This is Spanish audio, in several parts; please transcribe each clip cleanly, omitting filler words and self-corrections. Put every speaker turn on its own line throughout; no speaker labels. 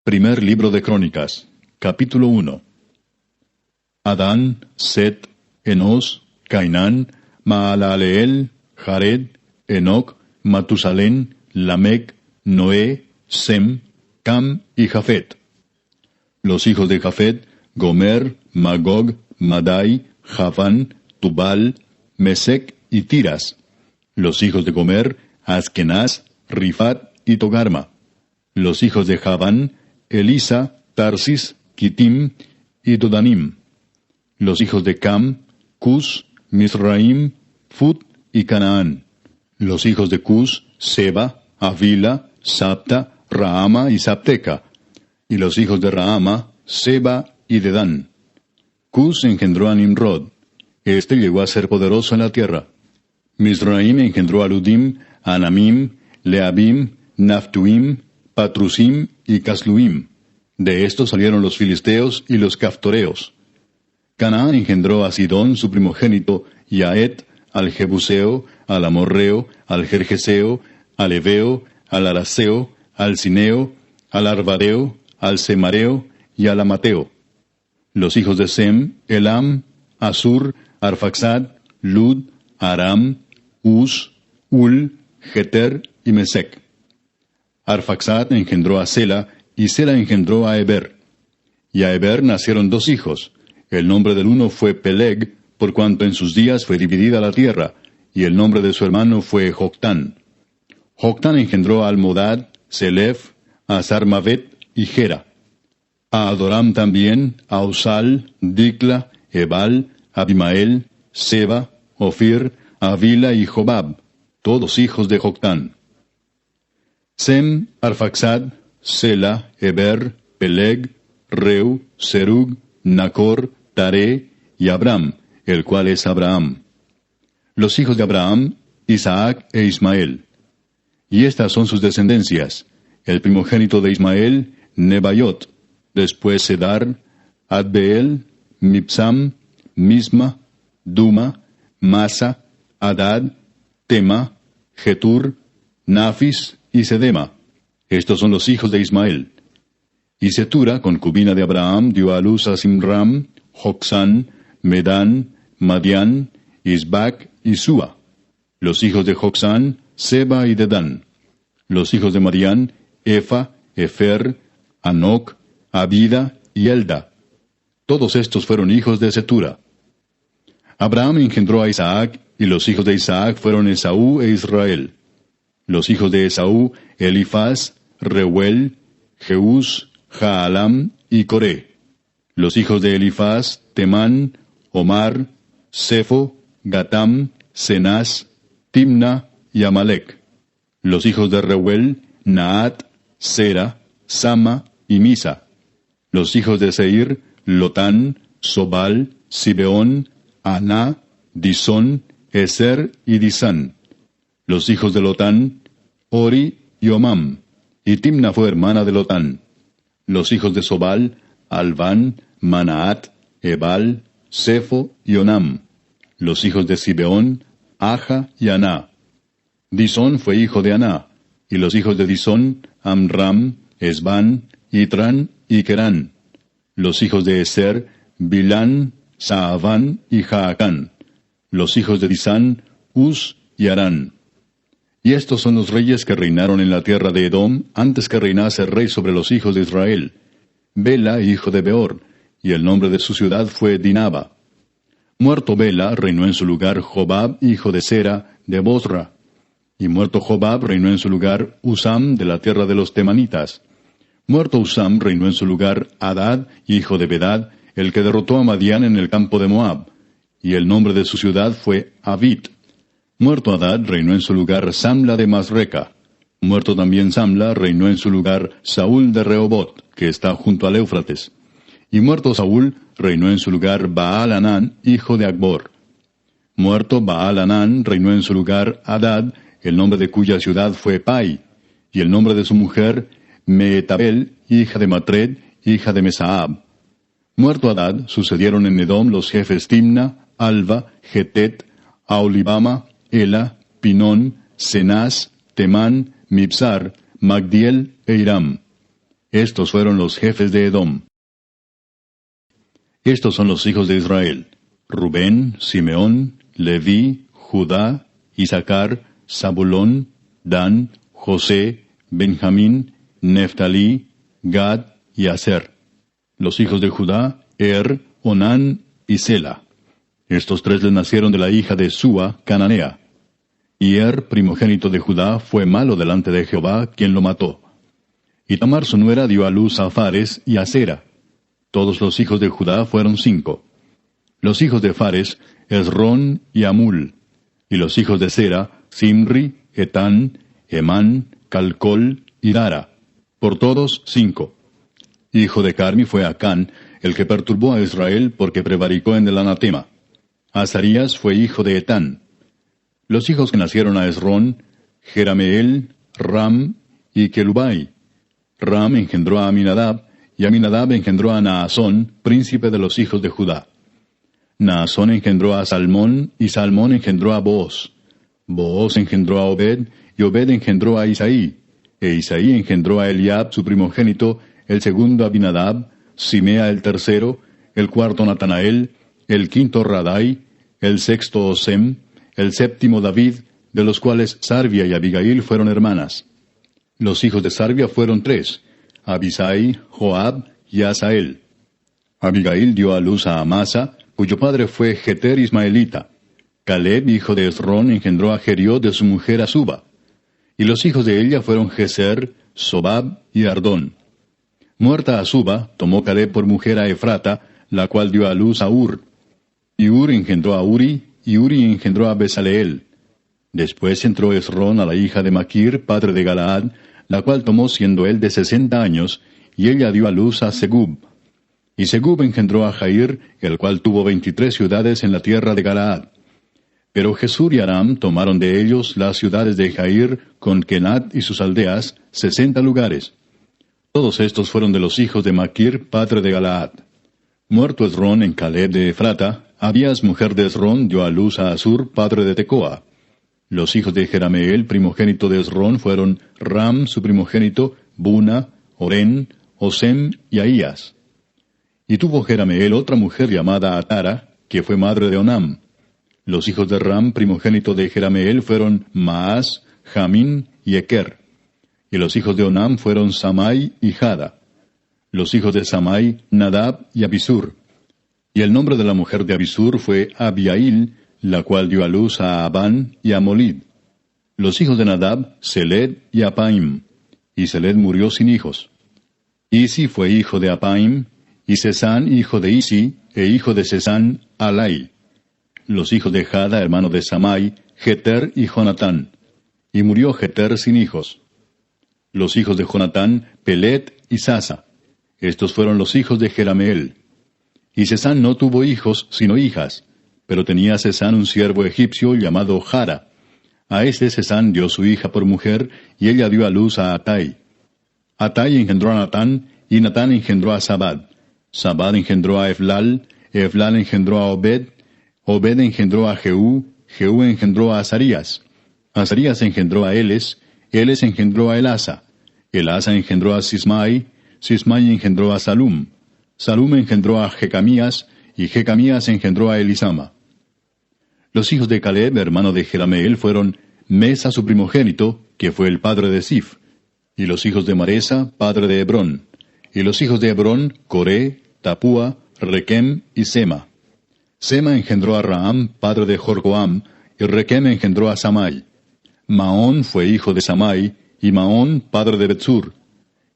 Primer libro de Crónicas, capítulo 1. Adán, Set, Enos, Cainán, Maalaleel, Jared, Enoc, Matusalén, Lamec, Noé, Sem, Cam y Jafet. Los hijos de Jafet, Gomer, Magog, Madai, Javán, Tubal, Mesec y Tiras. Los hijos de Gomer, Askenaz, Rifat y Togarma. Los hijos de Javán, Elisa, Tarsis, Kitim y Dodanim. Los hijos de Cam, Cus, Misraim, Fut y Canaán. Los hijos de Cus, Seba, Avila, Sapta, Raama y Sapteca. Y los hijos de Raama, Seba y Dedán. Cus engendró a Nimrod. Este llegó a ser poderoso en la tierra. Misraim engendró a Ludim, Anamim, Leabim, Naftuim, Patrusim y Casluim. De estos salieron los filisteos y los caftoreos. Canaán engendró a Sidón, su primogénito, y a Et, al Jebuseo, al Amorreo, al Gergeseo, al Eveo, al Araseo, al Cineo, al Arvadeo, al Semareo y al Amateo. Los hijos de Sem, Elam, Asur, Arfaxad, Lud, Aram, Uz, Ul, Geter y Mesec. Arfaxad engendró a Sela, y Sela engendró a Eber. Y a Eber nacieron dos hijos. El nombre del uno fue Peleg, por cuanto en sus días fue dividida la tierra, y el nombre de su hermano fue Joctán. Joctán engendró a Almodad, Selef, a Sarmavet y Gera. A Adoram también, a Usal, Dicla, Ebal, Abimael, Seba, Ofir, Avila y Jobab, todos hijos de Joctán. Sem, Arfaxad, Sela, Eber, Peleg, Reu, Serug, Nacor, Taré y Abram, el cual es Abraham. Los hijos de Abraham, Isaac e Ismael. Y estas son sus descendencias. El primogénito de Ismael, Nebaiot, después Sedar, Adbeel, Mipsam, Misma, Duma, Masa, Adad, Tema, Getur, Nafis y Sedema. Estos son los hijos de Ismael. Y Setura, concubina de Abraham, dio a luz a Simram, Jocsán, Medán, Madián, Isbac y Sua. Los hijos de Jocsán, Seba y Dedán. Los hijos de Madián, Efa, Efer, Anoc, Abida y Elda. Todos estos fueron hijos de Setura. Abraham engendró a Isaac, y los hijos de Isaac fueron Esaú e Israel. Los hijos de Esaú, Elifaz, Reuel, Jeús, Jaalam y Coré. Los hijos de Elifaz, Temán, Omar, Sefo, Gatam, Cenaz, Timna y Amalek. Los hijos de Reuel, Naat, Sera, Sama y Misa. Los hijos de Seir, Lotán, Sobal, Sibeón, Aná, Disón, Eser y Disán. Los hijos de Lotán, Ori y Omam. Y Timna fue hermana de Lotán. Los hijos de Sobal, Alván, Manaat, Ebal, Sefo y Onam. Los hijos de Sibeón, Aja y Aná. Disón fue hijo de Aná. Y los hijos de Disón, Amram, Esbán, Itran y Kerán. Los hijos de Eser, Bilán, Saaván y Jaacán. Los hijos de Disán, Uz y Arán. Y estos son los reyes que reinaron en la tierra de Edom antes que reinase el rey sobre los hijos de Israel. Bela, hijo de Beor, y el nombre de su ciudad fue Dinaba. Muerto Bela, reinó en su lugar Jobab, hijo de Sera, de Bosra. Y muerto Jobab, reinó en su lugar Usam, de la tierra de los Temanitas. Muerto Usam, reinó en su lugar Hadad, hijo de Bedad, el que derrotó a Madián en el campo de Moab. Y el nombre de su ciudad fue Avit. Muerto Hadad, reinó en su lugar Samla de Masreca. Muerto también Samla, reinó en su lugar Saúl de Rehobot, que está junto al Éufrates. Y muerto Saúl, reinó en su lugar Baal-Hanán, hijo de Acbor. Muerto Baal-Hanán, reinó en su lugar Hadad, el nombre de cuya ciudad fue Pai. Y el nombre de su mujer, Meetabel, hija de Matred, hija de Mesaab. Muerto Hadad, sucedieron en Edom los jefes Timna, Alva, Getet, Aolibama, Ela, Pinón, Cenaz, Temán, Mibsar, Magdiel e Iram. Estos fueron los jefes de Edom. Estos son los hijos de Israel: Rubén, Simeón, Leví, Judá, Isaacar, Zabulón, Dan, José, Benjamín, Neftalí, Gad y Aser. Los hijos de Judá: Onán y Sela. Estos tres les nacieron de la hija de Súa, cananea. Y primogénito de Judá, fue malo delante de Jehová, quien lo mató. Y Tamar su nuera dio a luz a Fares y a Sera. Todos los hijos de Judá fueron 5. Los hijos de Fares: Esrón y Amul. Y los hijos de Sera: Simri, Etán, Emán, Calcol y Dara. Por todos 5. Hijo de Carmi fue Acán, el que perturbó a Israel porque prevaricó en el anatema. Azarías fue hijo de Etán. Los hijos que nacieron a Esrón: Jerameel, Ram y Kelubai. Ram engendró a Aminadab, y Aminadab engendró a Naasón, príncipe de los hijos de Judá. Naasón engendró a Salmón, y Salmón engendró a Booz. Booz engendró a Obed, y Obed engendró a Isaí. E Isaí engendró a Eliab, su primogénito, el segundo Abinadab, Simea el tercero, el cuarto Natanael, el quinto Radai, el sexto Osem, el séptimo David, de los cuales Sarvia y Abigail fueron hermanas. Los hijos de Sarvia fueron 3, Abisai, Joab y Asael. Abigail dio a luz a Amasa, cuyo padre fue Jeter ismaelita. Caleb, hijo de Esrón, engendró a Jeriot de su mujer Azuba. Y los hijos de ella fueron Geser, Sobab y Ardón. Muerta Azuba, tomó Caleb por mujer a Efrata, la cual dio a luz a Ur. Y Ur engendró a Uri, y Uri engendró a Besaleel. Después entró Esrón a la hija de Maquir, padre de Galaad, la cual tomó siendo él de 60 años, y ella dio a luz a Segub. Y Segub engendró a Jair, el cual tuvo 23 ciudades en la tierra de Galaad. Pero Jesur y Aram tomaron de ellos las ciudades de Jair, con Kenat y sus aldeas, 60 lugares. Todos estos fueron de los hijos de Maquir, padre de Galaad. Muerto Esrón en Caleb de Efrata, Abías, mujer de Esrón, dio a luz a Asur, padre de Tecoa. Los hijos de Jerameel, primogénito de Esrón, fueron Ram, su primogénito, Buna, Orén, Osem y Ahías. Y tuvo Jerameel otra mujer llamada Atara, que fue madre de Onam. Los hijos de Ram, primogénito de Jerameel, fueron Maas, Jamín y Eker. Y los hijos de Onam fueron Samai y Jada. Los hijos de Samai, Nadab y Abisur. Y el nombre de la mujer de Abisur fue Abiail, la cual dio a luz a Abán y a Molid. Los hijos de Nadab, Seled y Apaim. Y Seled murió sin hijos. Isi fue hijo de Apaim, y Sesán hijo de Isi, e hijo de Sesán, Alai. Los hijos de Jada, hermano de Samai, Jeter y Jonatán. Y murió Jeter sin hijos. Los hijos de Jonatán, Pelet y Sasa. Estos fueron los hijos de Jerameel. Y Sesán no tuvo hijos, sino hijas, pero tenía Sesán un siervo egipcio llamado Jara. A este Sesán dio su hija por mujer, y ella dio a luz a Atai. Atai engendró a Natán, y Natán engendró a Sabad. Sabad engendró a Eflal engendró a Obed. Obed engendró a Jehú engendró a Azarías. Azarías engendró a Eles engendró a Elasa engendró a Sismai engendró a Salum engendró a Jecamías, y Jecamías engendró a Elisama. Los hijos de Caleb, hermano de Jerameel, fueron Mesa su primogénito, que fue el padre de Sif, y los hijos de Maresa, padre de Hebrón. Y los hijos de Hebrón, Coré, Tapúa, Requem y Sema. Sema engendró a Raham, padre de Jorcoam, y Requem engendró a Samai. Maón fue hijo de Samai, y Maón, padre de Betsur.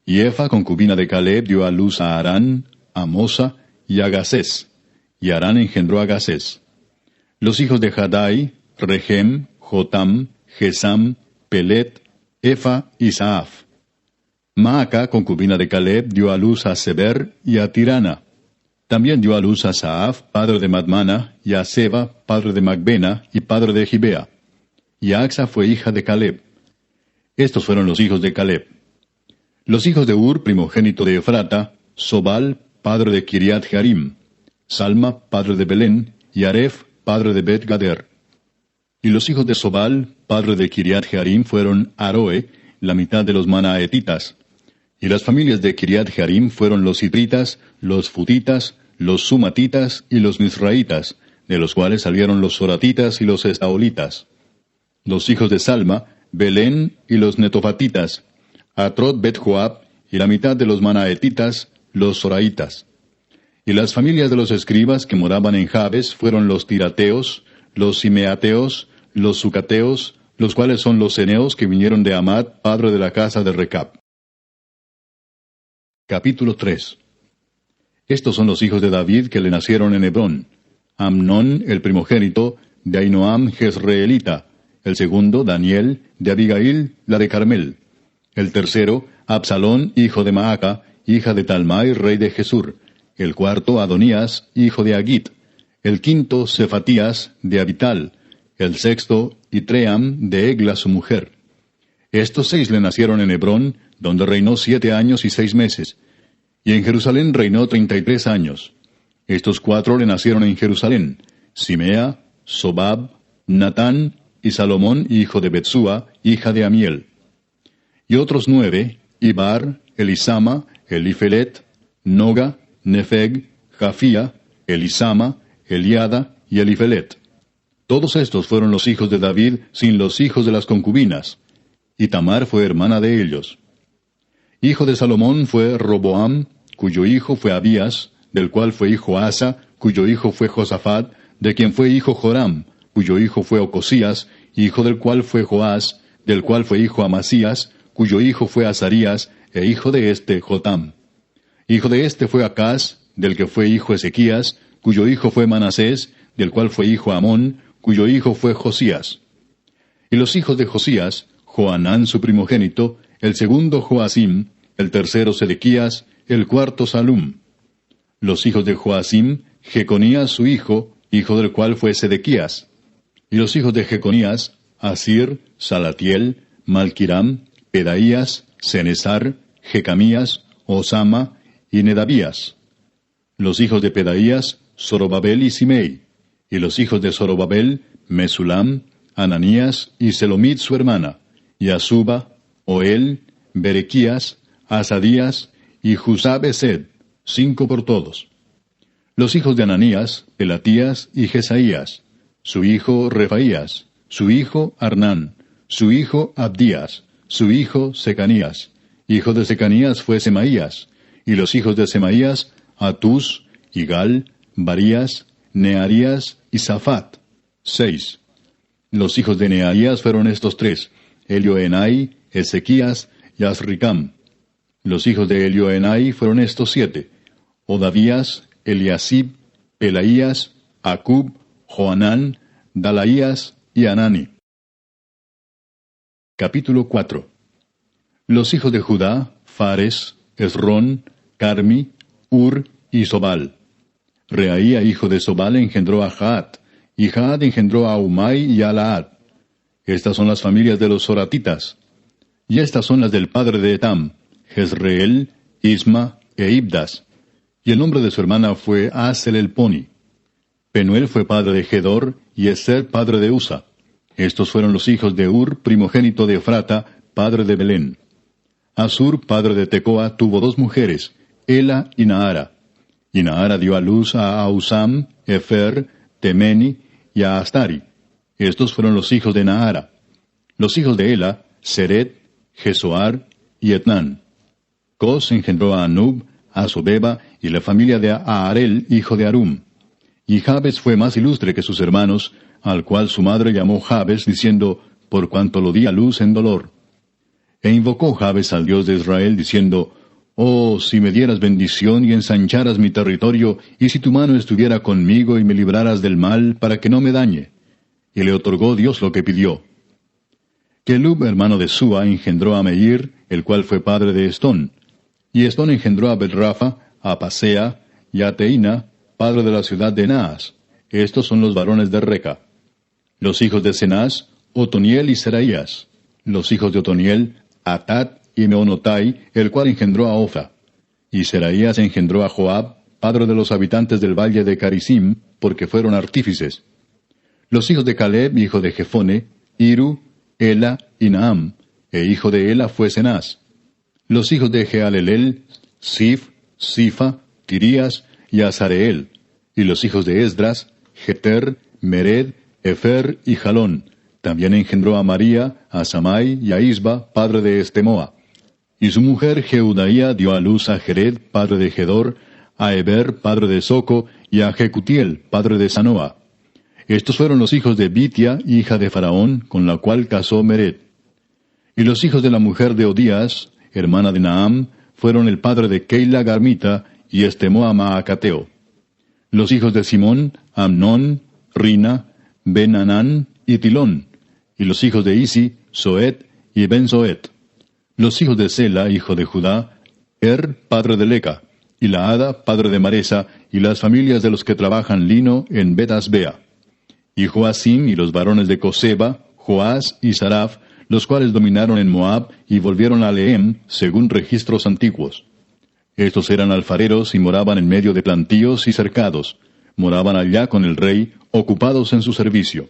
Y Efa, concubina de Caleb, dio a luz a Arán, a Mosa y a Gasés. Y Arán engendró a Gasés. Los hijos de Jadai, Regem, Jotam, Gesam, Pelet, Efa y Saaf. Maaca, concubina de Caleb, dio a luz a Seber y a Tirana. También dio a luz a Saaf, padre de Madmana, y a Seba, padre de Macbena y padre de Gibea. Y Axa fue hija de Caleb. Estos fueron los hijos de Caleb. Los hijos de Ur, primogénito de Efrata, Sobal, padre de Kiriat Jearim, Salma, padre de Belén, y Aref, padre de Bet Gader. Y los hijos de Sobal, padre de Kiriat Jearim, fueron Aroe, la mitad de los manaetitas. Y las familias de Kiriat Jearim fueron los Itritas, los Futitas, los Sumatitas y los Misraitas, de los cuales salieron los Soratitas y los Estaolitas. Los hijos de Salma, Belén y los Netofatitas, Atrot Bet Joab y la mitad de los Manaetitas, los Soraitas. Y las familias de los escribas que moraban en Jabes fueron los Tirateos, los Simeateos, los Sucateos, los cuales son los Ceneos que vinieron de Amad, padre de la casa de Recab. Capítulo 3. Estos son los hijos de David que le nacieron en Hebrón: Amnón, el primogénito, de Ahinoam Jezreelita; el segundo, Daniel, de Abigail, la de Carmel; el tercero, Absalón, hijo de Maaca, hija de Talmai, rey de Jesur; el cuarto, Adonías, hijo de Agit; el quinto, Cefatías, de Abital; el sexto, Itream, de Egla su mujer. Estos 6 le nacieron en Hebrón, donde reinó 7 años y 6 meses, y en Jerusalén reinó 33 años. Estos 4 le nacieron en Jerusalén: Simea, Sobab, Natán y Salomón, hijo de Betsúa, hija de Amiel. Y otros 9, Ibar, Elisama, Elifelet, Noga, Nefeg, Jafía, Elisama, Eliada y Elifelet. Todos estos fueron los hijos de David, sin los hijos de las concubinas. Y Tamar fue hermana de ellos. Hijo de Salomón fue Roboam, cuyo hijo fue Abías, del cual fue hijo Asa, cuyo hijo fue Josafat, de quien fue hijo Joram, cuyo hijo fue Ocosías, hijo del cual fue Joás, del cual fue hijo Amasías, cuyo hijo fue Azarías, e hijo de éste Jotam. Hijo de éste fue Acaz, del que fue hijo Ezequías, cuyo hijo fue Manasés, del cual fue hijo Amón, cuyo hijo fue Josías. Y los hijos de Josías: Joanán su primogénito, el segundo Joacim, el tercero Sedequías, el cuarto Salum. Los hijos de Joacim: Jeconías su hijo del cual fue Sedequías. Y los hijos de Jeconías: Asir, Salatiel, Malquiram, Pedaías, Cenesar, Jecamías, Osama y Nedabías. Los hijos de Pedaías: Zorobabel y Simei. Y los hijos de Zorobabel: Mesulam, Ananías y Selomit su hermana, y Asuba, Oel, Berequías, Asadías y Jusab-Esed, 5 por todos. Los hijos de Ananías: Pelatías y Jesaías; su hijo Refaías; su hijo Arnán; su hijo Abdías; su hijo Secanías. Hijo de Secanías fue Semaías. Y los hijos de Semaías: Atús, Igal, Barías, Nearías y Safat, 6. Los hijos de Nearías fueron estos 3: Elioenai, Ezequías y Azricam. Los hijos de Elioenai fueron estos 7: Odavías, Eliasib, Pelaías, Acub, Joanán, Dalaías y Anani. Capítulo 4. Los hijos de Judá: Fares, Esrón, Carmi, Ur y Sobal. Reaía, hijo de Sobal, engendró a Jaat, y Jaat engendró a Umai y a Laad. Estas son las familias de los Soratitas. Y estas son las del padre de Etam: Jezreel, Isma e Ibdas. Y el nombre de su hermana fue Asel el Poni. Penuel fue padre de Gedor, y Eser padre de Usa. Estos fueron los hijos de Ur, primogénito de Efrata, padre de Belén. Asur, padre de Tecoa, tuvo 2 mujeres, Ela y Naara. Y Naara dio a luz a Ahusam, Efer, Temeni y a Astari. Estos fueron los hijos de Naara. Los hijos de Ela: Seret, Jesoar y Etnán. Cos engendró a Anub, a Sobeba y la familia de Aarel, hijo de Arum. Y Jabes fue más ilustre que sus hermanos, al cual su madre llamó Jabes, diciendo: por cuanto lo di a luz en dolor. E invocó Jabes al Dios de Israel, diciendo: oh, si me dieras bendición y ensancharas mi territorio, y si tu mano estuviera conmigo y me libraras del mal, para que no me dañe. Y le otorgó Dios lo que pidió. Kelub, hermano de Súa, engendró a Meir, el cual fue padre de Estón. Y Estón engendró a Belrafa, a Pasea y a Teina, padre de la ciudad de Naas. Estos son los varones de Reca. Los hijos de Cenaz: Otoniel y Seraías. Los hijos de Otoniel: Atat y Meonotai, el cual engendró a Ofa. Y Seraías engendró a Joab, padre de los habitantes del valle de Carisim, porque fueron artífices. Los hijos de Caleb, hijo de Jefone: Iru, Ela y Naam, e hijo de Ela fue Cenaz. Los hijos de Jehalelel, Sif, Sifa, Tirías y Azareel. Y los hijos de Esdras, Jeter, Mered, Efer y Jalón. También engendró a María, a Samai y a Isba, padre de Estemoa. Y su mujer Jeudaía dio a luz a Jered, padre de Gedor, a Eber, padre de Soco, y a Jecutiel, padre de Sanoa. Estos fueron los hijos de Bitia, hija de Faraón, con la cual casó Mered. Y los hijos de la mujer de Odías, hermana de Naam, fueron el padre de Keila Garmita y Estemoa Maacateo. Los hijos de Simón, Amnón, Rina, Ben-Anán y Tilón. Y los hijos de Isi, Soet y Ben-Soet. Los hijos de Sela, hijo de Judá, padre de Leca, y Laada, padre de Maresa, y las familias de los que trabajan lino en Bet-Asbea. Y Joacim y los varones de Coseba, Joás y Saraf, los cuales dominaron en Moab y volvieron a Lehem, según registros antiguos. Estos eran alfareros y moraban en medio de plantíos y cercados. Moraban allá con el rey, ocupados en su servicio.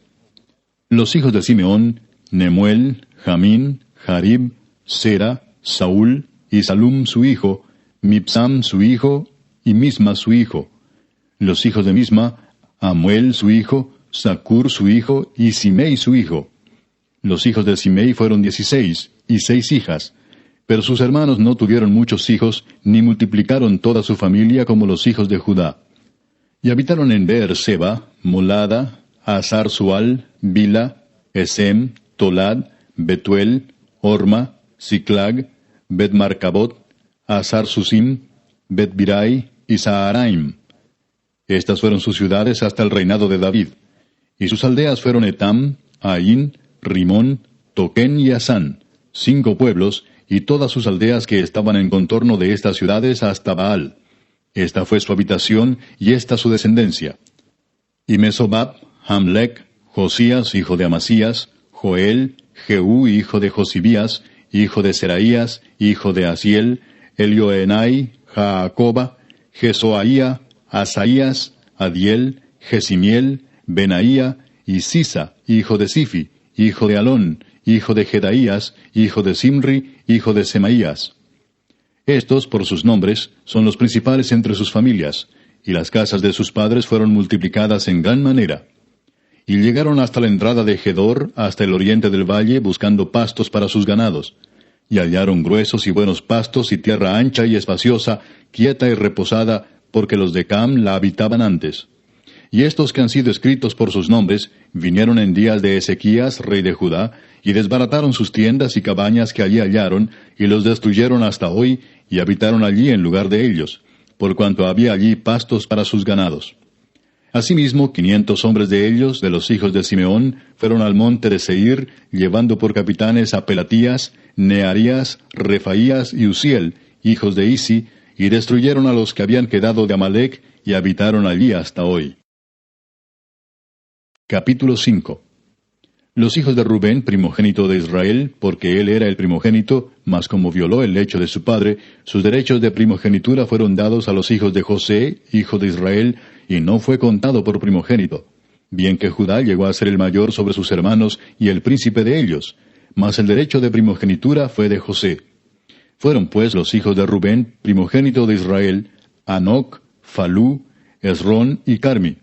Los hijos de Simeón, Nemuel, Jamín, Jarib, Sera, Saúl, y Salum su hijo, Mipsam su hijo, y Misma su hijo. Los hijos de Misma, Amuel su hijo, Zacur su hijo, y Simei su hijo. Los hijos de Simei fueron 16, y 6 hijas. Pero sus hermanos no tuvieron muchos hijos, ni multiplicaron toda su familia como los hijos de Judá. Y habitaron en Beer-seba, Molada, Hazar-Sual, Bila, Esem, Tolad, Betuel, Orma, Siclag, Bet-Marcabot, Hazar-Susim, Bet-Birai y Saharaim. Estas fueron sus ciudades hasta el reinado de David. Y sus aldeas fueron Etam, Ain, Rimón, Toquén y Asán, 5 pueblos, y todas sus aldeas que estaban en contorno de estas ciudades hasta Baal. Esta fue su habitación, y esta su descendencia. Y Mesobab, Hamlec, Josías, hijo de Amasías, Joel, Jehú, hijo de Josibías, hijo de Seraías, hijo de Asiel, Elioenai, Jaacoba, Jesoaía, Asaías, Adiel, Jesimiel, Benaía, y Sisa, hijo de Sifi, hijo de Alón, hijo de Jedaías, hijo de Simri, hijo de Semaías. Estos, por sus nombres, son los principales entre sus familias, y las casas de sus padres fueron multiplicadas en gran manera. Y llegaron hasta la entrada de Gedor, hasta el oriente del valle, buscando pastos para sus ganados. Y hallaron gruesos y buenos pastos y tierra ancha y espaciosa, quieta y reposada, porque los de Cam la habitaban antes. Y estos que han sido escritos por sus nombres, vinieron en días de Ezequías, rey de Judá, y desbarataron sus tiendas y cabañas que allí hallaron, y los destruyeron hasta hoy, y habitaron allí en lugar de ellos, por cuanto había allí pastos para sus ganados. Asimismo, 500 hombres de ellos, de los hijos de Simeón, fueron al monte de Seir, llevando por capitanes a Pelatías, Nearías, Refaías y Uziel, hijos de Isi, y destruyeron a los que habían quedado de Amalec, y habitaron allí hasta hoy. Capítulo 5. Los hijos de Rubén, primogénito de Israel, porque él era el primogénito, mas como violó el lecho de su padre, sus derechos de primogenitura fueron dados a los hijos de José, hijo de Israel, y no fue contado por primogénito. Bien que Judá llegó a ser el mayor sobre sus hermanos y el príncipe de ellos, mas el derecho de primogenitura fue de José. Fueron pues los hijos de Rubén, primogénito de Israel, Anoc, Falú, Esrón y Carmi.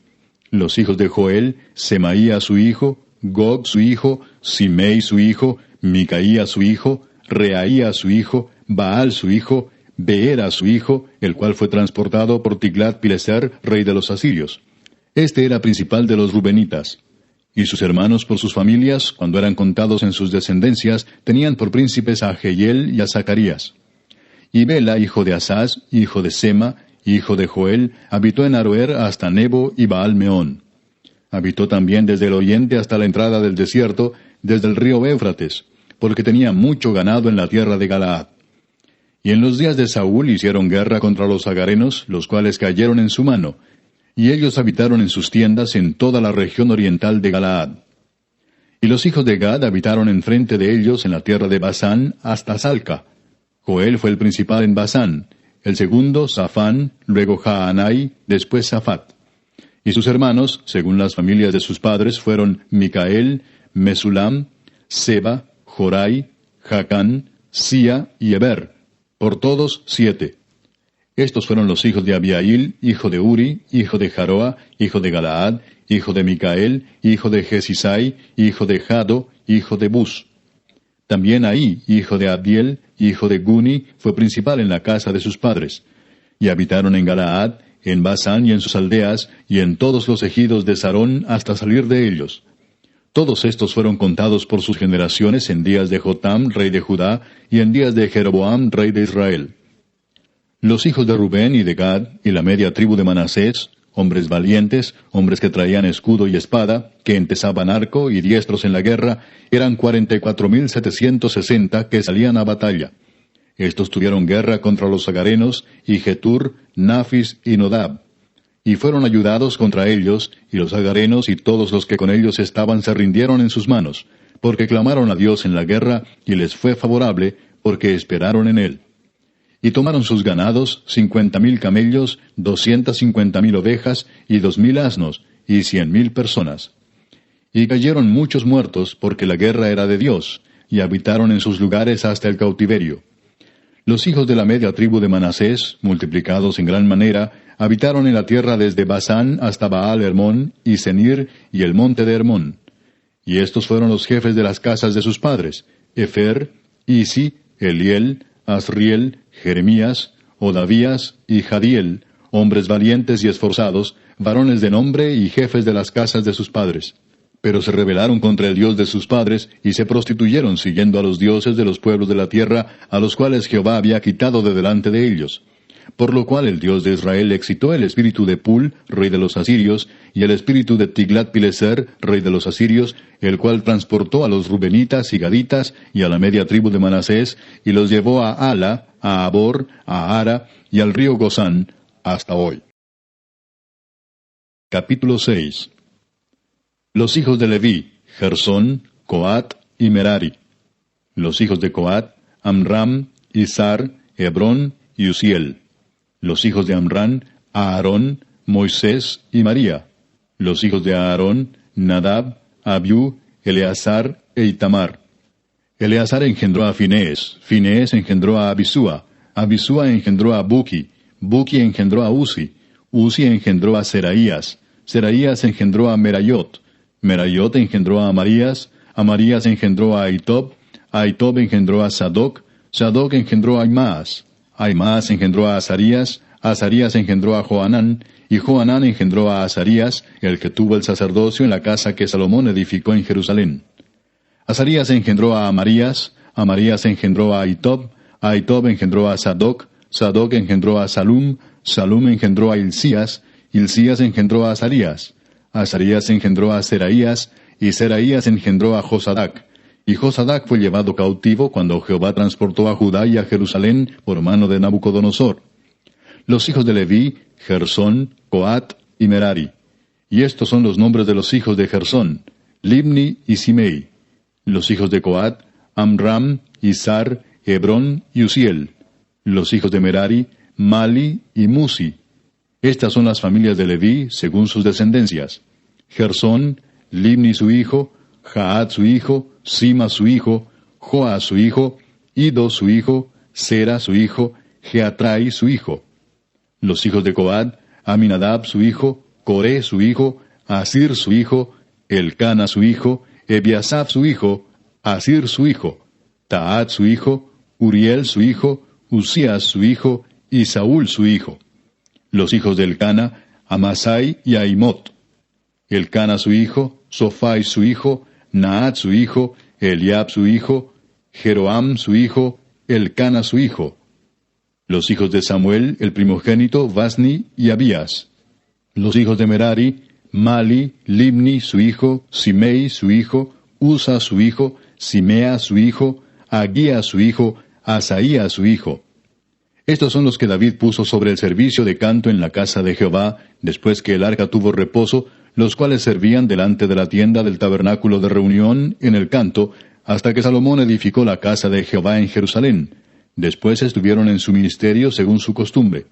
Los hijos de Joel, Semaía su hijo, Gog su hijo, Simei su hijo, Micaía su hijo, Reaía su hijo, Baal su hijo, Beera su hijo, el cual fue transportado por Tiglat-Pileser, rey de los asirios. Este era principal de los rubenitas. Y sus hermanos por sus familias, cuando eran contados en sus descendencias, tenían por príncipes a Jehiel y a Zacarías. Y Bela, hijo de Asaz, hijo de Sema, hijo de Joel, habitó en Aroer hasta Nebo y Baal-Meón. Habitó también desde el oriente hasta la entrada del desierto, desde el río Éufrates, porque tenía mucho ganado en la tierra de Galaad. Y en los días de Saúl hicieron guerra contra los agarenos, los cuales cayeron en su mano, y ellos habitaron en sus tiendas en toda la región oriental de Galaad. Y los hijos de Gad habitaron enfrente de ellos en la tierra de Basán hasta Salca. Joel fue el principal en Basán, el segundo Safán, luego Jaanai, después Safat. Y sus hermanos, según las familias de sus padres, fueron Micael, Mesulam, Seba, Jorai, Jacán, Sia y Eber. Por todos 7. Estos fueron los hijos de Abiail, hijo de Uri, hijo de Jaroa, hijo de Galaad, hijo de Micael, hijo de Jesisai, hijo de Jado, hijo de Bus. También Ahí, hijo de Abdiel, hijo de Guni, fue principal en la casa de sus padres. Y habitaron en Galaad, en Basán y en sus aldeas, y en todos los ejidos de Sarón hasta salir de ellos. Todos estos fueron contados por sus generaciones en días de Jotam, rey de Judá, y en días de Jeroboam, rey de Israel. Los hijos de Rubén y de Gad, y la media tribu de Manasés, hombres valientes, hombres que traían escudo y espada, que entesaban arco y diestros en la guerra, eran 44,760 que salían a batalla. Estos tuvieron guerra contra los agarenos, y Getur, Nafis y Nodab. Y fueron ayudados contra ellos, y los agarenos y todos los que con ellos estaban se rindieron en sus manos, porque clamaron a Dios en la guerra, y les fue favorable, porque esperaron en él. Y tomaron sus ganados, 50,000 camellos, 250,000 ovejas, y 2,000 asnos, y 100,000 personas. Y cayeron muchos muertos, porque la guerra era de Dios, y habitaron en sus lugares hasta el cautiverio. Los hijos de la media tribu de Manasés, multiplicados en gran manera, habitaron en la tierra desde Basán hasta Baal Hermón, y Senir, y el monte de Hermón. Y estos fueron los jefes de las casas de sus padres: Efer, Isi, Eliel, Asriel, Jeremías, Odavías y Jadiel, hombres valientes y esforzados, varones de nombre y jefes de las casas de sus padres. Pero se rebelaron contra el Dios de sus padres, y se prostituyeron siguiendo a los dioses de los pueblos de la tierra, a los cuales Jehová había quitado de delante de ellos. Por lo cual el Dios de Israel excitó el espíritu de Pul, rey de los asirios, y el espíritu de Tiglat-Pileser, rey de los asirios, el cual transportó a los rubenitas y gaditas, y a la media tribu de Manasés, y los llevó a Ala, a Abor, a Ara, y al río Gozán, hasta hoy. Capítulo 6. Los hijos de Leví: Gersón, Coat y Merari. Los hijos de Coat: Amram, Izar, Hebrón y Uziel. Los hijos de Amram: Aarón, Moisés y María. Los hijos de Aarón: Nadab, Abiú, Eleazar e Itamar. Eleazar engendró a Finés, Finés engendró a Abisúa, Abisúa engendró a Buki, Buki engendró a Uzi, Uzi engendró a Seraías, Seraías engendró a Merayot, Merayot engendró a Amarías engendró a Ahitob, Ahitob engendró a Sadoc, Sadoc engendró a Aimaas, Aimaas engendró a Azarías, Azarías engendró a Johanán, y Johanán engendró a Azarías, el que tuvo el sacerdocio en la casa que Salomón edificó en Jerusalén. Azarías engendró a Amarías engendró a Ahitob, Ahitob engendró a Sadoc, Sadoc engendró a Salum, Salum engendró a Hilcías, Hilcías engendró a Azarías, Azarías engendró a Seraías, y Seraías engendró a Josadac. Y Josadac fue llevado cautivo cuando Jehová transportó a Judá y a Jerusalén por mano de Nabucodonosor. Los hijos de Leví: Gersón, Coat y Merari. Y estos son los nombres de los hijos de Gersón: Libni y Simei. Los hijos de Coat: Amram, Izar, Hebrón y Uziel. Los hijos de Merari: Mali y Musi. Estas son las familias de Leví, según sus descendencias: Gersón, Libni su hijo, Jaat su hijo, Sima su hijo, Joa su hijo, Ido su hijo, Sera su hijo, Jeatrai su hijo. Los hijos de Coat: Aminadab su hijo, Coré su hijo, Asir su hijo, Elcana su hijo, Ebiasaf su hijo, Asir su hijo, Taat su hijo, Uriel su hijo, Uzías su hijo, y Saúl su hijo. Los hijos de Elcana: Amasai y Ahimot. Elcana su hijo, Sofai su hijo, Naat su hijo, Eliab su hijo, Jeroam su hijo, Elcana su hijo. Los hijos de Samuel, el primogénito, Vasni y Abías. Los hijos de Merari: Mali, Libni su hijo, Simei su hijo, Usa su hijo, Simea su hijo, Agía su hijo, Asaía su hijo. Estos son los que David puso sobre el servicio de canto en la casa de Jehová, después que el arca tuvo reposo, los cuales servían delante de la tienda del tabernáculo de reunión en el canto, hasta que Salomón edificó la casa de Jehová en Jerusalén. Después estuvieron en su ministerio según su costumbre.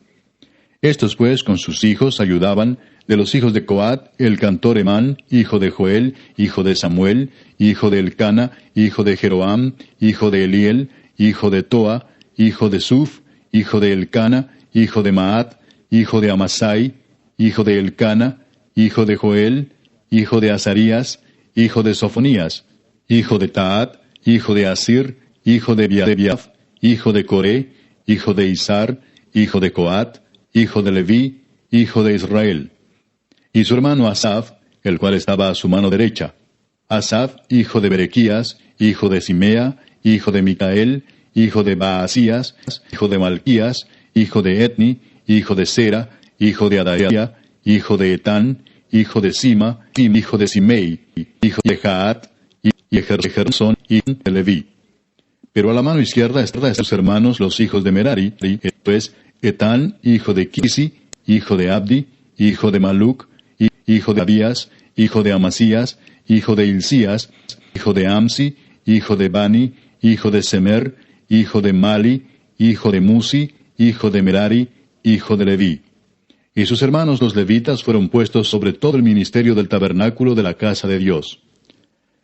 Estos pues con sus hijos ayudaban: de los hijos de Coat, el cantor Emán, hijo de Joel, hijo de Samuel, hijo de Elcana, hijo de Jeroam, hijo de Eliel, hijo de Toa, hijo de Suf, hijo de Elcana, hijo de Maat, hijo de Amasai, hijo de Elcana, hijo de Joel, hijo de Azarías, hijo de Sofonías, hijo de Taat, hijo de Asir, hijo de Biaf, hijo de Coré, hijo de Izar, hijo de Coat, hijo de Leví, hijo de Israel. Y su hermano Asaf, el cual estaba a su mano derecha. Asaf, hijo de Berequías, hijo de Simea, hijo de Micael, hijo de Baasías, hijo de Malquías, hijo de Etni, hijo de Sera, hijo de Adaía, hijo de Etán, hijo de Sima, hijo de Simei, hijo de Jaat, y Gersón, hijo de Leví. Pero a la mano izquierda están sus hermanos los hijos de Merari, esto es, Etán, hijo de Kisi, hijo de Abdi, hijo de Maluc, hijo de Abías, hijo de Amasías, hijo de Hilcías, hijo de Amsi, hijo de Bani, hijo de Semer, hijo de Mali, hijo de Musi, hijo de Merari, hijo de Leví. Y sus hermanos los levitas fueron puestos sobre todo el ministerio del tabernáculo de la casa de Dios.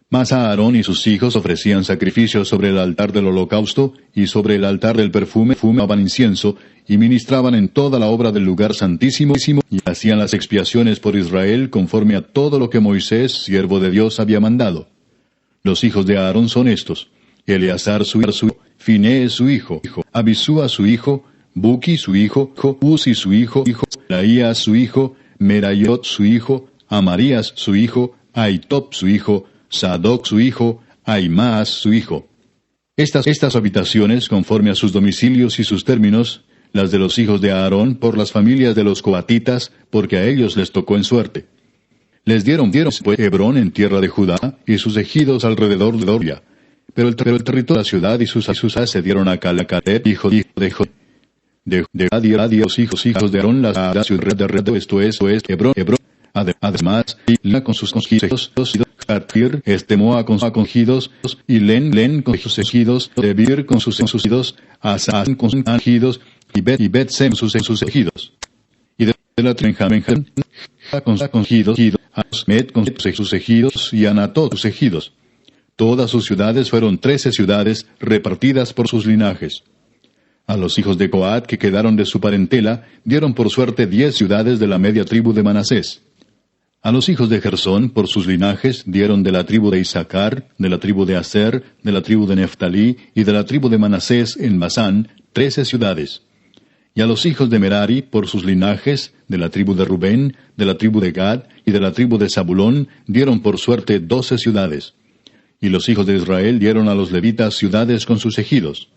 Mas Aarón y sus hijos ofrecían sacrificios sobre el altar del holocausto, y sobre el altar del perfume fumaban incienso, y ministraban en toda la obra del lugar santísimo, y hacían las expiaciones por Israel conforme a todo lo que Moisés, siervo de Dios, había mandado. Los hijos de Aarón son estos: Eleazar su hijo, Finés su hijo, Abisúa su hijo, Buki su hijo, Uzi su hijo, Laías su hijo, Merayot su hijo, Amarías su hijo, Ahitop su hijo, Sadoc su hijo, Ahimaas su hijo. Estas habitaciones, conforme a sus domicilios y sus términos, las de los hijos de Aarón por las familias de los coatitas, porque a ellos les tocó en suerte. Les dieron pues Hebrón en tierra de Judá, y sus ejidos alrededor de Doria. Pero el territorio de la ciudad y sus se dieron a Caleb, hijo de Adi, los hijos de Aarón, la ciudad de Redo, esto es Hebrón. Además, Lina con sus ungidos, Jatir, Estemoa con sus ungidos, y Len con sus ungidos, Debir con sus ungidos, Asán con sus ungidos, y Bet-Sem con sus ungidos. Y de la Benjamín, con sus ungidos, Asmed con sus ungidos, y Anatot sus ungidos. Todas sus ciudades fueron 13 ciudades repartidas por sus linajes. A los hijos de Coat que quedaron de su parentela, dieron por suerte 10 ciudades de la media tribu de Manasés. A los hijos de Gersón, por sus linajes, dieron de la tribu de Isaacar, de la tribu de Aser, de la tribu de Neftalí y de la tribu de Manasés en Basán, 13 ciudades. Y a los hijos de Merari, por sus linajes, de la tribu de Rubén, de la tribu de Gad y de la tribu de Zabulón, dieron por suerte 12 ciudades. Y los hijos de Israel dieron a los levitas ciudades con sus ejidos.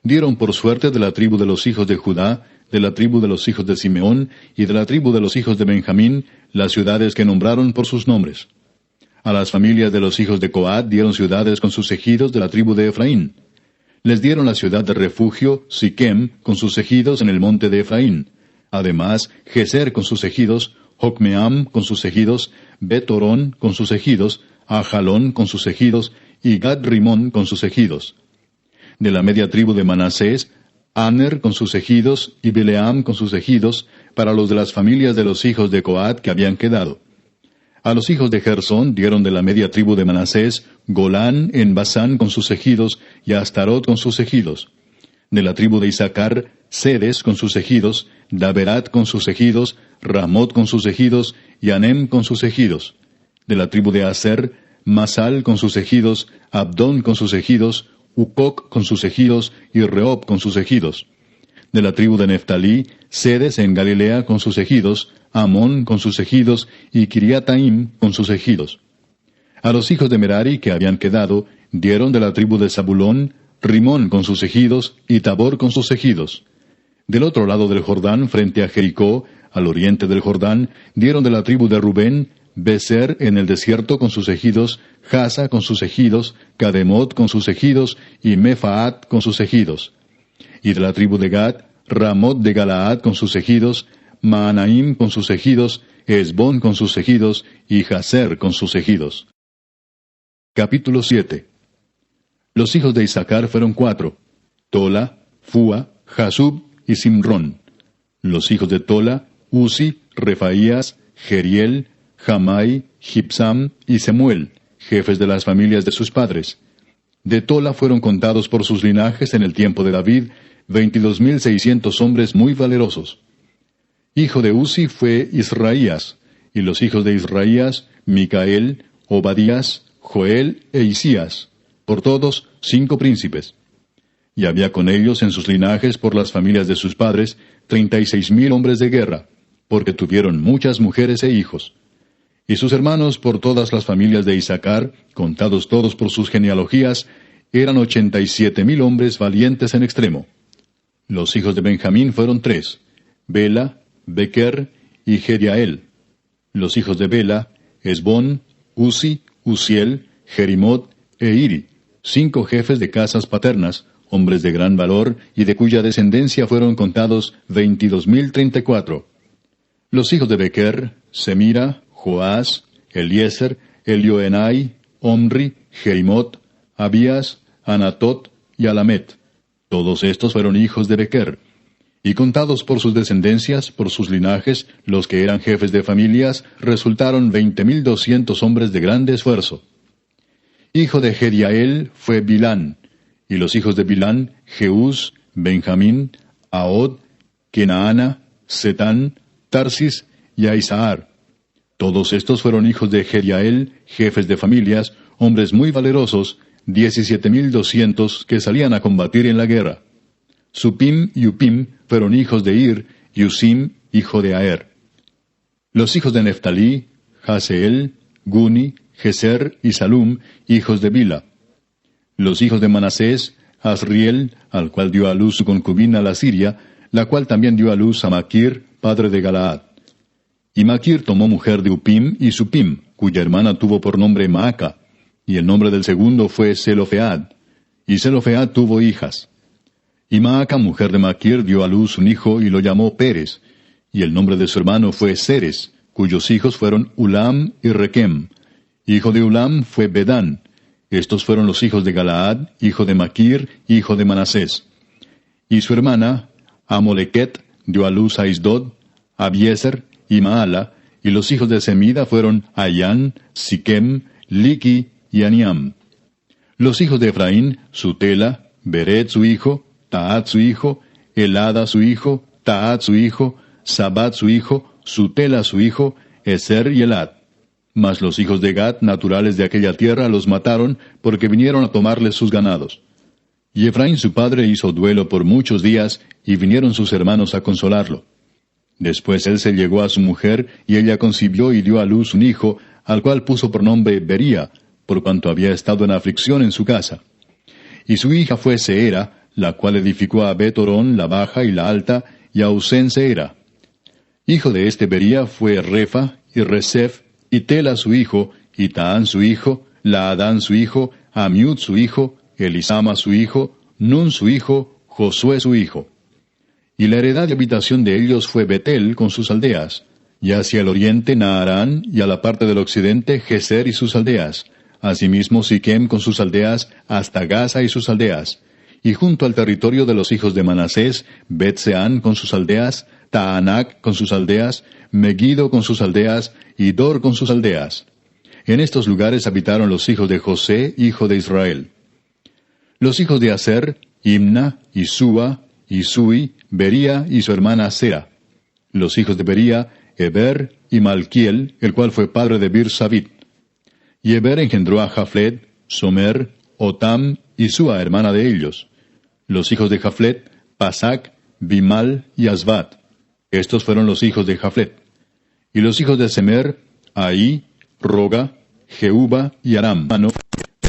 Dieron por suerte de la tribu de los hijos de Judá, de la tribu de los hijos de Simeón y de la tribu de los hijos de Benjamín, las ciudades que nombraron por sus nombres. A las familias de los hijos de Coat dieron ciudades con sus ejidos de la tribu de Efraín. Les dieron la ciudad de refugio, Siquem, con sus ejidos en el monte de Efraín. Además, Geser con sus ejidos, Jocmeam con sus ejidos, Bet-Orón con sus ejidos, Ajalón con sus ejidos, y Gad-Rimón con sus ejidos. De la media tribu de Manasés, Aner con sus ejidos, y Bileam con sus ejidos, para los de las familias de los hijos de Coat que habían quedado. A los hijos de Gersón dieron de la media tribu de Manasés, Golán en Basán con sus ejidos, y Astarot con sus ejidos. De la tribu de Isaacar, Sedes con sus ejidos, Daberat con sus ejidos, Ramot con sus ejidos, y Anem con sus ejidos. De la tribu de Aser, Masal con sus ejidos, Abdón con sus ejidos, Ucoc con sus ejidos, y Rehob con sus ejidos. De la tribu de Neftalí, Sedes en Galilea con sus ejidos, Amón con sus ejidos, y Kiriataim con sus ejidos. A los hijos de Merari que habían quedado, dieron de la tribu de Zabulón, Rimón con sus ejidos, y Tabor con sus ejidos. Del otro lado del Jordán, frente a Jericó, al oriente del Jordán, dieron de la tribu de Rubén, Beser en el desierto con sus ejidos, Jasa con sus ejidos, Cademot con sus ejidos, y Mefaat con sus ejidos. Y de la tribu de Gad, Ramot de Galaad con sus ejidos, Maanaim con sus ejidos, Esbón con sus ejidos, y Jaser con sus ejidos. Capítulo 7. Los hijos de Isaacar fueron 4, Tola, Fua, Jasub y Simrón. Los hijos de Tola, Uzi, Refaías, Jeriel, Jamai, Gibsam y Semuel, jefes de las familias de sus padres. De Tola fueron contados por sus linajes en el tiempo de David 22,600 hombres muy valerosos. Hijo de Uzi fue Israías, y los hijos de Israías, Micael, Obadías, Joel e Isías, por todos 5 príncipes. Y había con ellos en sus linajes por las familias de sus padres 36,000 hombres de guerra, porque tuvieron muchas mujeres e hijos. Y sus hermanos por todas las familias de Isaacar, contados todos por sus genealogías, eran 87,000 hombres valientes en extremo. Los hijos de Benjamín fueron 3, Bela, Bequer y Jediael. Los hijos de Bela, Esbón, Uzi, Uziel, Jerimot e Iri, 5 jefes de casas paternas, hombres de gran valor, y de cuya descendencia fueron contados 22,034. Los hijos de Bequer, Semira, Joás, Eliezer, Elioenai, Omri, Jerimot, Abías, Anatot y Alamet. Todos estos fueron hijos de Bequer. Y contados por sus descendencias, por sus linajes, los que eran jefes de familias, resultaron 20,200 hombres de grande esfuerzo. Hijo de Jediael fue Bilán, y los hijos de Bilán, Jeús, Benjamín, Ahod, Kenaana, Setán, Tarsis y Aizahar. Todos estos fueron hijos de Jediael, jefes de familias, hombres muy valerosos, 17,200 que salían a combatir en la guerra. Supim y Upim fueron hijos de Ir, y Usim, hijo de Aer. Los hijos de Neftalí, Jaseel, Guni, Geser y Salum, hijos de Bila. Los hijos de Manasés, Asriel, al cual dio a luz su concubina la Siria, la cual también dio a luz a Maquir, padre de Galaad. Y Maquir tomó mujer de Upim y Supim, cuya hermana tuvo por nombre Maaca, y el nombre del segundo fue Zelofead. Y Zelofead tuvo hijas. Y Maaca, mujer de Maquir, dio a luz un hijo y lo llamó Pérez, y el nombre de su hermano fue Seres, cuyos hijos fueron Ulam y Requem. Hijo de Ulam fue Bedán. Estos fueron los hijos de Galaad, hijo de Maquir, hijo de Manasés. Y su hermana, Amolequet, dio a luz a Isdod, Abiezer y Maala, y los hijos de Semida fueron Ayán, Siquem, Liqui y Aniam. Los hijos de Efraín, Sutela, Beret su hijo, Taat su hijo, Elada su hijo, Taat su hijo, Sabat su hijo, Sutela su hijo, Eser y Elad. Mas los hijos de Gad, naturales de aquella tierra, los mataron, porque vinieron a tomarles sus ganados. Y Efraín su padre hizo duelo por muchos días, y vinieron sus hermanos a consolarlo. Después él se llegó a su mujer, y ella concibió y dio a luz un hijo, al cual puso por nombre Bería, por cuanto había estado en aflicción en su casa. Y su hija fue Seera, la cual edificó a Bet-Orón, la baja y la alta, y a Usén Seera. Hijo de este Bería fue Refa, y Resef, y Tela su hijo, y Taán su hijo, Laadán su hijo, Amiud su hijo, Elisama su hijo, Nun su hijo, Josué su hijo. Y la heredad de habitación de ellos fue Betel con sus aldeas, y hacia el oriente Naharán, y a la parte del occidente Geser y sus aldeas, asimismo Siquem con sus aldeas, hasta Gaza y sus aldeas, y junto al territorio de los hijos de Manasés, Bet-Seán con sus aldeas, Taanac con sus aldeas, Megiddo con sus aldeas, y Dor con sus aldeas. En estos lugares habitaron los hijos de José, hijo de Israel. Los hijos de Aser, Imna, Isúa, Isui, Bería y su hermana Sera. Los hijos de Bería, Eber y Malquiel, el cual fue padre de Bir-Sabit. Y Eber engendró a Jaflet, Somer, Otam y Sua, hermana de ellos. Los hijos de Jaflet, Pasac, Bimal y Asbat. Estos fueron los hijos de Jaflet. Y los hijos de Semer, Ahí, Roga, Jehuba y Aram.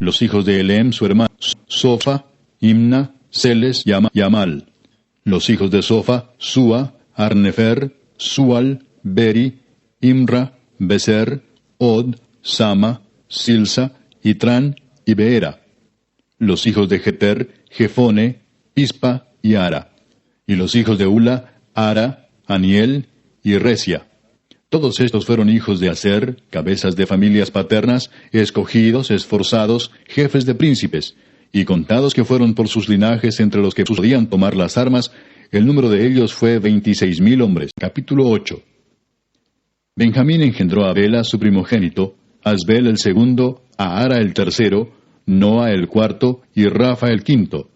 Los hijos de Elem, su hermano, Sofa, Imna, Celes y Amal. Los hijos de Sofa, Sua, Arnefer, Sual, Beri, Imra, Beser, Od, Sama, Silsa, Itran y Beera. Los hijos de Jeter, Jefone, Pispa y Ara. Y los hijos de Ula, Ara, Aniel y Resia. Todos estos fueron hijos de Aser, cabezas de familias paternas, escogidos, esforzados, jefes de príncipes, y contados que fueron por sus linajes entre los que podían tomar las armas, el número de ellos fue 26,000 hombres. Capítulo 8. Benjamín engendró a Bela su primogénito, a Asbel el segundo, a Ara el tercero, Noa el cuarto, y Rafa el quinto.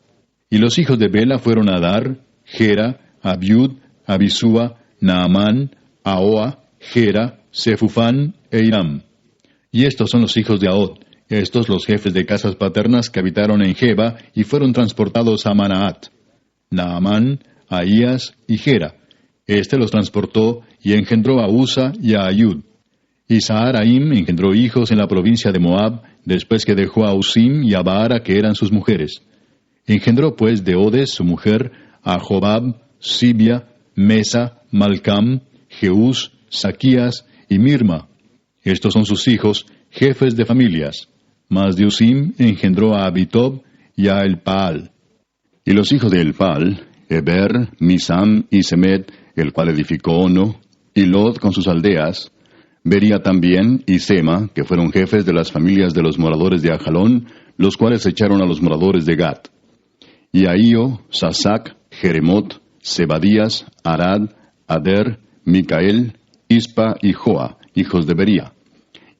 Y los hijos de Bela fueron Adar, Gera, Abiud, Abisúa, Naamán, Ahoa, Gera, Sefufán e Hiram. Y estos son los hijos de Ahod, estos los jefes de casas paternas que habitaron en Geba y fueron transportados a Manaat. Naamán, Ahías y Gera. Este los transportó y engendró a Usa y a Ayud. Y Saharaim engendró hijos en la provincia de Moab, después que dejó a Usim y a Baara, que eran sus mujeres. Engendró pues de Odes, su mujer, a Jobab, Sibia, Mesa, Malcam, Jeús, Saquías y Mirma. Estos son sus hijos, jefes de familias. Mas de Usim engendró a Abitob y a Elpaal. Y los hijos de Elpaal, Eber, Misam y Semed, el cual edificó Ono, y Lod con sus aldeas, Bería también y Sema, que fueron jefes de las familias de los moradores de Ajalón, los cuales echaron a los moradores de Gat. Y Ahío, Sasac, Jeremot, Zebadías, Arad, Ader, Micael, Ispa y Joa, hijos de Bería.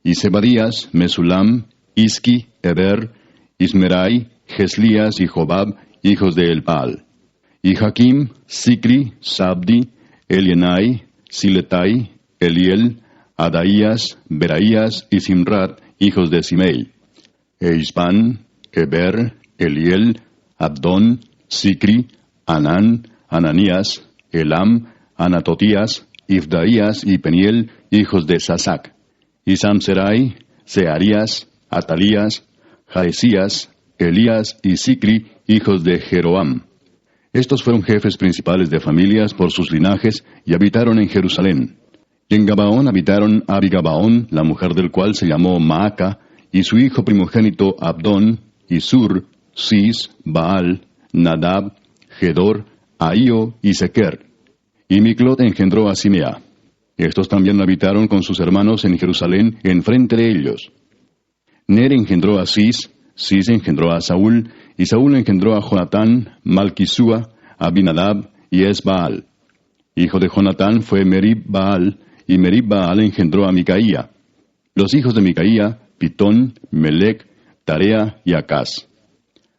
Y Zebadías, Mesulam, Isqui, Eber, Ismerai, Geslías y Jobab, hijos de Elpaal. Y Jaquim, Sicri, Sabdi, Elienai, Siletai, Eliel, Adaías, Beraías y Simrat, hijos de Simei. E Ispan, Eber, Eliel, Abdón, Sicri, Anán, Ananías, Elam, Anatotías, Ifdaías y Peniel, hijos de Sasac. Y Samserai, Searías, Atalías, Jaesías, Elías y Sicri, hijos de Jeroam. Estos fueron jefes principales de familias por sus linajes y habitaron en Jerusalén. Y en Gabaón habitaron Abigabaón, la mujer del cual se llamó Maaca, y su hijo primogénito Abdón, y Sur, Cis, Baal, Nadab, Gedor, Ahío y Sequer. Y Miclot engendró a Simea. Estos también habitaron con sus hermanos en Jerusalén, enfrente de ellos. Ner engendró a Cis, Cis engendró a Saúl, y Saúl engendró a Jonatán, Malquisúa, Abinadab y Esbaal. Hijo de Jonatán fue Merib Baal, y Merib Baal engendró a Micaía. Los hijos de Micaía, Pitón, Melec, Tarea y Acaz.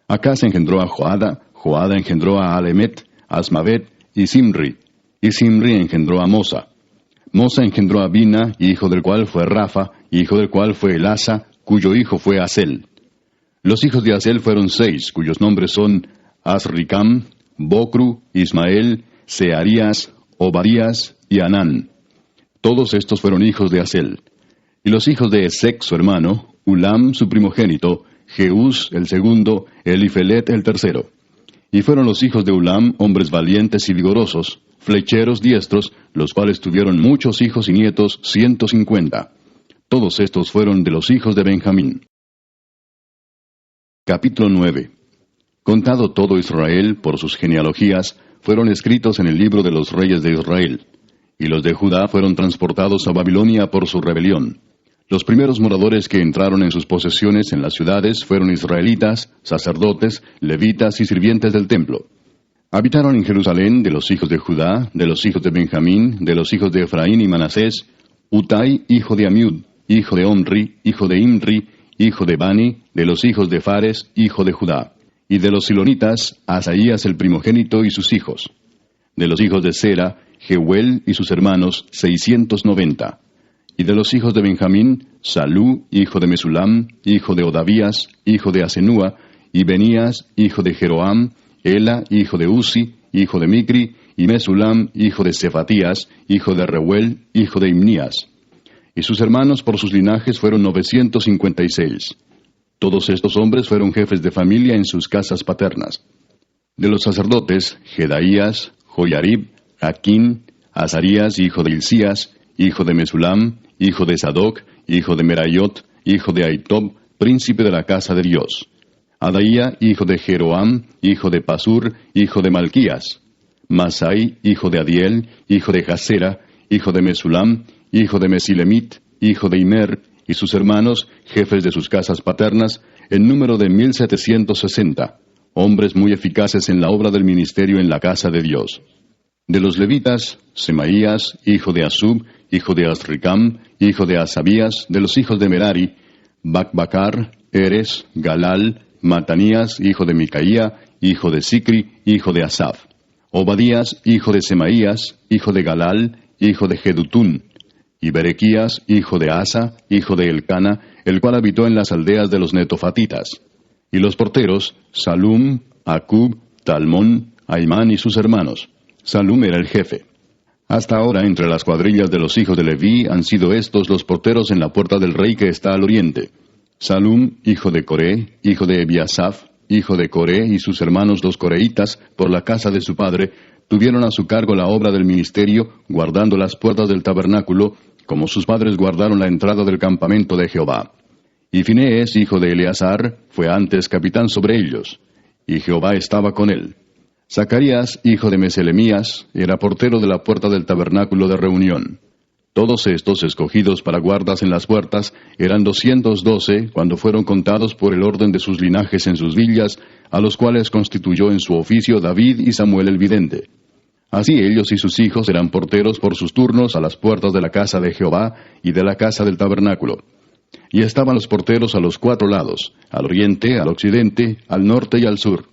Acaz engendró a Joada, Joada engendró a Alemet, Asmavet y Simri engendró a Mosa. Mosa engendró a Bina, hijo del cual fue Rafa, hijo del cual fue Elasa, cuyo hijo fue Asel. Los hijos de Asel fueron 6, cuyos nombres son Asricam, Bocru, Ismael, Searías, Obadías y Anán. Todos estos fueron hijos de Asel. Y los hijos de Esec, su hermano, Ulam, su primogénito, Jeús, el segundo, Elifelet, el tercero. Y fueron los hijos de Ulam hombres valientes y vigorosos, flecheros diestros, los cuales tuvieron muchos hijos y nietos, 150. Todos estos fueron de los hijos de Benjamín. Capítulo 9. Contado todo Israel por sus genealogías, fueron escritos en el libro de los reyes de Israel. Y los de Judá fueron transportados a Babilonia por su rebelión. Los primeros moradores que entraron en sus posesiones en las ciudades fueron israelitas, sacerdotes, levitas y sirvientes del templo. Habitaron en Jerusalén de los hijos de Judá, de los hijos de Benjamín, de los hijos de Efraín y Manasés, Utai, hijo de Amiud, hijo de Omri, hijo de Imri, hijo de Bani, de los hijos de Fares, hijo de Judá. Y de los silonitas, Asaías el primogénito y sus hijos. De los hijos de Sera, Jehuel y sus hermanos, 690. Y de los hijos de Benjamín, Salú, hijo de Mesulam, hijo de Odavías, hijo de Asenúa, y Benías, hijo de Jeroam, Ela, hijo de Uzi, hijo de Micri, y Mesulam, hijo de Cefatías, hijo de Reuel, hijo de Imnías. Y sus hermanos por sus linajes fueron 956. Todos estos hombres fueron jefes de familia en sus casas paternas. De los sacerdotes, Jedaías, Joyarib, Jaquín, Azarías, hijo de Hilcías, hijo de Mesulam, hijo de Sadoc, hijo de Merayot, hijo de Aitob, príncipe de la casa de Dios. Adaía, hijo de Jeroam, hijo de Pasur, hijo de Malquías. Masai, hijo de Adiel, hijo de Jasera, hijo de Mesulam, hijo de Mesilemit, hijo de Imer, y sus hermanos, jefes de sus casas paternas, en número de 1760, hombres muy eficaces en la obra del ministerio en la casa de Dios. De los levitas, Semaías, hijo de Asub, hijo de Asricam, hijo de Asabías, de los hijos de Merari, Bacbacar, Eres, Galal, Matanías, hijo de Micaía, hijo de Sicri, hijo de Asaf. Obadías, hijo de Semaías, hijo de Galal, hijo de Jedutún. Y Berequías, hijo de Asa, hijo de Elcana, el cual habitó en las aldeas de los netofatitas. Y los porteros, Salum, Acub, Talmón, Aimán y sus hermanos. Salum era el jefe. Hasta ahora, entre las cuadrillas de los hijos de Leví, han sido estos los porteros en la puerta del rey que está al oriente. Salum, hijo de Coré, hijo de Ebiasaf, hijo de Coré, y sus hermanos los coreitas, por la casa de su padre, tuvieron a su cargo la obra del ministerio, guardando las puertas del tabernáculo, como sus padres guardaron la entrada del campamento de Jehová. Y Finees, hijo de Eleazar, fue antes capitán sobre ellos, y Jehová estaba con él. Zacarías, hijo de Meselemías, era portero de la puerta del tabernáculo de reunión. Todos estos, escogidos para guardas en las puertas, eran 212 cuando fueron contados por el orden de sus linajes en sus villas, a los cuales constituyó en su oficio David y Samuel el vidente. Así ellos y sus hijos eran porteros por sus turnos a las puertas de la casa de Jehová y de la casa del tabernáculo. Y estaban los porteros a los 4 lados, al oriente, al occidente, al norte y al sur.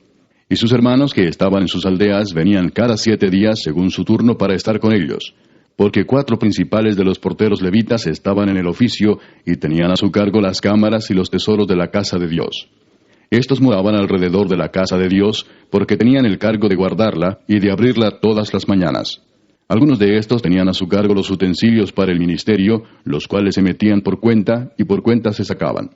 Y sus hermanos que estaban en sus aldeas venían cada 7 días según su turno para estar con ellos, porque 4 principales de los porteros levitas estaban en el oficio y tenían a su cargo las cámaras y los tesoros de la casa de Dios. Estos moraban alrededor de la casa de Dios, porque tenían el cargo de guardarla y de abrirla todas las mañanas. Algunos de estos tenían a su cargo los utensilios para el ministerio, los cuales se metían por cuenta y por cuenta se sacaban.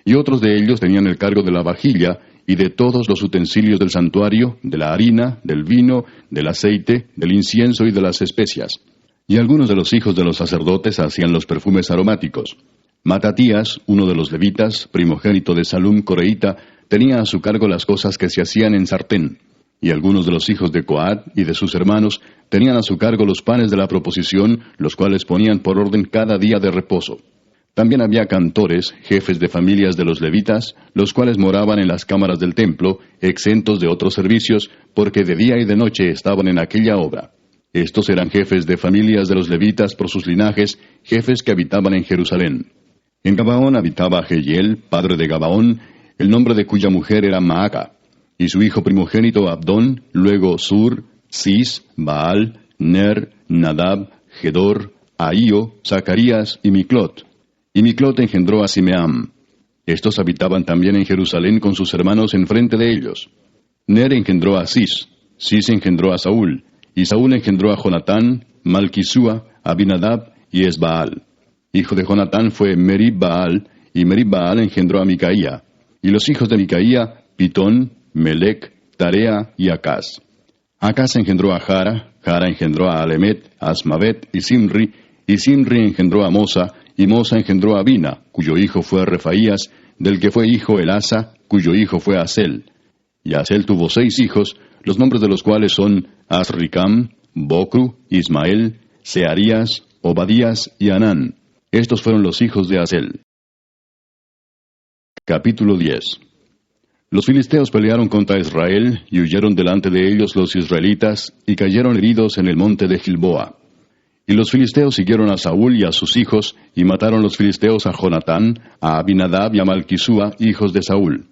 Y otros de ellos tenían el cargo de la vajilla y de todos los utensilios del santuario, de la harina, del vino, del aceite, del incienso y de las especias. Y algunos de los hijos de los sacerdotes hacían los perfumes aromáticos. Matatías, uno de los levitas, primogénito de Salum coreíta, tenía a su cargo las cosas que se hacían en sartén. Y algunos de los hijos de Coat y de sus hermanos tenían a su cargo los panes de la proposición, los cuales ponían por orden cada día de reposo. También había cantores, jefes de familias de los levitas, los cuales moraban en las cámaras del templo, exentos de otros servicios, porque de día y de noche estaban en aquella obra. Estos eran jefes de familias de los levitas por sus linajes, jefes que habitaban en Jerusalén. En Gabaón habitaba Jehiel, padre de Gabaón, el nombre de cuya mujer era Maaca, y su hijo primogénito Abdón, luego Sur, Cis, Baal, Ner, Nadab, Gedor, Ahío, Zacarías y Miclot. Y Miclot engendró a Simeam. Estos habitaban también en Jerusalén con sus hermanos enfrente de ellos. Ner engendró a Cis, Cis engendró a Saúl, y Saúl engendró a Jonatán, Malquisúa, Abinadab y Esbaal. Hijo de Jonatán fue Merib-Baal, y Merib-Baal engendró a Micaía. Y los hijos de Micaía, Pitón, Melec, Tarea y Acaz. Acaz engendró a Jara, Jara engendró a Alemet, Asmavet y Simri engendró a Mosa, y Mosa engendró a Bina, cuyo hijo fue Refaías, del que fue hijo Elasa, cuyo hijo fue Asel. Y Asel tuvo 6 hijos, los nombres de los cuales son Asricam, Bocru, Ismael, Searías, Obadías y Anán. Estos fueron los hijos de Asel. Capítulo 10. Los filisteos pelearon contra Israel, y huyeron delante de ellos los israelitas, y cayeron heridos en el monte de Gilboa. Y los filisteos siguieron a Saúl y a sus hijos, y mataron los filisteos a Jonatán, a Abinadab y a Malquisúa, hijos de Saúl.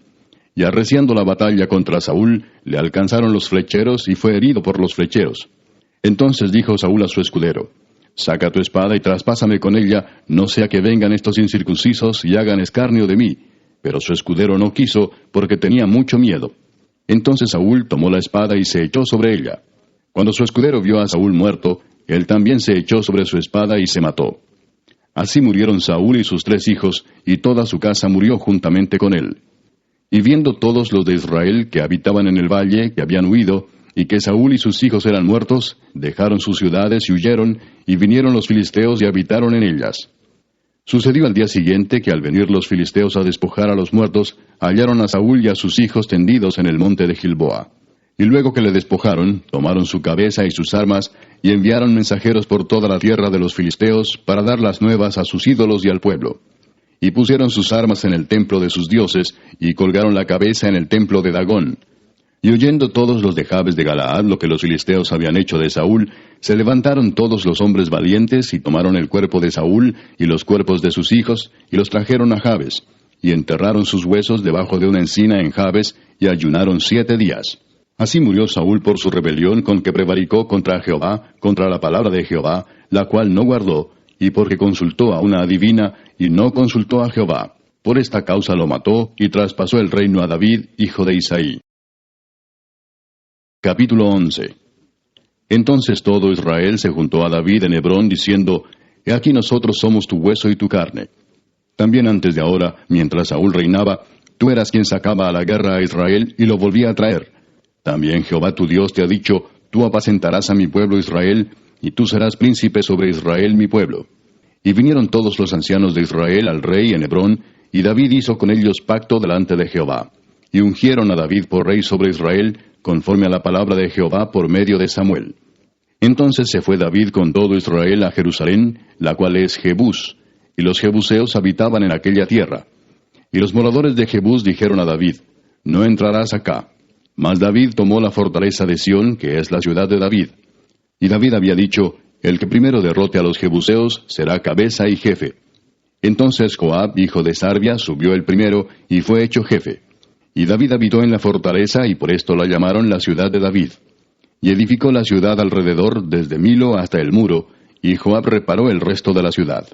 Y arreciando la batalla contra Saúl, le alcanzaron los flecheros, y fue herido por los flecheros. Entonces dijo Saúl a su escudero: Saca tu espada y traspásame con ella, no sea que vengan estos incircuncisos y hagan escarnio de mí. Pero su escudero no quiso, porque tenía mucho miedo. Entonces Saúl tomó la espada y se echó sobre ella. Cuando su escudero vio a Saúl muerto, él también se echó sobre su espada y se mató. Así murieron Saúl y sus 3 hijos, y toda su casa murió juntamente con él. Y viendo todos los de Israel que habitaban en el valle, que habían huido, y que Saúl y sus hijos eran muertos, dejaron sus ciudades y huyeron, y vinieron los filisteos y habitaron en ellas. Sucedió al día siguiente que al venir los filisteos a despojar a los muertos, hallaron a Saúl y a sus hijos tendidos en el monte de Gilboa. Y luego que le despojaron, tomaron su cabeza y sus armas, y enviaron mensajeros por toda la tierra de los filisteos para dar las nuevas a sus ídolos y al pueblo. Y pusieron sus armas en el templo de sus dioses, y colgaron la cabeza en el templo de Dagón. Y oyendo todos los de Jabes de Galaad lo que los filisteos habían hecho de Saúl, se levantaron todos los hombres valientes, y tomaron el cuerpo de Saúl y los cuerpos de sus hijos, y los trajeron a Jabes, y enterraron sus huesos debajo de una encina en Jabes, y ayunaron 7 días. Así murió Saúl por su rebelión con que prevaricó contra Jehová, contra la palabra de Jehová, la cual no guardó, y porque consultó a una adivina, y no consultó a Jehová. Por esta causa lo mató, y traspasó el reino a David, hijo de Isaí. Capítulo 11. Entonces todo Israel se juntó a David en Hebrón, diciendo, He aquí nosotros somos tu hueso y tu carne. También antes de ahora, mientras Saúl reinaba, tú eras quien sacaba a la guerra a Israel y lo volvía a traer. También Jehová tu Dios te ha dicho, Tú apacentarás a mi pueblo Israel, y tú serás príncipe sobre Israel mi pueblo. Y vinieron todos los ancianos de Israel al rey en Hebrón, y David hizo con ellos pacto delante de Jehová. Y ungieron a David por rey sobre Israel, conforme a la palabra de Jehová por medio de Samuel. Entonces se fue David con todo Israel a Jerusalén, la cual es Jebús, y los jebuseos habitaban en aquella tierra. Y los moradores de Jebús dijeron a David, No entrarás acá. Mas David tomó la fortaleza de Sión, que es la ciudad de David. Y David había dicho, El que primero derrote a los jebuseos será cabeza y jefe. Entonces Joab, hijo de Sarvia, subió el primero, y fue hecho jefe. Y David habitó en la fortaleza, y por esto la llamaron la ciudad de David. Y edificó la ciudad alrededor, desde Milo hasta el muro, y Joab reparó el resto de la ciudad.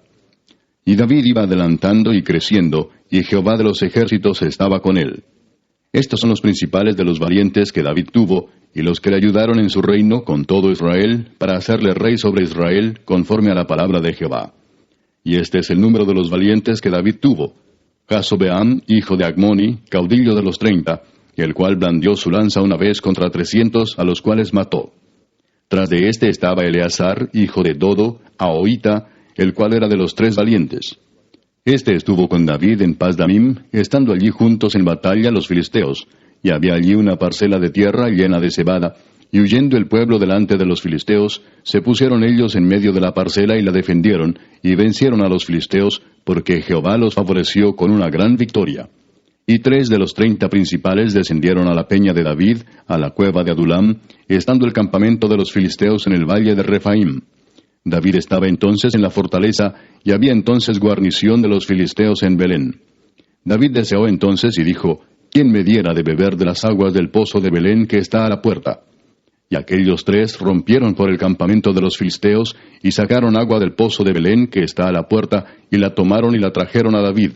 Y David iba adelantando y creciendo, y Jehová de los ejércitos estaba con él. Estos son los principales de los valientes que David tuvo, y los que le ayudaron en su reino con todo Israel, para hacerle rey sobre Israel, conforme a la palabra de Jehová. Y este es el número de los valientes que David tuvo: Jasobeam, hijo de Agmoni, caudillo de los 30, el cual blandió su lanza una vez contra 300, a los cuales mató. Tras de éste estaba Eleazar, hijo de Dodo, Ahoita, el cual era de los 3 valientes. Este estuvo con David en Pasdamim, estando allí juntos en batalla los filisteos, y había allí una parcela de tierra llena de cebada, y huyendo el pueblo delante de los filisteos, se pusieron ellos en medio de la parcela y la defendieron, y vencieron a los filisteos, porque Jehová los favoreció con una gran victoria. Y 3 de los 30 principales descendieron a la peña de David, a la cueva de Adulam, estando el campamento de los filisteos en el valle de Refaim. David estaba entonces en la fortaleza, y había entonces guarnición de los filisteos en Belén. David deseó entonces y dijo, ¿Quién me diera de beber de las aguas del pozo de Belén que está a la puerta? Y aquellos 3 rompieron por el campamento de los filisteos, y sacaron agua del pozo de Belén que está a la puerta, y la tomaron y la trajeron a David.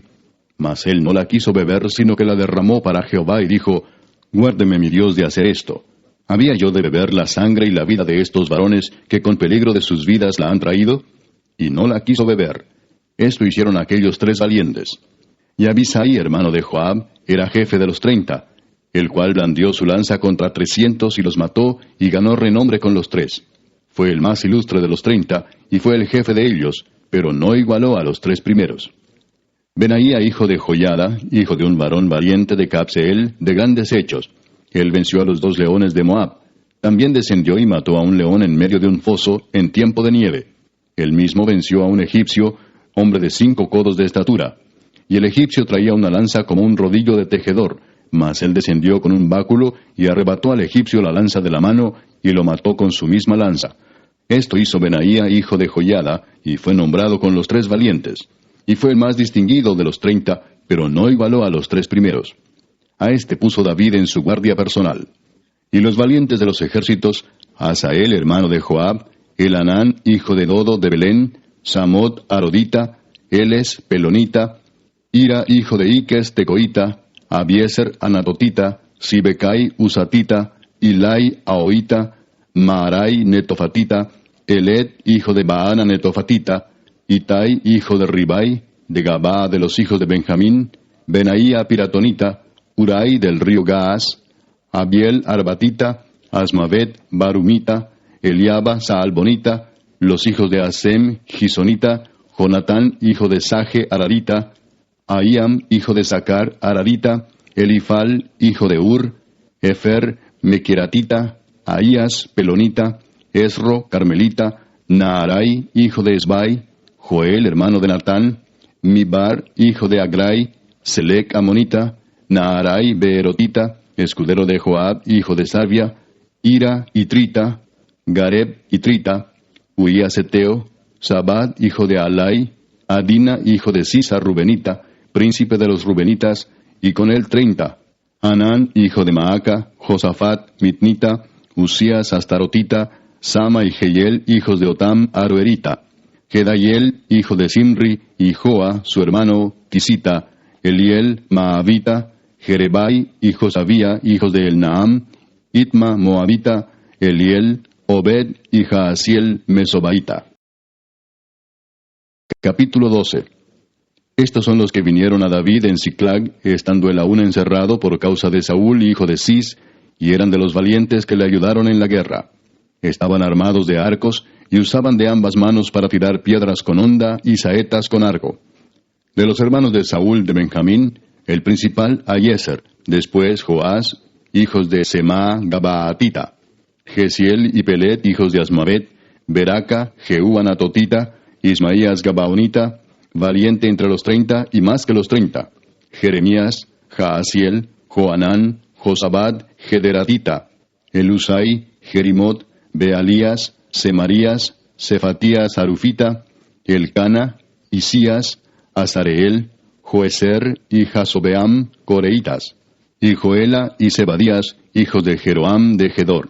Mas él no la quiso beber, sino que la derramó para Jehová, y dijo, Guárdeme mi Dios de hacer esto. ¿Había yo de beber la sangre y la vida de estos varones, que con peligro de sus vidas la han traído? Y no la quiso beber. Esto hicieron aquellos 3 valientes. Y Abisai, hermano de Joab, era jefe de los 30, el cual blandió su lanza contra 300 y los mató, y ganó renombre con los 3. Fue el más ilustre de los 30, y fue el jefe de ellos, pero no igualó a los 3 primeros. Benaía, hijo de Joiada, hijo de un varón valiente de Cabseel, de grandes hechos. Él venció a los 2 leones de Moab. También descendió y mató a un león en medio de un foso, en tiempo de nieve. Él mismo venció a un egipcio, hombre de 5 codos de estatura. Y el egipcio traía una lanza como un rodillo de tejedor, mas él descendió con un báculo y arrebató al egipcio la lanza de la mano, y lo mató con su misma lanza. Esto hizo Benaía, hijo de Joiada, y fue nombrado con los 3 valientes. Y fue el más distinguido de los 30, pero no igualó a los 3 primeros. A este puso David en su guardia personal. Y los valientes de los ejércitos, Asael, hermano de Joab, Elanán, hijo de Dodo de Belén, Samot, Arodita, Eles, Pelonita, Ira, hijo de Iques, Tecoita, Abieser, Anatotita, Sibecai, Usatita, Ilai, Ahoita, Maarai, Netofatita, Eled, hijo de Baana, Netofatita, Itai, hijo de Ribai, de Gabaa de los hijos de Benjamín, Benaía, Piratonita, Urai del río Gaas, Abiel, Arbatita, Asmavet, Barumita, Eliaba, Saalbonita, los hijos de Asem, Gisonita, Jonatán, hijo de Saje, Ararita, Ahiam, hijo de Sacar, Ararita, Elifal, hijo de Ur, Efer, Mequeratita, Ahías, Pelonita, Esro, Carmelita, Naarai, hijo de Esbai, Joel, hermano de Natán, Mibar, hijo de Agrai, Selec, Amonita, Naarai, Beerotita, escudero de Joab, hijo de Sarvia, Ira, Itrita, Gareb, Itrita, Uías Eteo, Sabad, hijo de Alai, Adina, hijo de Sisa, Rubenita,
príncipe de los rubenitas, y con él 30. Hanán, hijo de Maaca, Josafat, Mitnita, Usías, Astarotita, Sama y Jehiel, hijos de Otam, Aroerita, Gedaiel, hijo de Simri, y Joa, su hermano, Tisita, Eliel, Maavita, Jerebai y Josabía, hijos de Elnaam, Itma, Moabita, Eliel, Obed y Jaasiel, Mesobaita. Capítulo 12. Estos son los que vinieron a David en Siclag, estando él aún encerrado por causa de Saúl, hijo de Cis, y eran de los valientes que le ayudaron en la guerra. Estaban armados de arcos, y usaban de ambas manos para tirar piedras con honda y saetas con arco. De los hermanos de Saúl de Benjamín, el principal Ahiezer, después Joás, hijos de Semá Gabaatita, Gesiel y Pelet, hijos de Asmavet, Beraca, Jehú Anatotita, Ismaías Gabaonita, valiente entre los 30 y más que los 30, Jeremías, Jaasiel, Joanán, Josabad, Gederatita, Elusai, Jerimot, Bealías, Semarías, Cefatías Arufita, Elcana, Isías, Azareel, Joeser y Jasobeam, Coreitas, y Joela y Zebadías, hijos de Jeroam de Gedor.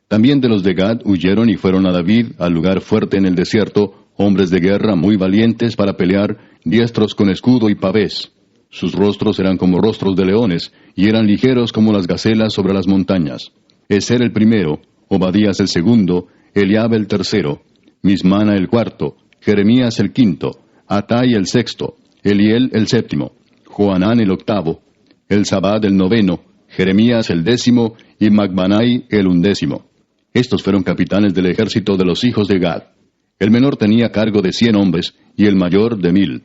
También de los de Gad huyeron y fueron a David al lugar fuerte en el desierto, hombres de guerra muy valientes para pelear, diestros con escudo y pavés. Sus rostros eran como rostros de leones, y eran ligeros como las gacelas sobre las montañas. Eser el primero, Obadías el segundo, Eliab el tercero, Mismana el cuarto, Jeremías el quinto, Atai el sexto, Eliel el séptimo, Joanán el octavo, Elzabad el noveno, Jeremías el 10 y Macbanai el 11. Estos fueron capitanes del ejército de los hijos de Gad. El menor tenía cargo de 100 hombres, y el mayor de 1000.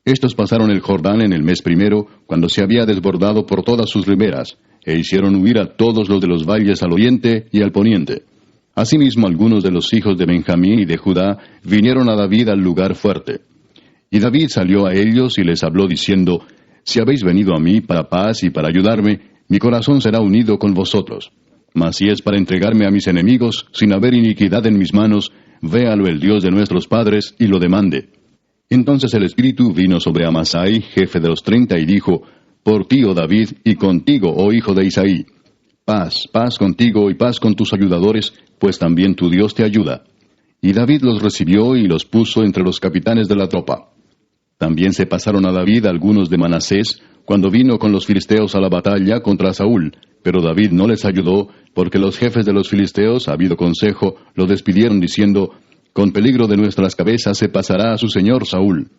Estos pasaron el Jordán en el mes primero, cuando se había desbordado por todas sus riberas, e hicieron huir a todos los de los valles al oriente y al poniente. Asimismo algunos de los hijos de Benjamín y de Judá vinieron a David al lugar fuerte. Y David salió a ellos y les habló diciendo, Si habéis venido a mí para paz y para ayudarme, mi corazón será unido con vosotros. Mas si es para entregarme a mis enemigos, sin haber iniquidad en mis manos, véalo el Dios de nuestros padres y lo demande. Entonces el Espíritu vino sobre Amasai, jefe de los 30, y dijo, Por ti, oh David, y contigo, oh hijo de Isaí. Paz, paz contigo y paz con tus ayudadores, pues también tu Dios te ayuda. Y David los recibió y los puso entre los capitanes de la tropa. También se pasaron a David algunos de Manasés, cuando vino con los filisteos a la batalla contra Saúl, pero David no les ayudó, porque los jefes de los filisteos, habido consejo, lo despidieron diciendo, Con peligro de nuestras cabezas se pasará a su señor Saúl.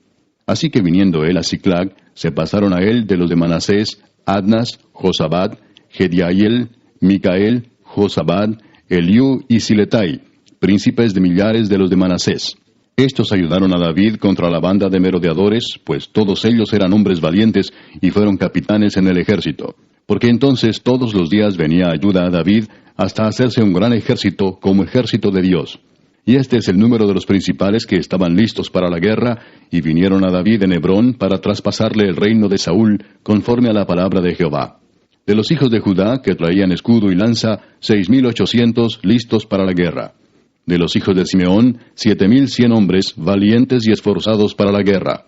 Así que viniendo él a Siclag, se pasaron a él de los de Manasés, Adnas, Josabad, Gediael, Micael, Josabad, Eliú y Siletai, príncipes de millares de los de Manasés. Estos ayudaron a David contra la banda de merodeadores, pues todos ellos eran hombres valientes y fueron capitanes en el ejército. Porque entonces todos los días venía ayuda a David hasta hacerse un gran ejército como ejército de Dios. Y este es el número de los principales que estaban listos para la guerra y vinieron a David en Hebrón para traspasarle el reino de Saúl conforme a la palabra de Jehová. De los hijos de Judá, que traían escudo y lanza, 6,800 listos para la guerra. De los hijos de Simeón, 7,100 hombres, valientes y esforzados para la guerra.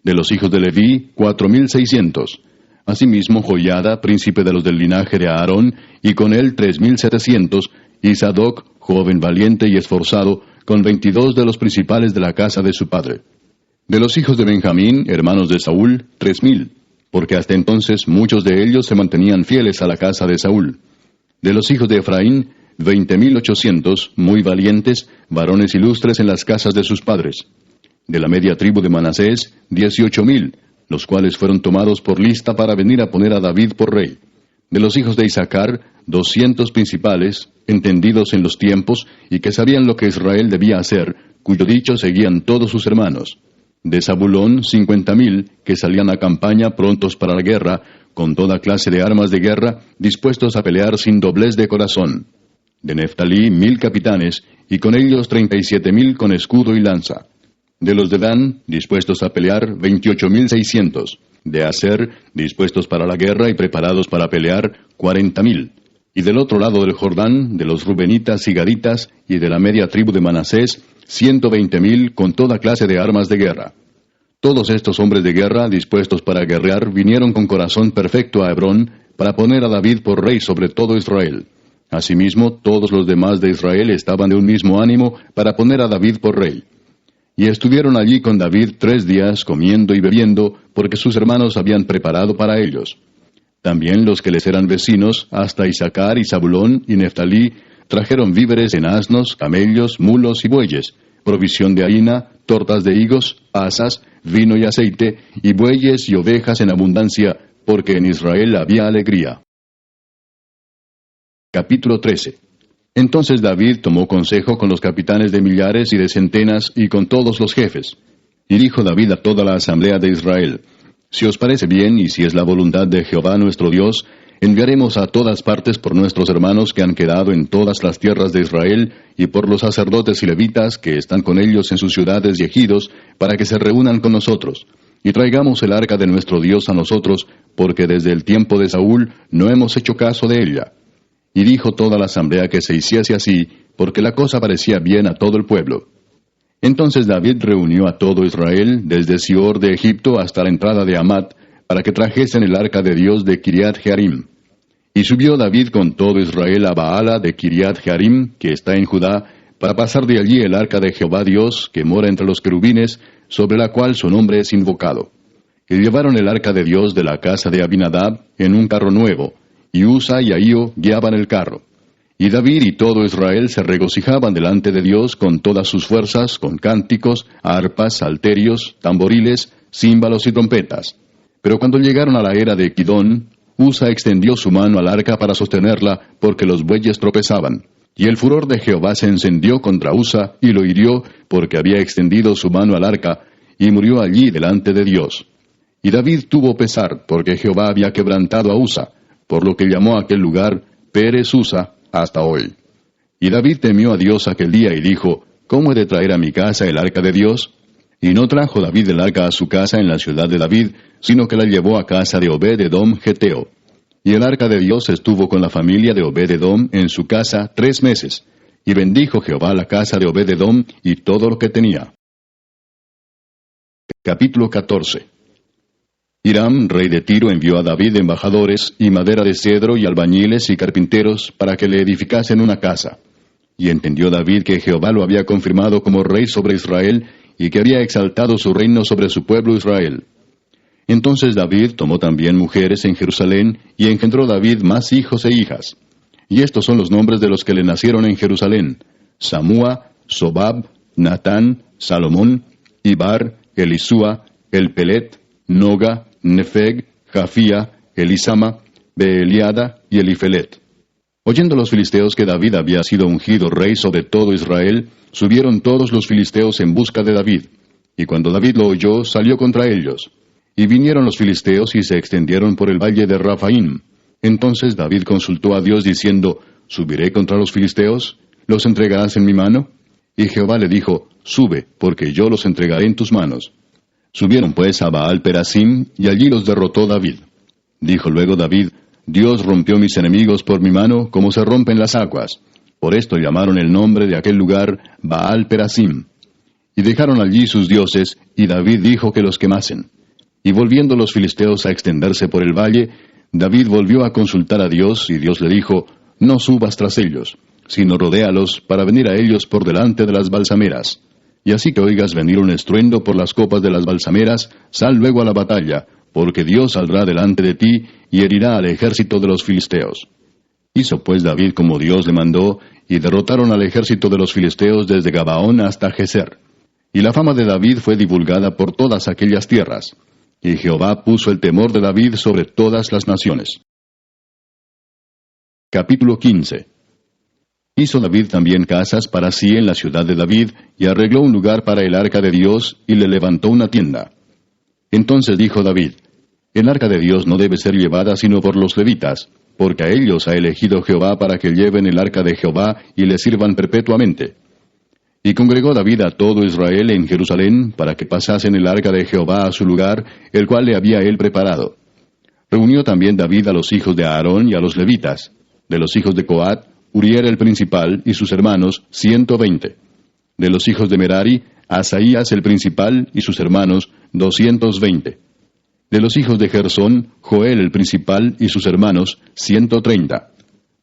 De los hijos de Leví, 4,600. Asimismo Joiada, príncipe de los del linaje de Aarón, y con él 3,700, y Sadoc, joven valiente y esforzado, con 22 de los principales de la casa de su padre. De los hijos de Benjamín, hermanos de Saúl, 3,000. Porque hasta entonces muchos de ellos se mantenían fieles a la casa de Saúl. De los hijos de Efraín, 20,800, muy valientes, varones ilustres en las casas de sus padres. De la media tribu de Manasés, 18,000, los cuales fueron tomados por lista para venir a poner a David por rey. De los hijos de Isaacar, 200 principales, entendidos en los tiempos, y que sabían lo que Israel debía hacer, cuyo dicho seguían todos sus hermanos. De Zabulón, 50,000, que salían a campaña prontos para la guerra, con toda clase de armas de guerra, dispuestos a pelear sin doblez de corazón. De Neftalí, 1,000 capitanes, y con ellos 37,000 con escudo y lanza. De los de Dan, dispuestos a pelear, 28,600. De Aser, dispuestos para la guerra y preparados para pelear, 40,000. Y del otro lado del Jordán, de los rubenitas y gaditas, y de la media tribu de Manasés, 120,000 con toda clase de armas de guerra. Todos estos hombres de guerra, dispuestos para guerrear, vinieron con corazón perfecto a Hebrón, para poner a David por rey sobre todo Israel. Asimismo, todos los demás de Israel estaban de un mismo ánimo para poner a David por rey. Y estuvieron allí con David 3 días, comiendo y bebiendo, porque sus hermanos habían preparado para ellos. También los que les eran vecinos, hasta Isaacar y Zabulón y Neftalí, trajeron víveres en asnos, camellos, mulos y bueyes, provisión de harina, tortas de higos, asas, vino y aceite, y bueyes y ovejas en abundancia, porque en Israel había alegría. Capítulo 13. Entonces David tomó consejo con los capitanes de millares y de centenas y con todos los jefes. Y dijo David a toda la asamblea de Israel: Si os parece bien y si es la voluntad de Jehová nuestro Dios, enviaremos a todas partes por nuestros hermanos que han quedado en todas las tierras de Israel, y por los sacerdotes y levitas que están con ellos en sus ciudades y ejidos, para que se reúnan con nosotros, y traigamos el arca de nuestro Dios a nosotros, porque desde el tiempo de Saúl no hemos hecho caso de ella. Y dijo toda la asamblea que se hiciese así, porque la cosa parecía bien a todo el pueblo. Entonces David reunió a todo Israel, desde Sior de Egipto hasta la entrada de Hamat, para que trajesen el arca de Dios de Kiriat Jearim. Y subió David con todo Israel a Baala de Kiriat Jearim, que está en Judá, para pasar de allí el arca de Jehová Dios, que mora entre los querubines, sobre la cual su nombre es invocado. Y llevaron el arca de Dios de la casa de Abinadab en un carro nuevo, y Usa y Ahío guiaban el carro. Y David y todo Israel se regocijaban delante de Dios con todas sus fuerzas, con cánticos, arpas, salterios, tamboriles, címbalos y trompetas. Pero cuando llegaron a la era de Kidón, Usa extendió su mano al arca para sostenerla, porque los bueyes tropezaban. Y el furor de Jehová se encendió contra Usa, y lo hirió, porque había extendido su mano al arca, y murió allí delante de Dios. Y David tuvo pesar, porque Jehová había quebrantado a Usa, por lo que llamó a aquel lugar Pérez Usa hasta hoy. Y David temió a Dios aquel día y dijo: ¿Cómo he de traer a mi casa el arca de Dios? Y no trajo David el arca a su casa en la ciudad de David, sino que la llevó a casa de Obed-edom Geteo. Y el arca de Dios estuvo con la familia de Obed-edom en su casa 3 meses. Y bendijo Jehová la casa de Obed-edom y todo lo que tenía. Capítulo 14. Hiram, rey de Tiro, envió a David embajadores, y madera de cedro, y albañiles y carpinteros, para que le edificasen una casa. Y entendió David que Jehová lo había confirmado como rey sobre Israel, y que había exaltado su reino sobre su pueblo Israel. Entonces David tomó también mujeres en Jerusalén, y engendró David más hijos e hijas. Y estos son los nombres de los que le nacieron en Jerusalén: Samúa, Sobab, Natán, Salomón, Ibar, Elisúa, Elpelet, Noga, Nefeg, Jafía, Elisama, Beeliada y Elifelet. Oyendo los filisteos que David había sido ungido rey sobre todo Israel, subieron todos los filisteos en busca de David. Y cuando David lo oyó, salió contra ellos. Y vinieron los filisteos y se extendieron por el valle de Rafaim. Entonces David consultó a Dios diciendo: ¿Subiré contra los filisteos? ¿Los entregarás en mi mano? Y Jehová le dijo: Sube, porque yo los entregaré en tus manos. Subieron pues a Baal Perasim, y allí los derrotó David. Dijo luego David: Dios rompió mis enemigos por mi mano, como se rompen las aguas. Por esto llamaron el nombre de aquel lugar Baal Perasim. Y dejaron allí sus dioses, y David dijo que los quemasen. Y volviendo los filisteos a extenderse por el valle, David volvió a consultar a Dios, y Dios le dijo: No subas tras ellos, sino rodéalos para venir a ellos por delante de las balsameras. Y así que oigas venir un estruendo por las copas de las balsameras, sal luego a la batalla, porque Dios saldrá delante de ti y herirá al ejército de los filisteos. Hizo pues David como Dios le mandó, y derrotaron al ejército de los filisteos desde Gabaón hasta Geser. Y la fama de David fue divulgada por todas aquellas tierras. Y Jehová puso el temor de David sobre todas las naciones. Capítulo 15. Hizo David también casas para sí en la ciudad de David, y arregló un lugar para el arca de Dios, y le levantó una tienda. Entonces dijo David: El arca de Dios no debe ser llevada sino por los levitas, porque a ellos ha elegido Jehová para que lleven el arca de Jehová y le sirvan perpetuamente. Y congregó David a todo Israel en Jerusalén, para que pasasen el arca de Jehová a su lugar, el cual le había él preparado. Reunió también David a los hijos de Aarón y a los levitas. De los hijos de Coat, Uriel el principal y sus hermanos, 120. De los hijos de Merari, Asaías el principal y sus hermanos, 220. De los hijos de Gersón, Joel el principal y sus hermanos, 130.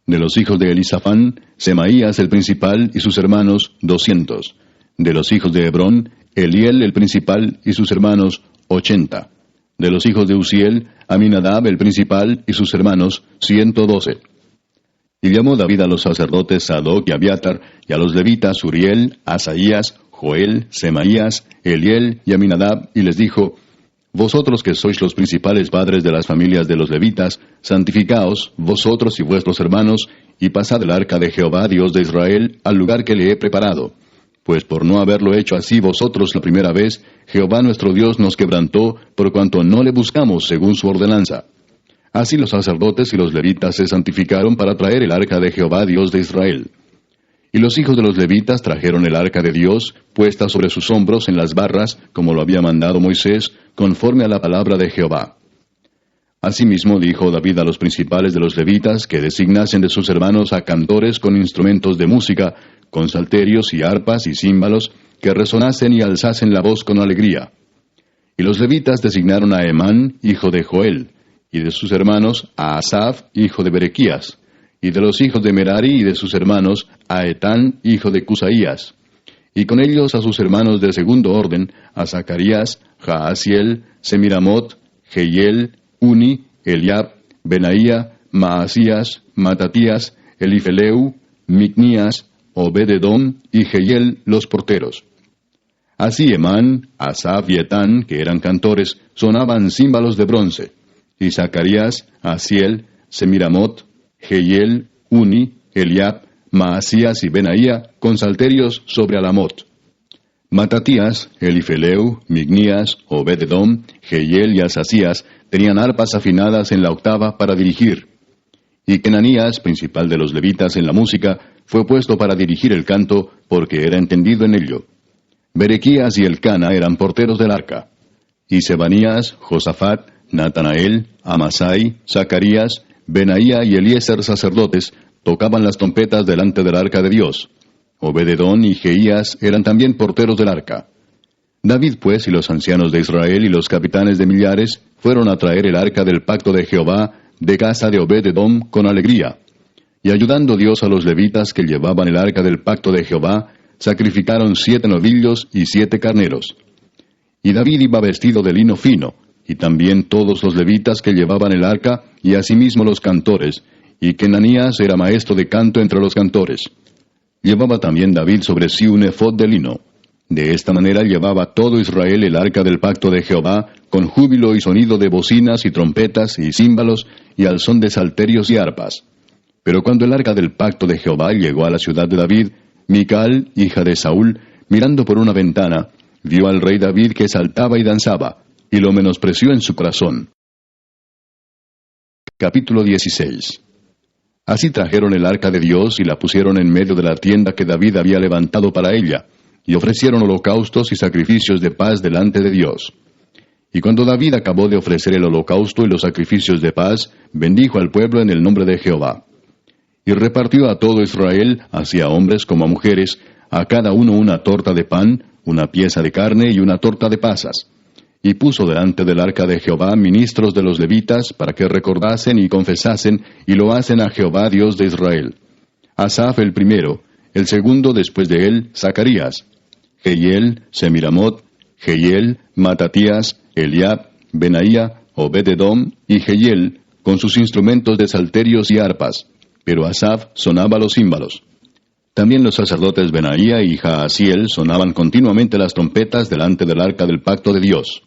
De los hijos de Elisafán, Semaías el principal y sus hermanos, 200. De los hijos de Hebrón, Eliel el principal y sus hermanos, 80. De los hijos de Uziel, Aminadab el principal y sus hermanos, 112. Y llamó David a los sacerdotes Sadoc y Abiatar, y a los levitas Uriel, Asaías, Joel, Semaías, Eliel y Aminadab, y les dijo: Vosotros que sois los principales padres de las familias de los levitas, santificaos, vosotros y vuestros hermanos, y pasad el arca de Jehová, Dios de Israel, al lugar que le he preparado. Pues por no haberlo hecho así vosotros la primera vez, Jehová nuestro Dios nos quebrantó, por cuanto no le buscamos según su ordenanza. Así los sacerdotes y los levitas se santificaron para traer el arca de Jehová, Dios de Israel. Y los hijos de los levitas trajeron el arca de Dios, puesta sobre sus hombros en las barras, como lo había mandado Moisés, conforme a la palabra de Jehová. Asimismo dijo David a los principales de los levitas que designasen de sus hermanos a cantores con instrumentos de música, con salterios y arpas y címbalos, que resonasen y alzasen la voz con alegría. Y los levitas designaron a Emán, hijo de Joel, y de sus hermanos a Asaf, hijo de Berequías, y de los hijos de Merari y de sus hermanos a Etán, hijo de Cusaías, y con ellos a sus hermanos de segundo orden, a Zacarías, Jaasiel, Semiramot, Jehiel, Uni, Eliab, Benaía, Maasías, Matatías, Elifeleu, Micnías, Obed-edom y Jehiel los porteros. Así Emán, Asaf y Etán, que eran cantores, sonaban címbalos de bronce, y Zacarías, Asiel, Semiramot, Jehiel, Uni, Eliab, Maasías y Benaía, con salterios sobre Alamot. Matatías, Elifeleu, Micnías, Obed-edom, Jehiel y Asasías tenían arpas afinadas en la octava para dirigir. Y Kenanías, principal de los levitas en la música, fue puesto para dirigir el canto, porque era entendido en ello. Berequías y Elcana eran porteros del arca. Y Sebanías, Josafat, Natanael, Amasai, Zacarías, Benaía y Eliezer sacerdotes tocaban las trompetas delante del arca de Dios. Obed-edom y Jeías eran también porteros del arca. David, pues, y los ancianos de Israel y los capitanes de millares fueron a traer el arca del pacto de Jehová de casa de Obed-edom con alegría. Y ayudando Dios a los levitas que llevaban el arca del pacto de Jehová, sacrificaron 7 novillos y 7 carneros. Y David iba vestido de lino fino, y también todos los levitas que llevaban el arca, y asimismo los cantores, y Kenanías era maestro de canto entre los cantores. Llevaba también David sobre sí un efod de lino. De esta manera llevaba todo Israel el arca del pacto de Jehová, con júbilo y sonido de bocinas y trompetas y címbalos, y al son de salterios y arpas. Pero cuando el arca del pacto de Jehová llegó a la ciudad de David, Mical, hija de Saúl, mirando por una ventana, vio al rey David que saltaba y danzaba, y lo menospreció en su corazón. Capítulo 16. Así trajeron el arca de Dios y la pusieron en medio de la tienda que David había levantado para ella, y ofrecieron holocaustos y sacrificios de paz delante de Dios. Y cuando David acabó de ofrecer el holocausto y los sacrificios de paz, bendijo al pueblo en el nombre de Jehová. Y repartió a todo Israel, así a hombres como a mujeres, a cada uno una torta de pan, una pieza de carne y una torta de pasas. Y puso delante del arca de Jehová ministros de los levitas, para que recordasen y confesasen, y lo hacen a Jehová Dios de Israel. Asaf el primero, el segundo después de él, Zacarías, Jehiel, Semiramot, Jehiel, Matatías, Eliab, Benaía, Obed-edom y Jehiel, con sus instrumentos de salterios y arpas, pero Asaf sonaba los címbalos. También los sacerdotes Benaía y Jaasiel sonaban continuamente las trompetas delante del arca del pacto de Dios.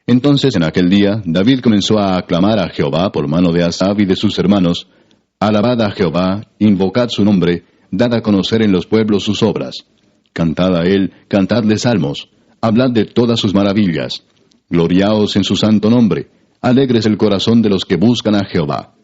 Entonces en aquel día David comenzó a aclamar a Jehová por mano de Asaf y de sus hermanos: Alabad a Jehová, invocad su nombre, dad a conocer en los pueblos sus obras. Cantad a él, cantadle salmos, hablad de todas sus maravillas. Gloriaos en su santo nombre, alegres el corazón de los que buscan a Jehová.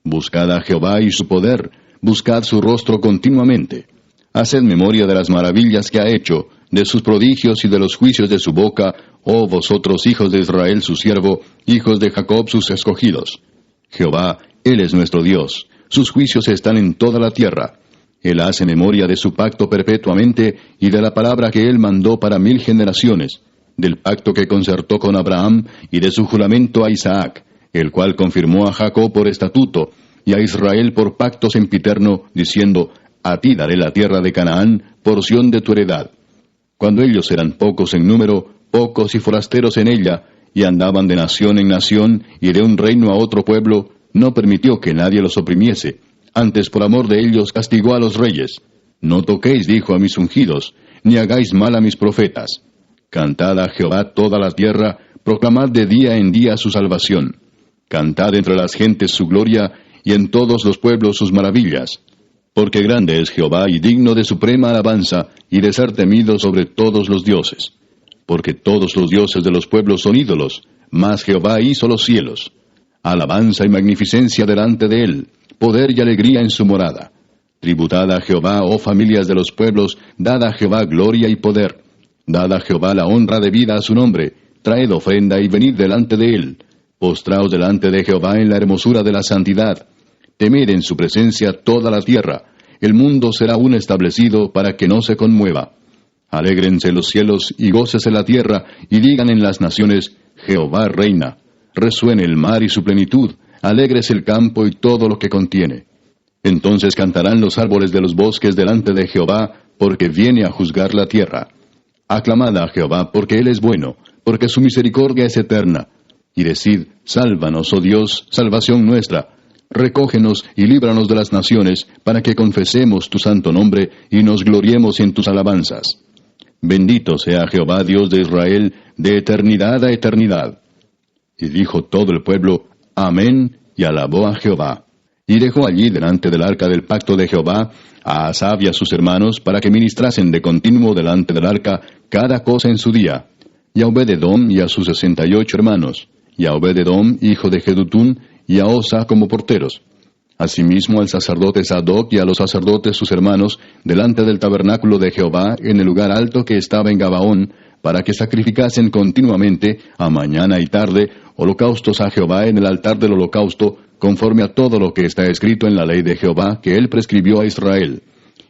Buscad a Jehová y su poder, buscad su rostro continuamente. Haced memoria de las maravillas que ha hecho, de sus prodigios y de los juicios de su boca, oh vosotros hijos de Israel su siervo, hijos de Jacob sus escogidos. Jehová, Él es nuestro Dios, sus juicios están en toda la tierra. Él hace memoria de su pacto perpetuamente y de la palabra que Él mandó para 1000 generaciones, del pacto que concertó con Abraham y de su juramento a Isaac, el cual confirmó a Jacob por estatuto y a Israel por pacto sempiterno, diciendo, a ti daré la tierra de Canaán, porción de tu heredad. Cuando ellos eran pocos en número, pocos y forasteros en ella, y andaban de nación en nación y de un reino a otro pueblo, no permitió que nadie los oprimiese. Antes por amor de ellos castigó a los reyes. No toquéis, dijo, a mis ungidos, ni hagáis mal a mis profetas. Cantad a Jehová toda la tierra, proclamad de día en día su salvación. Cantad entre las gentes su gloria, y en todos los pueblos sus maravillas. Porque grande es Jehová y digno de suprema alabanza, y de ser temido sobre todos los dioses. Porque todos los dioses de los pueblos son ídolos, mas Jehová hizo los cielos. Alabanza y magnificencia delante de él, poder y alegría en su morada. Tributad a Jehová, oh familias de los pueblos, dad a Jehová gloria y poder. Dad a Jehová la honra debida a su nombre, traed ofrenda y venid delante de él. Postraos delante de Jehová en la hermosura de la santidad. Temed en su presencia toda la tierra. El mundo será aún establecido para que no se conmueva. Alégrense los cielos y gócese la tierra, y digan en las naciones, Jehová reina. Resuene el mar y su plenitud, alégrese el campo y todo lo que contiene. Entonces cantarán los árboles de los bosques delante de Jehová, porque viene a juzgar la tierra. Aclamad a Jehová, porque Él es bueno, porque su misericordia es eterna. Y decid, sálvanos, oh Dios, salvación nuestra. Recógenos y líbranos de las naciones, para que confesemos tu santo nombre y nos gloriemos en tus alabanzas. Bendito sea Jehová, Dios de Israel, de eternidad a eternidad. Y dijo todo el pueblo, Amén, y alabó a Jehová. Y dejó allí delante del arca del pacto de Jehová a Asaf y a sus hermanos, para que ministrasen de continuo delante del arca cada cosa en su día, y a Obed-edom y a sus 68 hermanos, y a Obed-edom, hijo de Jedutún, y a Osa como porteros. Asimismo al sacerdote Sadoc y a los sacerdotes sus hermanos, delante del tabernáculo de Jehová, en el lugar alto que estaba en Gabaón, para que sacrificasen continuamente, a mañana y tarde, holocaustos a Jehová en el altar del holocausto, conforme a todo lo que está escrito en la ley de Jehová que él prescribió a Israel.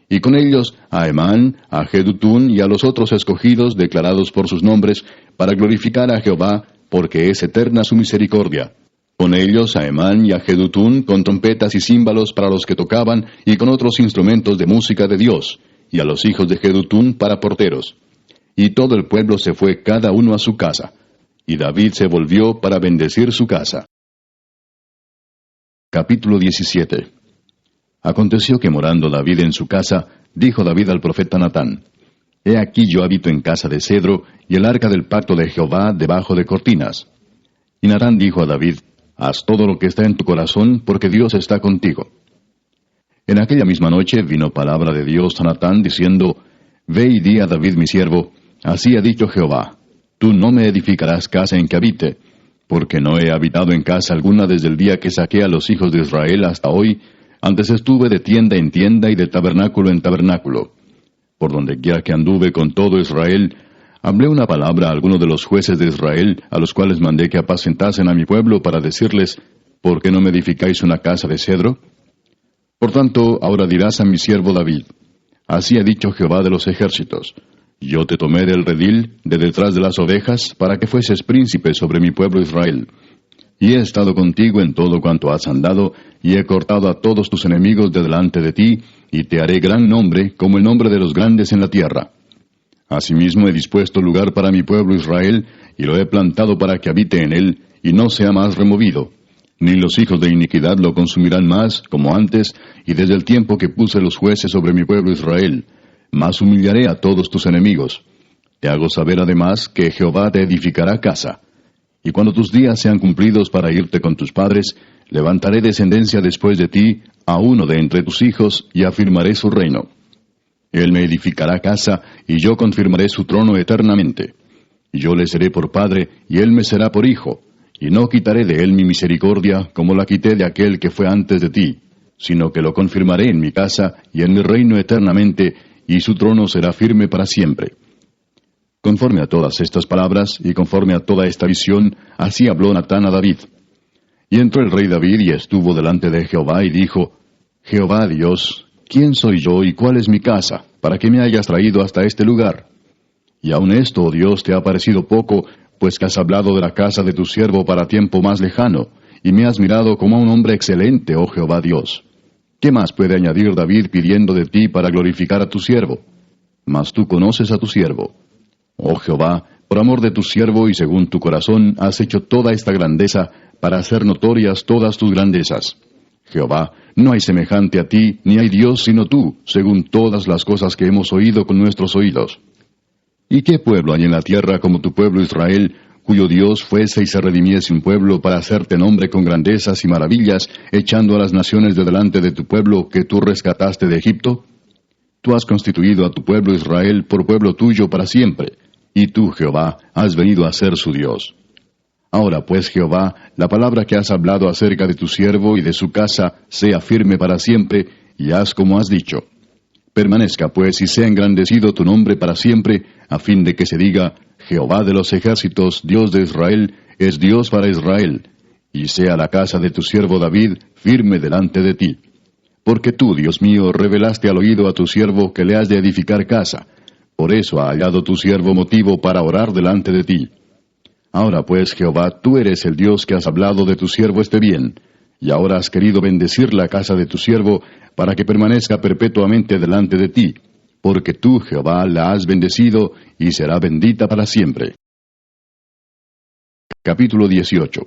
Y con ellos a Emán, a Jedutún y a los otros escogidos declarados por sus nombres, para glorificar a Jehová, porque es eterna su misericordia. Con ellos a Emán y a Jedutún, con trompetas y címbalos para los que tocaban, y con otros instrumentos de música de Dios, y a los hijos de Jedutún para porteros. Y todo el pueblo se fue cada uno a su casa. Y David se volvió para bendecir su casa. Capítulo 17. Aconteció que morando David en su casa, dijo David al profeta Natán, He aquí yo habito en casa de cedro, y el arca del pacto de Jehová debajo de cortinas. Y Natán dijo a David, Haz todo lo que está en tu corazón, porque Dios está contigo. En aquella misma noche vino palabra de Dios a Natán, diciendo, Ve y di a David mi siervo, así ha dicho Jehová, Tú no me edificarás casa en que habite, porque no he habitado en casa alguna desde el día que saqué a los hijos de Israel hasta hoy. Antes estuve de tienda en tienda y de tabernáculo en tabernáculo. Por donde quiera que anduve con todo Israel, hablé una palabra a alguno de los jueces de Israel, a los cuales mandé que apacentasen a mi pueblo para decirles, ¿por qué no me edificáis una casa de cedro? Por tanto, ahora dirás a mi siervo David, Así ha dicho Jehová de los ejércitos, Yo te tomé del redil, de detrás de las ovejas, para que fueses príncipe sobre mi pueblo Israel. Y he estado contigo en todo cuanto has andado, y he cortado a todos tus enemigos de delante de ti, y te haré gran nombre, como el nombre de los grandes en la tierra. Asimismo he dispuesto lugar para mi pueblo Israel, y lo he plantado para que habite en él, y no sea más removido. Ni los hijos de iniquidad lo consumirán más, como antes, y desde el tiempo que puse los jueces sobre mi pueblo Israel. Mas humillaré a todos tus enemigos. Te hago saber además que Jehová te edificará casa. Y cuando tus días sean cumplidos para irte con tus padres, levantaré descendencia después de ti, a uno de entre tus hijos, y afirmaré su reino. Él me edificará casa, y yo confirmaré su trono eternamente. Y yo le seré por padre, y él me será por hijo. Y no quitaré de él mi misericordia, como la quité de aquel que fue antes de ti, sino que lo confirmaré en mi casa y en mi reino eternamente, y su trono será firme para siempre. Conforme a todas estas palabras, y conforme a toda esta visión, así habló Natán a David. Y entró el rey David, y estuvo delante de Jehová, y dijo, Jehová Dios, ¿quién soy yo y cuál es mi casa, para que me hayas traído hasta este lugar? Y aun esto, oh Dios, te ha parecido poco, pues que has hablado de la casa de tu siervo para tiempo más lejano, y me has mirado como a un hombre excelente, oh Jehová Dios. ¿Qué más puede añadir David pidiendo de ti para glorificar a tu siervo? Mas tú conoces a tu siervo. Oh Jehová, por amor de tu siervo y según tu corazón, has hecho toda esta grandeza para hacer notorias todas tus grandezas. Jehová, no hay semejante a ti, ni hay Dios sino tú, según todas las cosas que hemos oído con nuestros oídos. ¿Y qué pueblo hay en la tierra como tu pueblo Israel, cuyo Dios fuese y se redimiese un pueblo para hacerte nombre con grandezas y maravillas, echando a las naciones de delante de tu pueblo que tú rescataste de Egipto? Tú has constituido a tu pueblo Israel por pueblo tuyo para siempre, y tú, Jehová, has venido a ser su Dios. Ahora pues, Jehová, la palabra que has hablado acerca de tu siervo y de su casa sea firme para siempre, y haz como has dicho. Permanezca pues y sea engrandecido tu nombre para siempre, a fin de que se diga, Jehová de los ejércitos, Dios de Israel, es Dios para Israel, y sea la casa de tu siervo David firme delante de ti. Porque tú, Dios mío, revelaste al oído a tu siervo que le has de edificar casa. Por eso ha hallado tu siervo motivo para orar delante de ti. Ahora pues, Jehová, tú eres el Dios que has hablado de tu siervo este bien, y ahora has querido bendecir la casa de tu siervo para que permanezca perpetuamente delante de ti, porque tú, Jehová, la has bendecido y será bendita para siempre. Capítulo 18.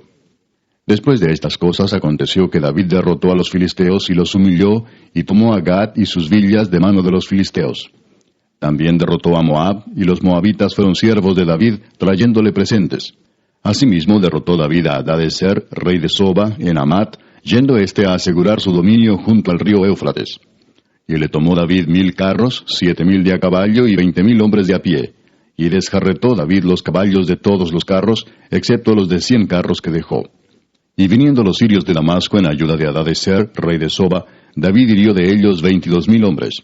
Después de estas cosas aconteció que David derrotó a los filisteos y los humilló, y tomó a Gat y sus villas de mano de los filisteos. También derrotó a Moab, y los moabitas fueron siervos de David, trayéndole presentes. Asimismo derrotó David a Hadadezer, rey de Soba, en Amat, yendo éste a asegurar su dominio junto al río Éufrates. Y le tomó David 1000 carros, 7000 de a caballo y 20,000 hombres de a pie. Y desjarretó David los caballos de todos los carros, excepto los de 100 carros que dejó. Y viniendo los sirios de Damasco en ayuda de Hadadezer, rey de Soba, David hirió de ellos 22,000 hombres.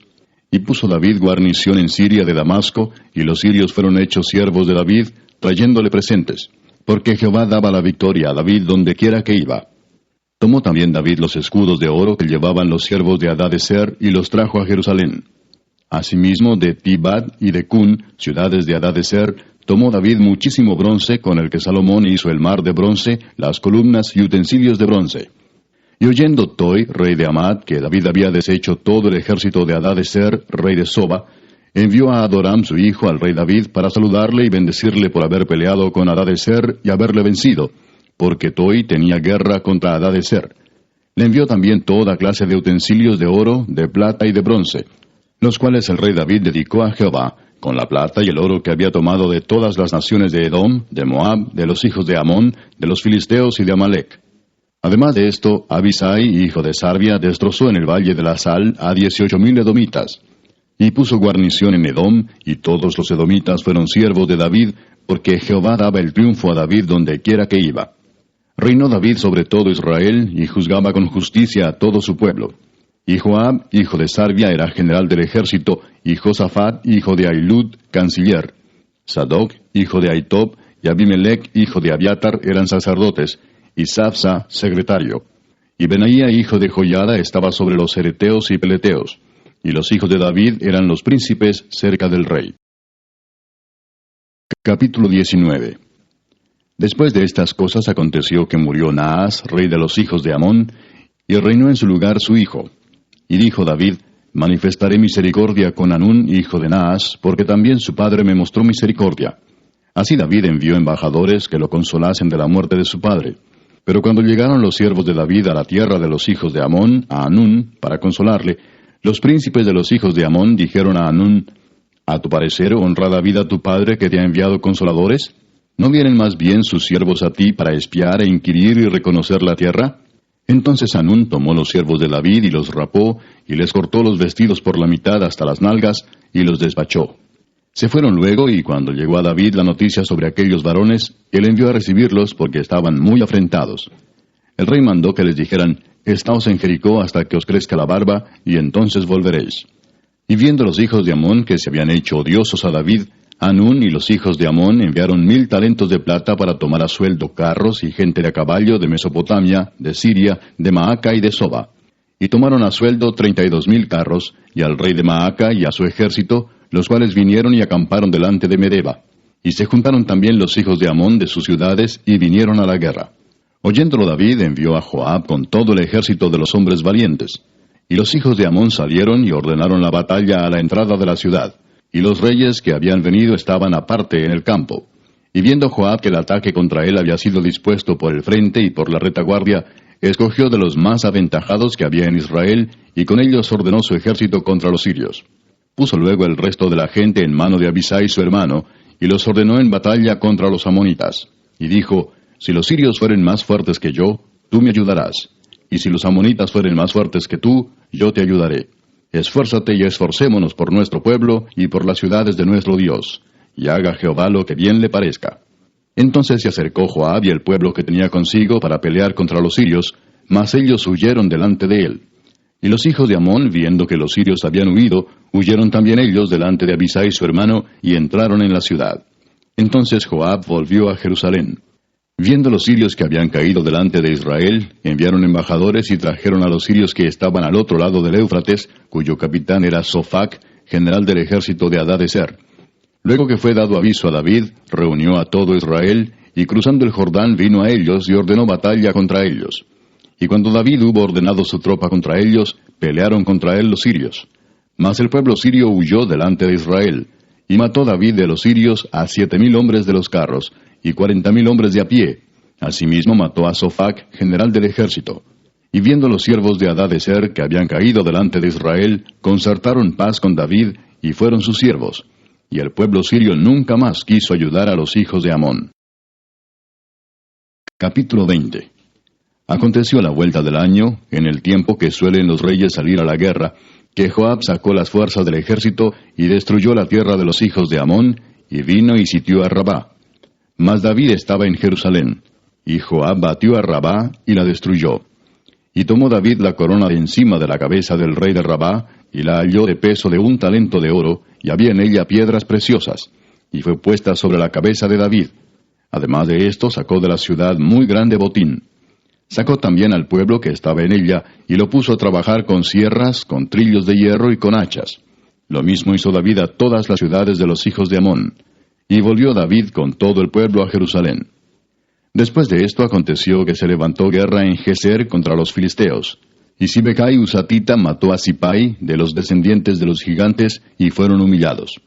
Y puso David guarnición en Siria de Damasco, y los sirios fueron hechos siervos de David, trayéndole presentes, porque Jehová daba la victoria a David donde quiera que iba. Tomó también David los escudos de oro que llevaban los siervos de Hadadezer, y los trajo a Jerusalén. Asimismo de Tibad y de Cun, ciudades de Hadadezer, tomó David muchísimo bronce, con el que Salomón hizo el mar de bronce, las columnas y utensilios de bronce. Y oyendo Toi, rey de Amat, que David había deshecho todo el ejército de Hadadezer, rey de Soba, envió a Adoram su hijo al rey David para saludarle y bendecirle por haber peleado con Hadadezer y haberle vencido, porque Toi tenía guerra contra Hadadezer. Le envió también toda clase de utensilios de oro, de plata y de bronce, los cuales el rey David dedicó a Jehová, con la plata y el oro que había tomado de todas las naciones de Edom, de Moab, de los hijos de Amón, de los filisteos y de Amalec. Además de esto, Abisai, hijo de Sarbia, destrozó en el valle de la Sal a 18,000 edomitas. Y puso guarnición en Edom, y todos los edomitas fueron siervos de David, porque Jehová daba el triunfo a David donde quiera que iba. Reinó David sobre todo Israel, y juzgaba con justicia a todo su pueblo. Y Joab, hijo de Sarbia, era general del ejército, y Josafat, hijo de Ahilud, canciller. Sadoc, hijo de Ahitob, y Abimelech, hijo de Abiatar, eran sacerdotes, y Sapsa, secretario. Y Benaía, hijo de Joiada, estaba sobre los cereteos y peleteos. Y los hijos de David eran los príncipes cerca del rey. Capítulo 19. Después de estas cosas aconteció que murió Naas, rey de los hijos de Amón, y reinó en su lugar su hijo. Y dijo David, manifestaré misericordia con Hanún, hijo de Naas, porque también su padre me mostró misericordia. Así David envió embajadores que lo consolasen de la muerte de su padre. Pero cuando llegaron los siervos de David a la tierra de los hijos de Amón, a Hanún, para consolarle, los príncipes de los hijos de Amón dijeron a Hanún, ¿a tu parecer honra David a tu padre que te ha enviado consoladores? ¿No vienen más bien sus siervos a ti para espiar e inquirir y reconocer la tierra? Entonces Hanún tomó los siervos de David y los rapó, y les cortó los vestidos por la mitad hasta las nalgas, y los despachó. Se fueron luego, y cuando llegó a David la noticia sobre aquellos varones, él envió a recibirlos porque estaban muy afrentados. El rey mandó que les dijeran, Estaos en Jericó hasta que os crezca la barba, y entonces volveréis. Y viendo los hijos de Amón que se habían hecho odiosos a David, Hanún y los hijos de Amón enviaron 1000 talentos de plata para tomar a sueldo carros y gente de a caballo de Mesopotamia, de Siria, de Maaca y de Soba. Y tomaron a sueldo 32,000 carros, y al rey de Maaca y a su ejército, los cuales vinieron y acamparon delante de Medeba. Y se juntaron también los hijos de Amón de sus ciudades, y vinieron a la guerra. Oyéndolo David envió a Joab con todo el ejército de los hombres valientes. Y los hijos de Amón salieron y ordenaron la batalla a la entrada de la ciudad. Y los reyes que habían venido estaban aparte en el campo. Y viendo Joab que el ataque contra él había sido dispuesto por el frente y por la retaguardia, escogió de los más aventajados que había en Israel, y con ellos ordenó su ejército contra los sirios. Puso luego el resto de la gente en mano de Abisai su hermano, y los ordenó en batalla contra los amonitas. Y dijo, si los sirios fueren más fuertes que yo, tú me ayudarás. Y si los amonitas fueren más fuertes que tú, yo te ayudaré. Esfuérzate y esforcémonos por nuestro pueblo y por las ciudades de nuestro Dios, y haga Jehová lo que bien le parezca. Entonces se acercó Joab y el pueblo que tenía consigo para pelear contra los sirios, mas ellos huyeron delante de él. Y los hijos de Amón, viendo que los sirios habían huido, huyeron también ellos delante de Abisai su hermano, y entraron en la ciudad. Entonces Joab volvió a Jerusalén. Viendo los sirios que habían caído delante de Israel, enviaron embajadores y trajeron a los sirios que estaban al otro lado del Éufrates, cuyo capitán era Sofac, general del ejército de Hadadezer. Luego que fue dado aviso a David, reunió a todo Israel, y cruzando el Jordán vino a ellos y ordenó batalla contra ellos. Y cuando David hubo ordenado su tropa contra ellos, pelearon contra él los sirios. Mas el pueblo sirio huyó delante de Israel, y mató David de los sirios a 7,000 hombres de los carros, y 40,000 hombres de a pie. Asimismo mató a Sofac, general del ejército. Y viendo los siervos de Hadadezer que habían caído delante de Israel, concertaron paz con David, y fueron sus siervos. Y el pueblo sirio nunca más quiso ayudar a los hijos de Amón. Capítulo 20. Aconteció a la vuelta del año, en el tiempo que suelen los reyes salir a la guerra, que Joab sacó las fuerzas del ejército y destruyó la tierra de los hijos de Amón, y vino y sitió a Rabá. Mas David estaba en Jerusalén, y Joab batió a Rabá y la destruyó. Y tomó David la corona de encima de la cabeza del rey de Rabá, y la halló de peso de 1 talento de oro, y había en ella piedras preciosas, y fue puesta sobre la cabeza de David. Además de esto, sacó de la ciudad muy grande botín. Sacó también al pueblo que estaba en ella, y lo puso a trabajar con sierras, con trillos de hierro y con hachas. Lo mismo hizo David a todas las ciudades de los hijos de Amón. Y volvió David con todo el pueblo a Jerusalén. Después de esto aconteció que se levantó guerra en Geser contra los filisteos. Y Sibecai Husatita mató a Sipai, de los descendientes de los gigantes, y fueron humillados.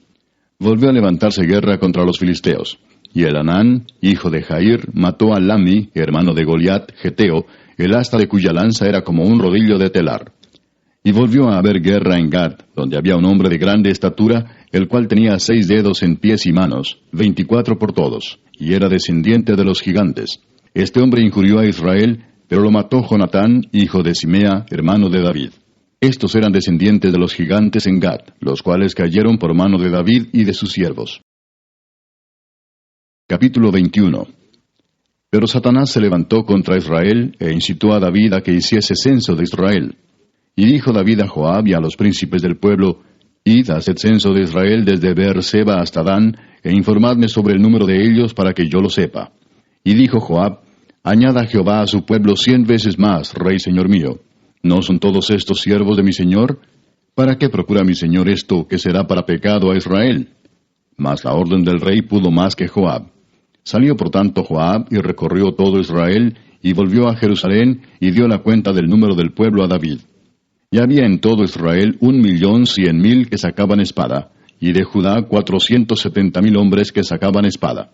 Volvió a levantarse guerra contra los filisteos. Y Elhanán, hijo de Jair, mató a Lami, hermano de Goliat, geteo, el asta de cuya lanza era como un rodillo de telar. Y volvió a haber guerra en Gad, donde había un hombre de grande estatura, el cual tenía 6 dedos en pies y manos, 24 por todos, y era descendiente de los gigantes. Este hombre injurió a Israel, pero lo mató Jonatán, hijo de Simea, hermano de David. Estos eran descendientes de los gigantes en Gad, los cuales cayeron por mano de David y de sus siervos. Capítulo 21. Pero Satanás se levantó contra Israel, e incitó a David a que hiciese censo de Israel. Y dijo David a Joab y a los príncipes del pueblo, Id, haced censo de Israel desde Beer-seba hasta Dan, e informadme sobre el número de ellos para que yo lo sepa. Y dijo Joab, Añada Jehová a su pueblo 100 veces más, rey señor mío. ¿No son todos estos siervos de mi señor? ¿Para qué procura mi señor esto, que será para pecado a Israel? Mas la orden del rey pudo más que Joab. Salió por tanto Joab y recorrió todo Israel, y volvió a Jerusalén, y dio la cuenta del número del pueblo a David. Y había en todo Israel 1,100,000 que sacaban espada, y de Judá 470,000 hombres que sacaban espada.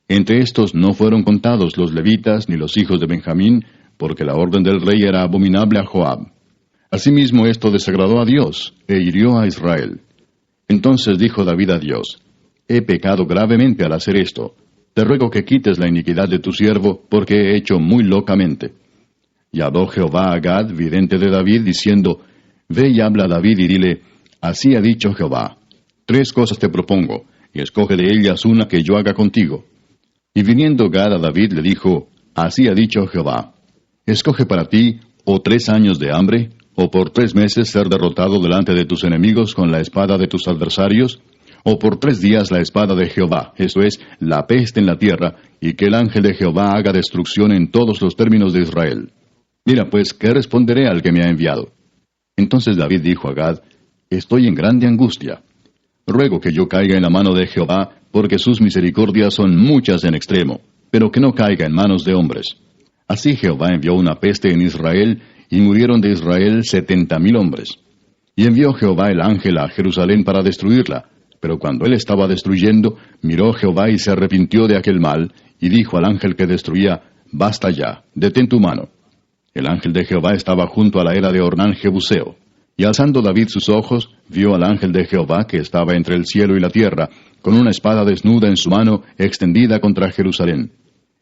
Entre estos no fueron contados los levitas ni los hijos de Benjamín, porque la orden del rey era abominable a Joab. Asimismo esto desagradó a Dios, e hirió a Israel. Entonces dijo David a Dios, He pecado gravemente al hacer esto. Te ruego que quites la iniquidad de tu siervo, porque he hecho muy locamente. Y habló Jehová a Gad, vidente de David, diciendo, Ve y habla a David y dile, Así ha dicho Jehová, 3 cosas te propongo, y escoge de ellas una que yo haga contigo. Y viniendo Gad a David le dijo, Así ha dicho Jehová, escoge para ti, o 3 años de hambre, o por 3 meses ser derrotado delante de tus enemigos con la espada de tus adversarios, o por 3 días la espada de Jehová, esto es, la peste en la tierra, y que el ángel de Jehová haga destrucción en todos los términos de Israel. Mira pues, ¿qué responderé al que me ha enviado? Entonces David dijo a Gad, estoy en grande angustia. Ruego que yo caiga en la mano de Jehová, porque sus misericordias son muchas en extremo, pero que no caiga en manos de hombres. Así Jehová envió una peste en Israel, y murieron de Israel 70,000 hombres. Y envió Jehová el ángel a Jerusalén para destruirla. Pero cuando él estaba destruyendo, miró Jehová y se arrepintió de aquel mal, y dijo al ángel que destruía, basta ya, detén tu mano. El ángel de Jehová estaba junto a la era de Ornán Jebuseo. Y alzando David sus ojos, vio al ángel de Jehová que estaba entre el cielo y la tierra, con una espada desnuda en su mano, extendida contra Jerusalén.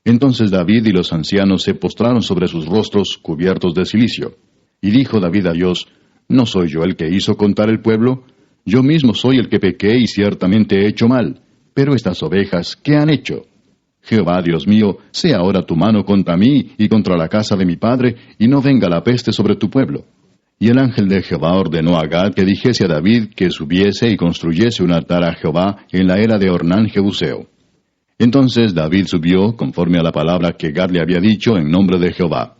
Entonces David y los ancianos se postraron sobre sus rostros, cubiertos de cilicio. Y dijo David a Dios, ¿no soy yo el que hizo contar el pueblo? Yo mismo soy el que pequé y ciertamente he hecho mal. Pero estas ovejas, ¿qué han hecho? Jehová, Dios mío, sea ahora tu mano contra mí y contra la casa de mi padre, y no venga la peste sobre tu pueblo. Y el ángel de Jehová ordenó a Gad que dijese a David que subiese y construyese un altar a Jehová en la era de Ornán Jebuseo. Entonces David subió, conforme a la palabra que Gad le había dicho, en nombre de Jehová.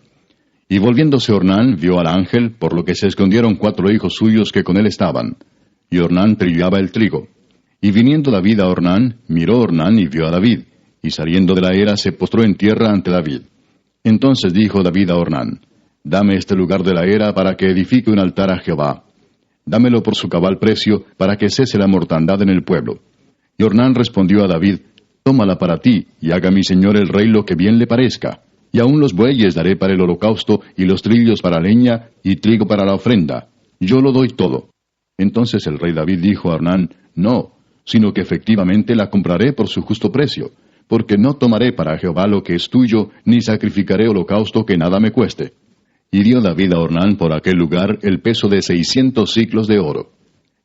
Y volviéndose Ornán, vio al ángel, por lo que se escondieron 4 hijos suyos que con él estaban. Y Ornán trillaba el trigo. Y viniendo David a Ornán, miró Ornán y vio a David. Y saliendo de la era se postró en tierra ante David. Entonces dijo David a Ornán, dame este lugar de la era para que edifique un altar a Jehová. Dámelo por su cabal precio, para que cese la mortandad en el pueblo. Y Ornán respondió a David, tómala para ti, y haga mi señor el rey lo que bien le parezca. Y aun los bueyes daré para el holocausto, y los trillos para leña, y trigo para la ofrenda. Yo lo doy todo. Entonces el rey David dijo a Ornán, no, sino que efectivamente la compraré por su justo precio, porque no tomaré para Jehová lo que es tuyo, ni sacrificaré holocausto que nada me cueste. Y dio David a Ornán por aquel lugar el peso de 600 siclos de oro.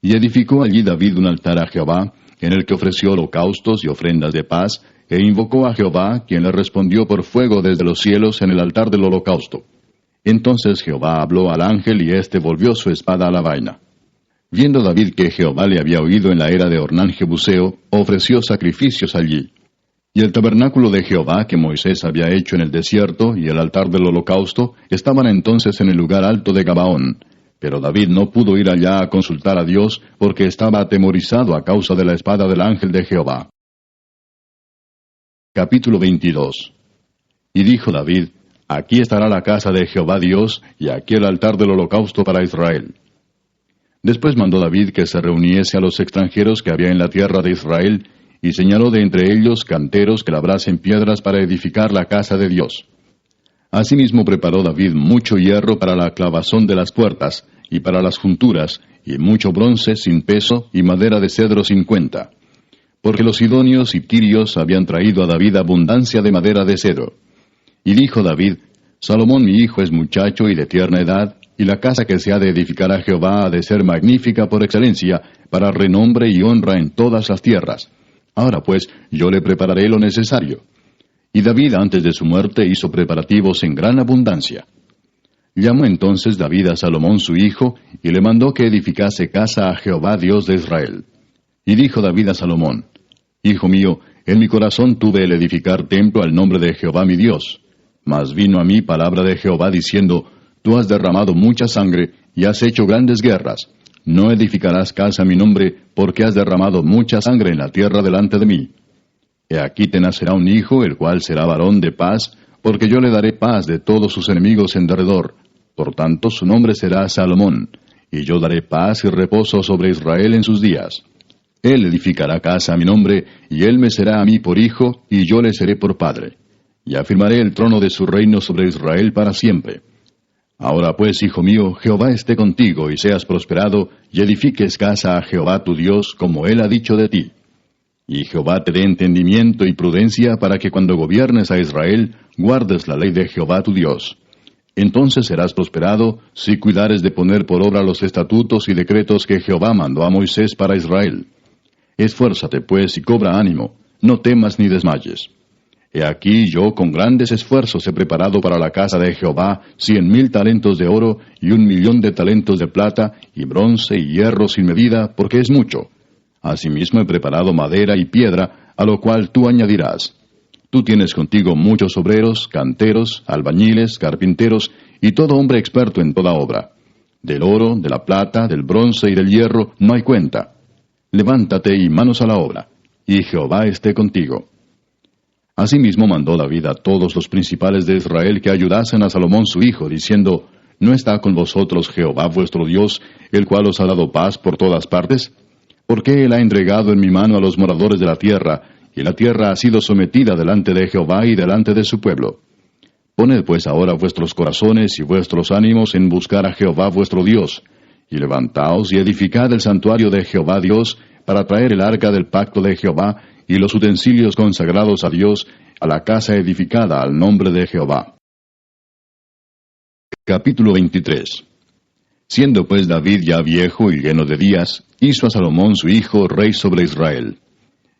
Y edificó allí David un altar a Jehová, en el que ofreció holocaustos y ofrendas de paz, e invocó a Jehová, quien le respondió por fuego desde los cielos en el altar del holocausto. Entonces Jehová habló al ángel, y éste volvió su espada a la vaina. Viendo David que Jehová le había oído en la era de Ornán Jebuseo, ofreció sacrificios allí. Y el tabernáculo de Jehová que Moisés había hecho en el desierto, y el altar del holocausto, estaban entonces en el lugar alto de Gabaón. Pero David no pudo ir allá a consultar a Dios, porque estaba atemorizado a causa de la espada del ángel de Jehová. Capítulo 22. Y dijo David, aquí estará la casa de Jehová Dios, y aquí el altar del holocausto para Israel. Después mandó David que se reuniese a los extranjeros que había en la tierra de Israel, y señaló de entre ellos canteros que labrasen piedras para edificar la casa de Dios. Asimismo preparó David mucho hierro para la clavazón de las puertas, y para las junturas, y mucho bronce sin peso, y madera de cedro sin cuenta. Porque los sidonios y tirios habían traído a David abundancia de madera de cedro. Y dijo David, Salomón mi hijo es muchacho y de tierna edad, y la casa que se ha de edificar a Jehová ha de ser magnífica por excelencia, para renombre y honra en todas las tierras. Ahora pues, yo le prepararé lo necesario. Y David antes de su muerte hizo preparativos en gran abundancia. Llamó entonces David a Salomón su hijo, y le mandó que edificase casa a Jehová Dios de Israel. Y dijo David a Salomón, Hijo mío, en mi corazón tuve el edificar templo al nombre de Jehová mi Dios. Mas vino a mí palabra de Jehová diciendo, Tú has derramado mucha sangre, y has hecho grandes guerras. No edificarás casa a mi nombre, porque has derramado mucha sangre en la tierra delante de mí. He aquí te nacerá un hijo, el cual será varón de paz, porque yo le daré paz de todos sus enemigos en derredor. Por tanto su nombre será Salomón, y yo daré paz y reposo sobre Israel en sus días. Él edificará casa a mi nombre, y él me será a mí por hijo, y yo le seré por padre. Y afirmaré el trono de su reino sobre Israel para siempre. Ahora pues, hijo mío, Jehová esté contigo, y seas prosperado, y edifiques casa a Jehová tu Dios, como él ha dicho de ti. Y Jehová te dé entendimiento y prudencia, para que cuando gobiernes a Israel, guardes la ley de Jehová tu Dios. Entonces serás prosperado, si cuidares de poner por obra los estatutos y decretos que Jehová mandó a Moisés para Israel. Esfuérzate pues y cobra ánimo, no temas ni desmayes. He aquí yo con grandes esfuerzos he preparado para la casa de Jehová 100,000 talentos de oro, y 1,000,000 de talentos de plata, y bronce y hierro sin medida, porque es mucho. Asimismo he preparado madera y piedra, a lo cual tú añadirás. Tú tienes contigo muchos obreros, canteros, albañiles, carpinteros, y todo hombre experto en toda obra. Del oro, de la plata, del bronce y del hierro no hay cuenta. Levántate y manos a la obra, y Jehová esté contigo. Asimismo mandó David a todos los principales de Israel que ayudasen a Salomón su hijo, diciendo, ¿no está con vosotros Jehová vuestro Dios, el cual os ha dado paz por todas partes? ¿Por qué él ha entregado en mi mano a los moradores de la tierra, y la tierra ha sido sometida delante de Jehová y delante de su pueblo? Poned pues ahora vuestros corazones y vuestros ánimos en buscar a Jehová vuestro Dios, y levantaos y edificad el santuario de Jehová Dios, para traer el arca del pacto de Jehová, y los utensilios consagrados a Dios, a la casa edificada al nombre de Jehová. Capítulo 23. Siendo pues David ya viejo y lleno de días, hizo a Salomón su hijo rey sobre Israel.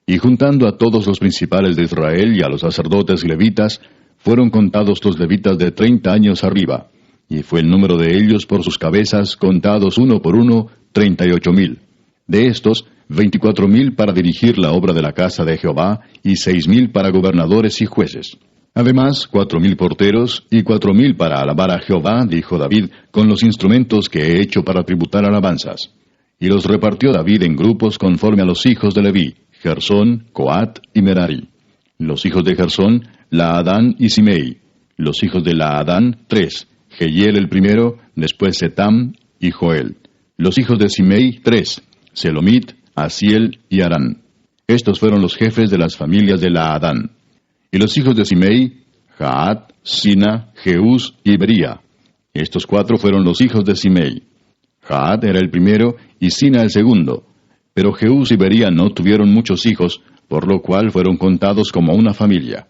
Y juntando a todos los principales de Israel y a los sacerdotes levitas, fueron contados los levitas de 30 años arriba, y fue el número de ellos por sus cabezas, contados uno por uno, 38,000. De estos, 24,000 para dirigir la obra de la casa de Jehová, y 6,000 para gobernadores y jueces. Además, 4,000 porteros, y 4,000 para alabar a Jehová, dijo David, con los instrumentos que he hecho para tributar alabanzas. Y los repartió David en grupos conforme a los hijos de Leví, Gersón, Coat y Merari. Los hijos de Gersón, Laadán y Simei. Los hijos de Laadán, 3, Jehiel el primero, después Setam y Joel. Los hijos de Simei, 3, Selomit, Asiel y Arán. Estos fueron los jefes de las familias de Laadán. Y los hijos de Simei, Jaat, Sina, Jeús y Bería. Estos 4 fueron los hijos de Simei. Jaat era el primero y Sina el segundo. Pero Jeús y Bería no tuvieron muchos hijos, por lo cual fueron contados como una familia.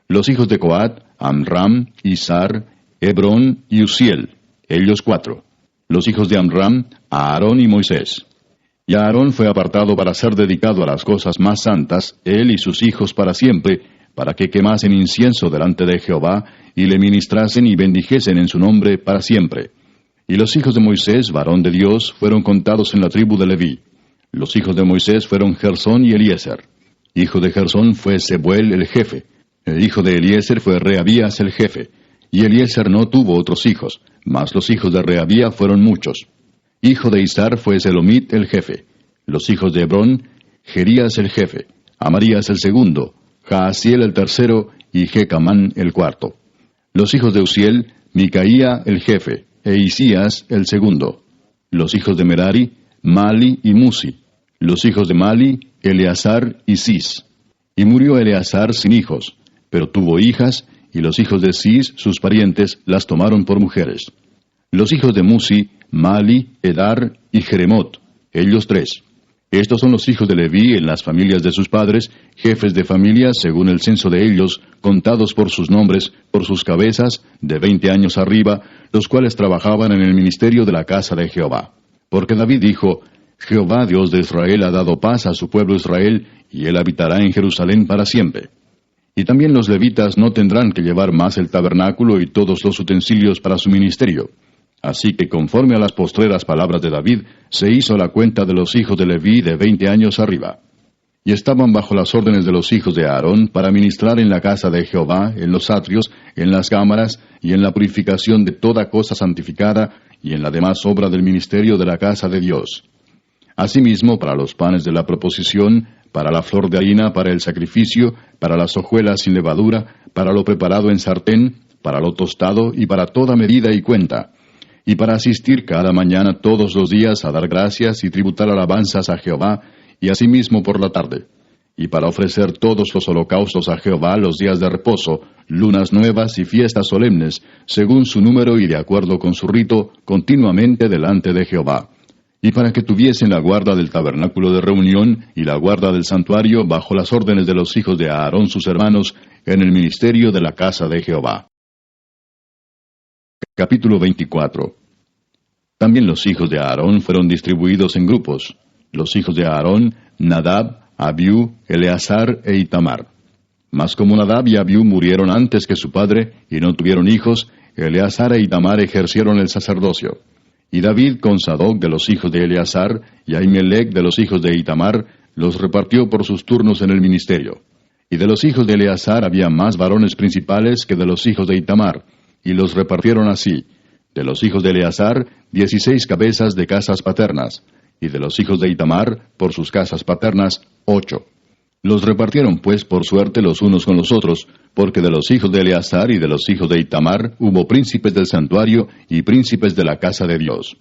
Los hijos de Coat, Amram, Izar, Hebrón y Uziel, ellos 4. Los hijos de Amram, Aarón y Moisés. Y Aarón fue apartado para ser dedicado a las cosas más santas, él y sus hijos para siempre, para que quemasen incienso delante de Jehová, y le ministrasen y bendijesen en su nombre para siempre. Y los hijos de Moisés, varón de Dios, fueron contados en la tribu de Leví. Los hijos de Moisés fueron Gersón y Eliezer. Hijo de Gersón fue Sebuel el jefe. El hijo de Eliezer fue Reabías el jefe. Y Eliezer no tuvo otros hijos, mas los hijos de Reabía fueron muchos. Hijo de Izar fue Selomit el jefe. Los hijos de Hebrón, Jerías el jefe, Amarías el segundo, Jaasiel el tercero y Jecamán el cuarto. Los hijos de Uziel, Micaía el jefe, e Isías el segundo. Los hijos de Merari, Mali y Musi. Los hijos de Mali, Eleazar y Cis. Y murió Eleazar sin hijos, pero tuvo hijas, y los hijos de Cis, sus parientes, las tomaron por mujeres. Los hijos de Musi, Mali, Edar y Jeremot, ellos 3. Estos son los hijos de Leví en las familias de sus padres, jefes de familias según el censo de ellos, contados por sus nombres, por sus cabezas, de 20 años arriba, los cuales trabajaban en el ministerio de la casa de Jehová. Porque David dijo, Jehová Dios de Israel ha dado paz a su pueblo Israel, y él habitará en Jerusalén para siempre. Y también los levitas no tendrán que llevar más el tabernáculo y todos los utensilios para su ministerio. Así que conforme a las postreras palabras de David, se hizo la cuenta de los hijos de Leví de 20 años arriba. Y estaban bajo las órdenes de los hijos de Aarón para ministrar en la casa de Jehová, en los atrios, en las cámaras, y en la purificación de toda cosa santificada, y en la demás obra del ministerio de la casa de Dios. Asimismo, para los panes de la proposición, para la flor de harina, para el sacrificio, para las hojuelas sin levadura, para lo preparado en sartén, para lo tostado, y para toda medida y cuenta, y para asistir cada mañana todos los días a dar gracias y tributar alabanzas a Jehová, y asimismo por la tarde, y para ofrecer todos los holocaustos a Jehová los días de reposo, lunas nuevas y fiestas solemnes, según su número y de acuerdo con su rito, continuamente delante de Jehová, y para que tuviesen la guarda del tabernáculo de reunión y la guarda del santuario bajo las órdenes de los hijos de Aarón sus hermanos, en el ministerio de la casa de Jehová. Capítulo 24. También los hijos de Aarón fueron distribuidos en grupos. Los hijos de Aarón, Nadab, Abiú, Eleazar e Itamar. Mas como Nadab y Abiú murieron antes que su padre, y no tuvieron hijos, Eleazar e Itamar ejercieron el sacerdocio. Y David con Sadoc de los hijos de Eleazar, y Ahimelech de los hijos de Itamar, los repartió por sus turnos en el ministerio. Y de los hijos de Eleazar había más varones principales que de los hijos de Itamar, y los repartieron así: de los hijos de Eleazar, 16 cabezas de casas paternas, y de los hijos de Itamar, por sus casas paternas, 8. Los repartieron pues por suerte los unos con los otros, porque de los hijos de Eleazar y de los hijos de Itamar hubo príncipes del santuario y príncipes de la casa de Dios.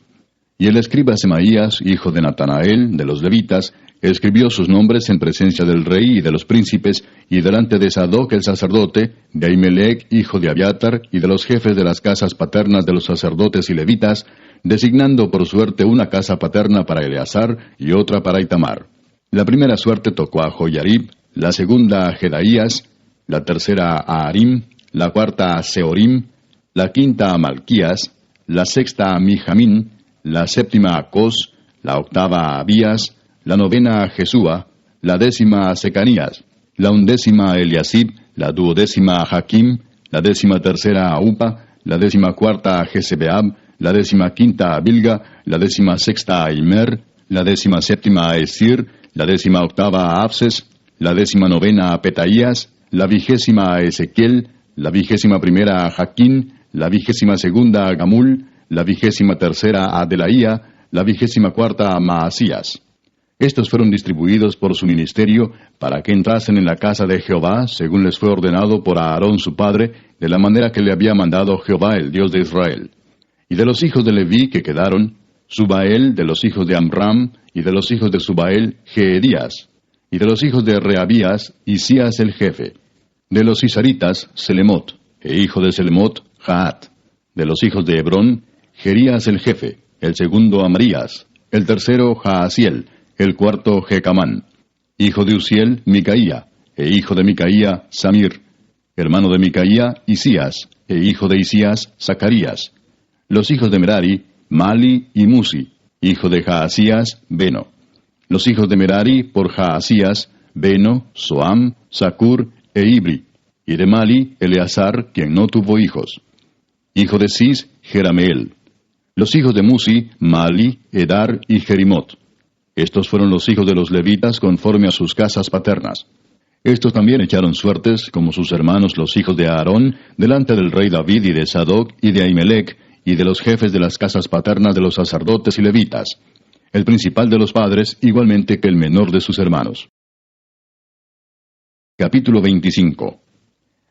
Y el escriba Semaías, hijo de Natanael, de los levitas, escribió sus nombres en presencia del rey y de los príncipes, y delante de Sadoc el sacerdote, de Ahimelech, hijo de Abiatar, y de los jefes de las casas paternas de los sacerdotes y levitas, designando por suerte una casa paterna para Eleazar y otra para Itamar. La primera suerte tocó a Joyarib, la segunda a Jedaías, la tercera a Harim, la cuarta a Seorim, la quinta a Malquías, la sexta a Mijamín, la séptima a Cos, la octava a Abías, la novena a Jesúa, la décima a Secanías, la undécima a Eliasib, la duodécima a Jaquim, la 13ª a Upa, la 14ª a Jesebeab, la 15ª a Bilga, la 16ª a Imer, la 17ª a Esir, la 18ª a Abses, la 19ª a Petaías, la 20ª a Ezequiel, la 21ª a Jaquín, la 22ª a Gamul, la 23ª a Delaía, la 24ª a Maasías. Estos fueron distribuidos por su ministerio para que entrasen en la casa de Jehová, según les fue ordenado por Aarón su padre, de la manera que le había mandado Jehová, el Dios de Israel. Y de los hijos de Leví que quedaron, Subael, de los hijos de Amram, y de los hijos de Subael, Jeedías, y de los hijos de Reabías, Isías el jefe. De los isaritas, Selemot, e hijo de Selemot, Jaat. De los hijos de Hebrón, Jerías el jefe, el segundo Amarías, el tercero Jaasiel, el cuarto Jecamán. Hijo de Uziel, Micaía, e hijo de Micaía, Samir. Hermano de Micaía, Isías, e hijo de Isías, Zacarías. Los hijos de Merari, Mali y Musi. Hijo de Jaasías, Beno. Los hijos de Merari, por Jaasías, Beno, Soam, Zacur e Ibri. Y de Mali, Eleazar, quien no tuvo hijos. Hijo de Cis, Jerameel. Los hijos de Musi, Mali, Edar y Jerimot. Estos fueron los hijos de los levitas conforme a sus casas paternas. Estos también echaron suertes, como sus hermanos los hijos de Aarón, delante del rey David y de Sadoc y de Ahimelech, y de los jefes de las casas paternas de los sacerdotes y levitas, el principal de los padres, igualmente que el menor de sus hermanos. Capítulo 25.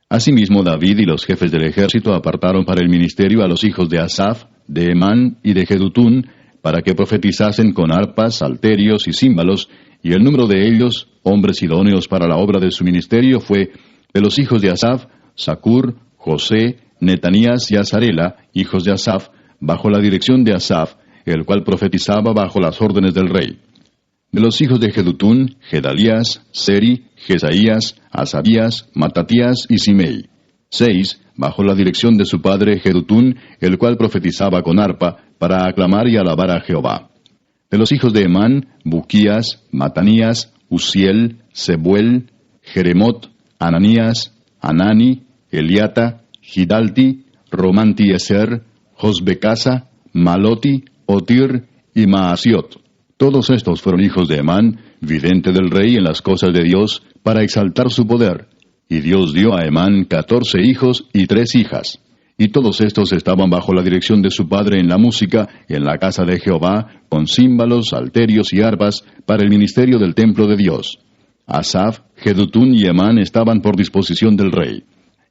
Asimismo David y los jefes del ejército apartaron para el ministerio a los hijos de Asaf, de Emán y de Jedutún, para que profetizasen con arpas, salterios y címbalos, y el número de ellos, hombres idóneos para la obra de su ministerio, fue: de los hijos de Asaf, Zacur, José, Netanías y Azarela, hijos de Asaf, bajo la dirección de Asaf, el cual profetizaba bajo las órdenes del rey. De los hijos de Jedutún, Gedalías, Seri, Jesaías, Asabías, Matatías y Simei. 6, bajo la dirección de su padre Jedutún, el cual profetizaba con arpa, para aclamar y alabar a Jehová. De los hijos de Emán, Buquías, Matanías, Uziel, Sebuel, Jeremot, Ananías, Anani, Eliata, Gidalti, Romantieser, Josbecasa, Maloti, Otir y Maasiot. Todos estos fueron hijos de Emán, vidente del rey en las cosas de Dios, para exaltar su poder. Y Dios dio a Emán 14 hijos y 3 hijas. Y todos estos estaban bajo la dirección de su padre en la música, en la casa de Jehová, con címbalos, salterios y arpas, para el ministerio del templo de Dios. Asaf, Jedutún y Emán estaban por disposición del rey.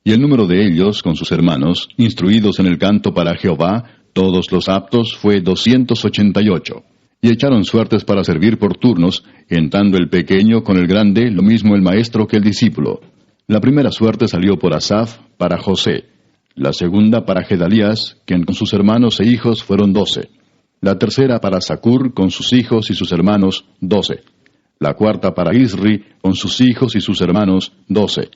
Y el número de ellos, con sus hermanos, instruidos en el canto para Jehová, todos los aptos, fue 288. Y echaron suertes para servir por turnos, entrando el pequeño con el grande, lo mismo el maestro que el discípulo. La primera suerte salió por Asaf, para José. La segunda para Gedalías, quien con sus hermanos e hijos fueron 12. La tercera para Zacur, con sus hijos y sus hermanos, 12. La cuarta para Isri, con sus hijos y sus hermanos, 12.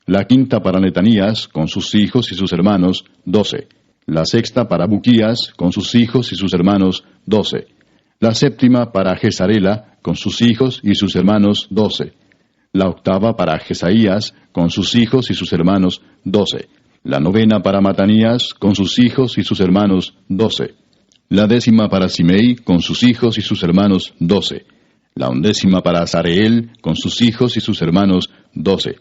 La quinta para Netanías, con sus hijos y sus hermanos, 12. La sexta para Buquías, con sus hijos y sus hermanos, 12. La séptima para Jezarela, con sus hijos y sus hermanos, 12. La octava para Jesaías, con sus hijos y sus hermanos, 12. La novena para Matanías, con sus hijos y sus hermanos, 12. La 10ª para Simei, con sus hijos y sus hermanos, 12. La 11ª para Azareel, con sus hijos y sus hermanos, 12.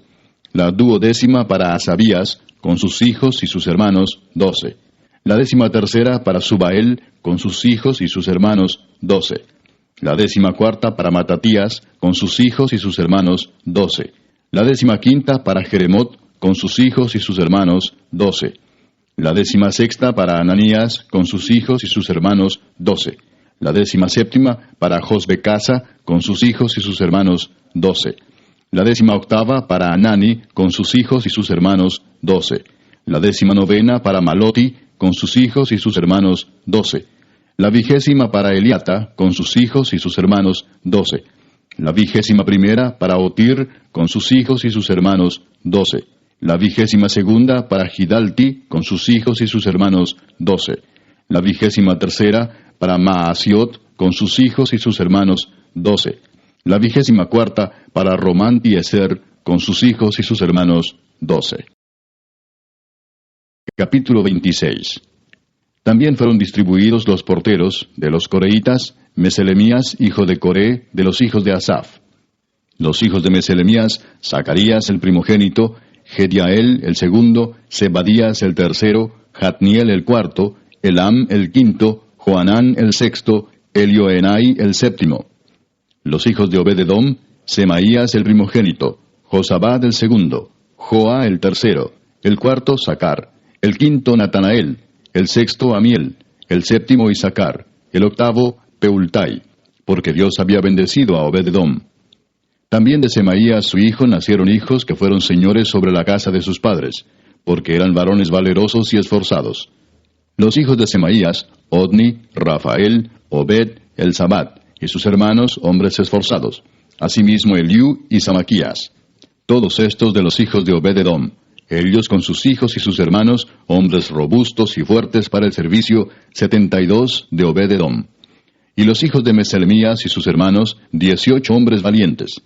La 12ª para Asabías, con sus hijos y sus hermanos, 12. La 13ª para Subael, con sus hijos y sus hermanos, 12. La 14ª para Matatías, con sus hijos y sus hermanos, 12. La 15ª para Jeremot, con sus hijos y sus hermanos, 12. La 16ª para Ananías, con sus hijos y sus hermanos, 12. La 17ª para Josbecasa, con sus hijos y sus hermanos, 12. La 18ª para Anani, con sus hijos y sus hermanos, 12. La 19ª para Maloti, con sus hijos y sus hermanos, 12. La 20ª para Eliata, con sus hijos y sus hermanos, 12. La 21ª para Otir, con sus hijos y sus hermanos, 12. La 22ª para Gidalti, con sus hijos y sus hermanos, 12. La 23ª para Maasiot, con sus hijos y sus hermanos, 12. La 24ª para Romantieser, con sus hijos y sus hermanos, 12. Capítulo 26. También fueron distribuidos los porteros de los coreitas, Meselemías, hijo de Coré, de los hijos de Asaf. Los hijos de Meselemías, Zacarías el primogénito, Gediael el segundo, Zebadías el tercero, Jatniel el cuarto, Elam el quinto, Joanán el sexto, Elioenai el séptimo. Los hijos de Obed-edom, Semaías el primogénito, Josabad el segundo, Joa el tercero, el cuarto Sacar, el quinto Natanael, el sexto Amiel, el séptimo Isacar, el octavo Peultai, porque Dios había bendecido a Obed-edom. También de Semaías su hijo nacieron hijos que fueron señores sobre la casa de sus padres, porque eran varones valerosos y esforzados. Los hijos de Semaías, Odni, Rafael, Obed, Elzabad, y sus hermanos, hombres esforzados. Asimismo Eliú y Samaquías. Todos estos de los hijos de Obed-edom, ellos con sus hijos y sus hermanos, hombres robustos y fuertes para el servicio, 72 de Obed-edom. Y los hijos de Meselemías y sus hermanos, 18 hombres valientes.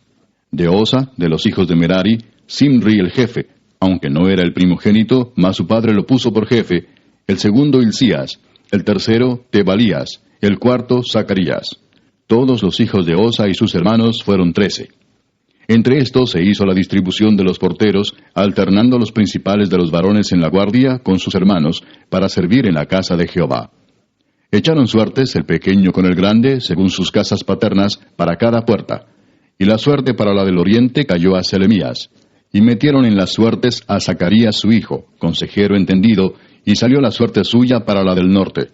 De Osa, de los hijos de Merari, Simri el jefe, aunque no era el primogénito, mas su padre lo puso por jefe, el segundo Hilcías, el tercero Tebalías, el cuarto Zacarías. Todos los hijos de Osa y sus hermanos fueron 13. Entre estos se hizo la distribución de los porteros, alternando los principales de los varones en la guardia con sus hermanos, para servir en la casa de Jehová. Echaron suertes el pequeño con el grande, según sus casas paternas, para cada puerta. Y la suerte para la del oriente cayó a Selemías. Y metieron en las suertes a Zacarías su hijo, consejero entendido, y salió la suerte suya para la del norte.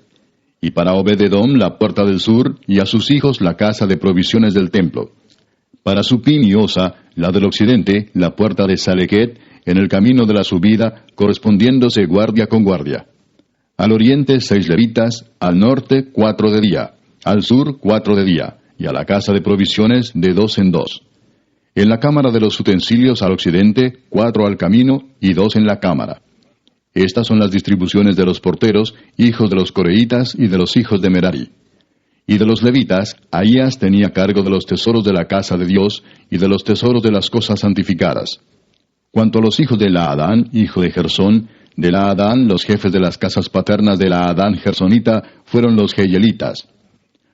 Y para Obed-edom la puerta del sur, y a sus hijos la casa de provisiones del templo. Para Supim y Osa, la del occidente, la puerta de Salequet, en el camino de la subida, correspondiéndose guardia con guardia. Al oriente 6 levitas, al norte 4 de día, al sur 4 de día, y a la casa de provisiones de 2 en 2. En la cámara de los utensilios al occidente, 4 al camino y 2 en la cámara. Estas son las distribuciones de los porteros, hijos de los coreitas y de los hijos de Merari. Y de los levitas, Ahías tenía cargo de los tesoros de la casa de Dios y de los tesoros de las cosas santificadas. Cuanto a los hijos de Laadán, hijo de Gersón, de Laadán los jefes de las casas paternas de Laadán Gersonita fueron los Jeyelitas.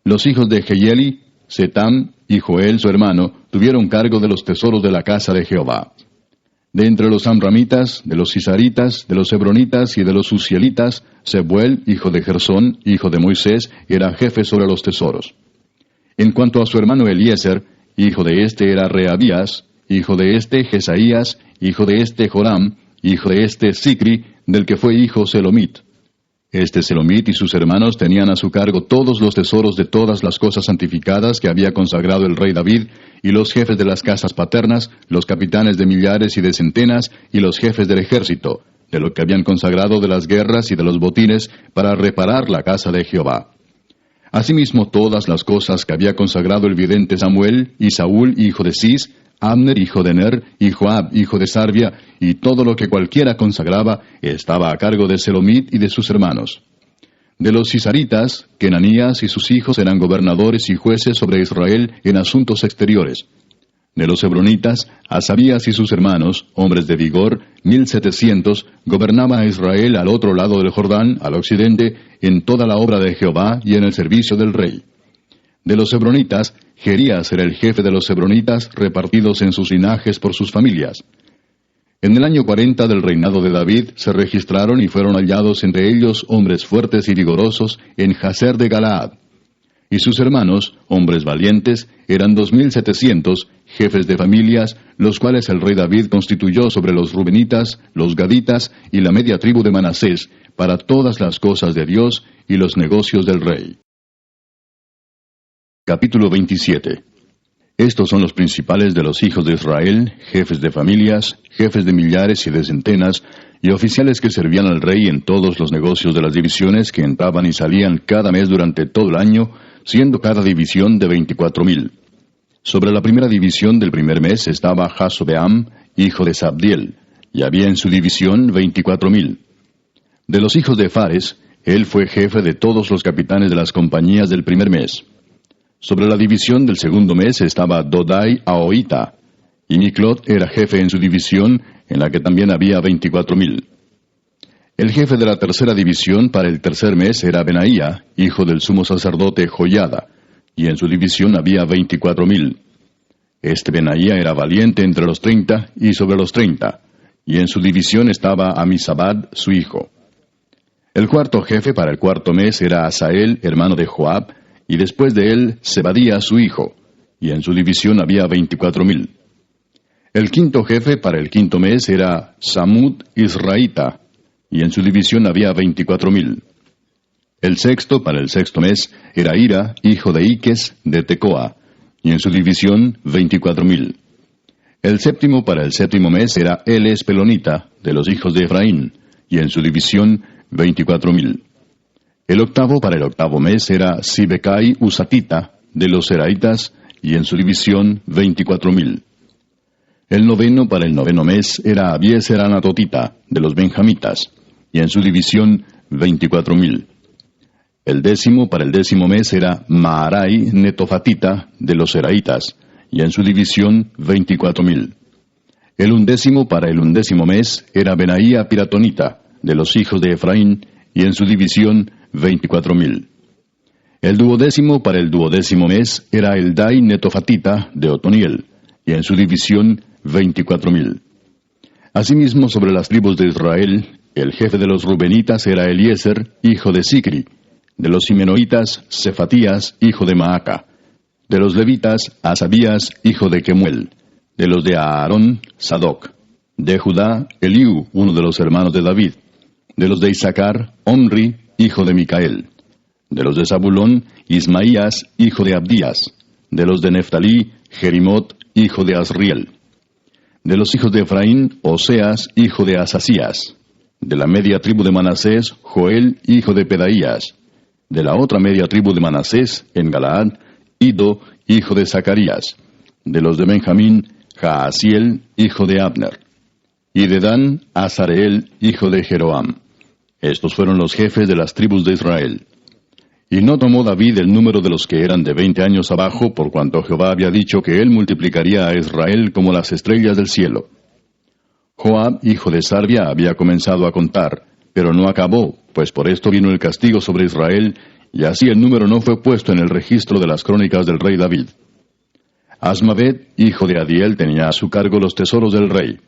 Los hijos de Jeyeli, Setam y Joel su hermano, tuvieron cargo de los tesoros de la casa de Jehová. De entre los amramitas, de los cisaritas, de los hebronitas y de los uzielitas, Sebuel, hijo de Gersón, hijo de Moisés, era jefe sobre los tesoros. En cuanto a su hermano Eliezer, hijo de este era Reabías, hijo de este Jesaías, hijo de este Joram, hijo de este Sicri, del que fue hijo Selomit. Este Selomit y sus hermanos tenían a su cargo todos los tesoros de todas las cosas santificadas que había consagrado el rey David, y los jefes de las casas paternas, los capitanes de millares y de centenas, y los jefes del ejército, de lo que habían consagrado de las guerras y de los botines, para reparar la casa de Jehová. Asimismo todas las cosas que había consagrado el vidente Samuel, y Saúl hijo de Cis, Abner hijo de Ner, y Joab hijo de Sarvia, y todo lo que cualquiera consagraba, estaba a cargo de Selomit y de sus hermanos. De los cisaritas, Kenanías y sus hijos eran gobernadores y jueces sobre Israel en asuntos exteriores. De los hebronitas, Asabías y sus hermanos, hombres de vigor, 1700, gobernaba a Israel al otro lado del Jordán, al occidente, en toda la obra de Jehová y en el servicio del rey. De los hebronitas, Jerías era el jefe de los hebronitas, repartidos en sus linajes por sus familias. En el año 40 del reinado de David se registraron y fueron hallados entre ellos hombres fuertes y vigorosos en Jazer de Galaad. Y sus hermanos, hombres valientes, eran 2700, jefes de familias, los cuales el rey David constituyó sobre los rubenitas, los gaditas y la media tribu de Manasés, para todas las cosas de Dios y los negocios del rey. Capítulo 27. Estos son los principales de los hijos de Israel, jefes de familias, jefes de millares y de centenas, y oficiales que servían al rey en todos los negocios de las divisiones que entraban y salían cada mes durante todo el año, siendo cada división de 24,000. Sobre la primera división del primer mes estaba Jasobeam, hijo de Sabdiel, y había en su división 24,000. De los hijos de Fares, él fue jefe de todos los capitanes de las compañías del primer mes. Sobre la división del segundo mes estaba Dodai Ahoita, y Miclot era jefe en su división, en la que también había 24,000. El jefe de la tercera división para el tercer mes era Benaía, hijo del sumo sacerdote Joiada, y en su división había 24,000. Este Benaía era valiente entre los 30 y sobre los 30, y en su división estaba Amisabad, su hijo. El cuarto jefe para el cuarto mes era Asael, hermano de Joab, y después de él Zebadía, su hijo, y en su división había 24,000. El quinto jefe para el quinto mes era Samud Israelita, y en su división había 24,000. El sexto para el sexto mes era Ira, hijo de Iques, de Tecoa, y en su división 24,000. El séptimo para el séptimo mes era Eles Pelonita, de los hijos de Efraín, y en su división 24,000. El octavo para el octavo mes era Sibecai Usatita, de los Seraitas, y en su división 24,000. El noveno para el noveno mes era Abieser Anatotita, de los Benjamitas, y en su división 24,000. El décimo para el décimo mes era Maarai Netofatita, de los Seraitas, y en su división 24,000. El undécimo para el undécimo mes era Benaía Piratonita, de los hijos de Efraín, y en su división 24,000. El duodécimo para el duodécimo mes era Eldai Netofatita, de Otoniel, y en su división 24,000. Asimismo, sobre las tribus de Israel, el jefe de los rubenitas era Eliezer, hijo de Sicri; de los simenoitas, Cefatías, hijo de Maaca; de los levitas, Asabías, hijo de Kemuel; de los de Aarón, Sadoc; de Judá, Eliú, uno de los hermanos de David; de los de Isaacar, Omri, hijo de Micael; de los de Zabulón, Ismaías, hijo de Abdías; de los de Neftalí, Jerimot, hijo de Asriel; de los hijos de Efraín, Oseas, hijo de Asasías; de la media tribu de Manasés, Joel, hijo de Pedaías; de la otra media tribu de Manasés, en Galaad, Ido, hijo de Zacarías; de los de Benjamín, Jaasiel, hijo de Abner; y de Dan, Azareel, hijo de Jeroam. Estos fueron los jefes de las tribus de Israel. Y no tomó David el número de los que eran de 20 años abajo, por cuanto Jehová había dicho que él multiplicaría a Israel como las estrellas del cielo. Joab, hijo de Sarvia, había comenzado a contar, pero no acabó, pues por esto vino el castigo sobre Israel, y así el número no fue puesto en el registro de las crónicas del rey David. Asmavet, hijo de Adiel, tenía a su cargo los tesoros del rey,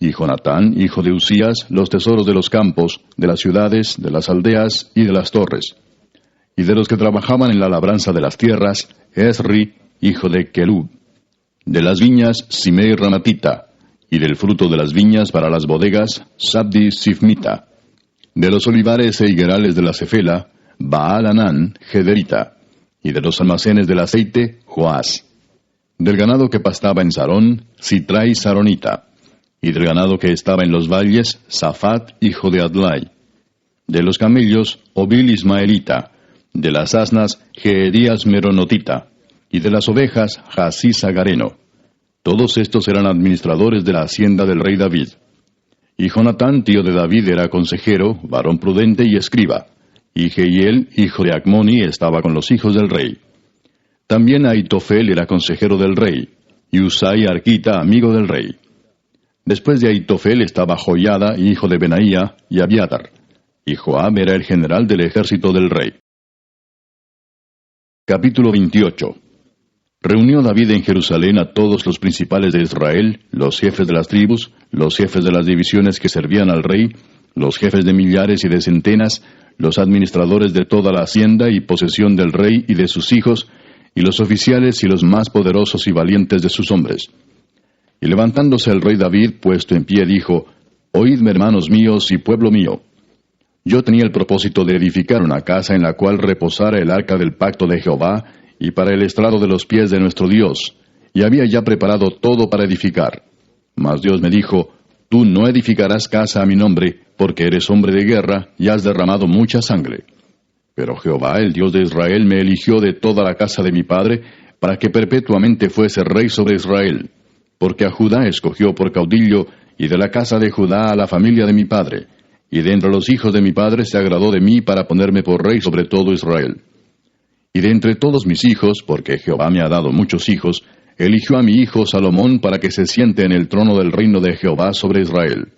y Jonatán, hijo de Usías, los tesoros de los campos, de las ciudades, de las aldeas y de las torres. Y de los que trabajaban en la labranza de las tierras, Esri, hijo de Kelub; de las viñas, Simei Ramatita; y del fruto de las viñas para las bodegas, Sabdi Sifmita; de los olivares e higuerales de la Cefela, Baal Anán, Gederita; y de los almacenes del aceite, Joás; del ganado que pastaba en Sarón, Sitrai Saronita; y del ganado que estaba en los valles, Safat, hijo de Adlai; de los camellos, Obil Ismaelita; de las asnas, Geedías Meronotita; y de las ovejas, Jasís Agareno. Todos estos eran administradores de la hacienda del rey David. Y Jonatán, tío de David, era consejero, varón prudente y escriba; y Jehiel, hijo de Acmoni, estaba con los hijos del rey. También Aitofel era consejero del rey, y Usai Arquita, amigo del rey. Después de Aitofel estaba Joiada, hijo de Benaía, y Abiatar; y Joab era el general del ejército del rey. Capítulo 28. Reunió David en Jerusalén a todos los principales de Israel, los jefes de las tribus, los jefes de las divisiones que servían al rey, los jefes de millares y de centenas, los administradores de toda la hacienda y posesión del rey y de sus hijos, y los oficiales y los más poderosos y valientes de sus hombres. Y levantándose el rey David, puesto en pie, dijo: Oídme, hermanos míos y pueblo mío. Yo tenía el propósito de edificar una casa en la cual reposara el arca del pacto de Jehová, y para el estrado de los pies de nuestro Dios, y había ya preparado todo para edificar. Mas Dios me dijo: Tú no edificarás casa a mi nombre, porque eres hombre de guerra, y has derramado mucha sangre. Pero Jehová, el Dios de Israel, me eligió de toda la casa de mi padre, para que perpetuamente fuese rey sobre Israel, porque a Judá escogió por caudillo, y de la casa de Judá a la familia de mi padre, y de entre los hijos de mi padre se agradó de mí para ponerme por rey sobre todo Israel. Y de entre todos mis hijos, porque Jehová me ha dado muchos hijos, eligió a mi hijo Salomón para que se siente en el trono del reino de Jehová sobre Israel.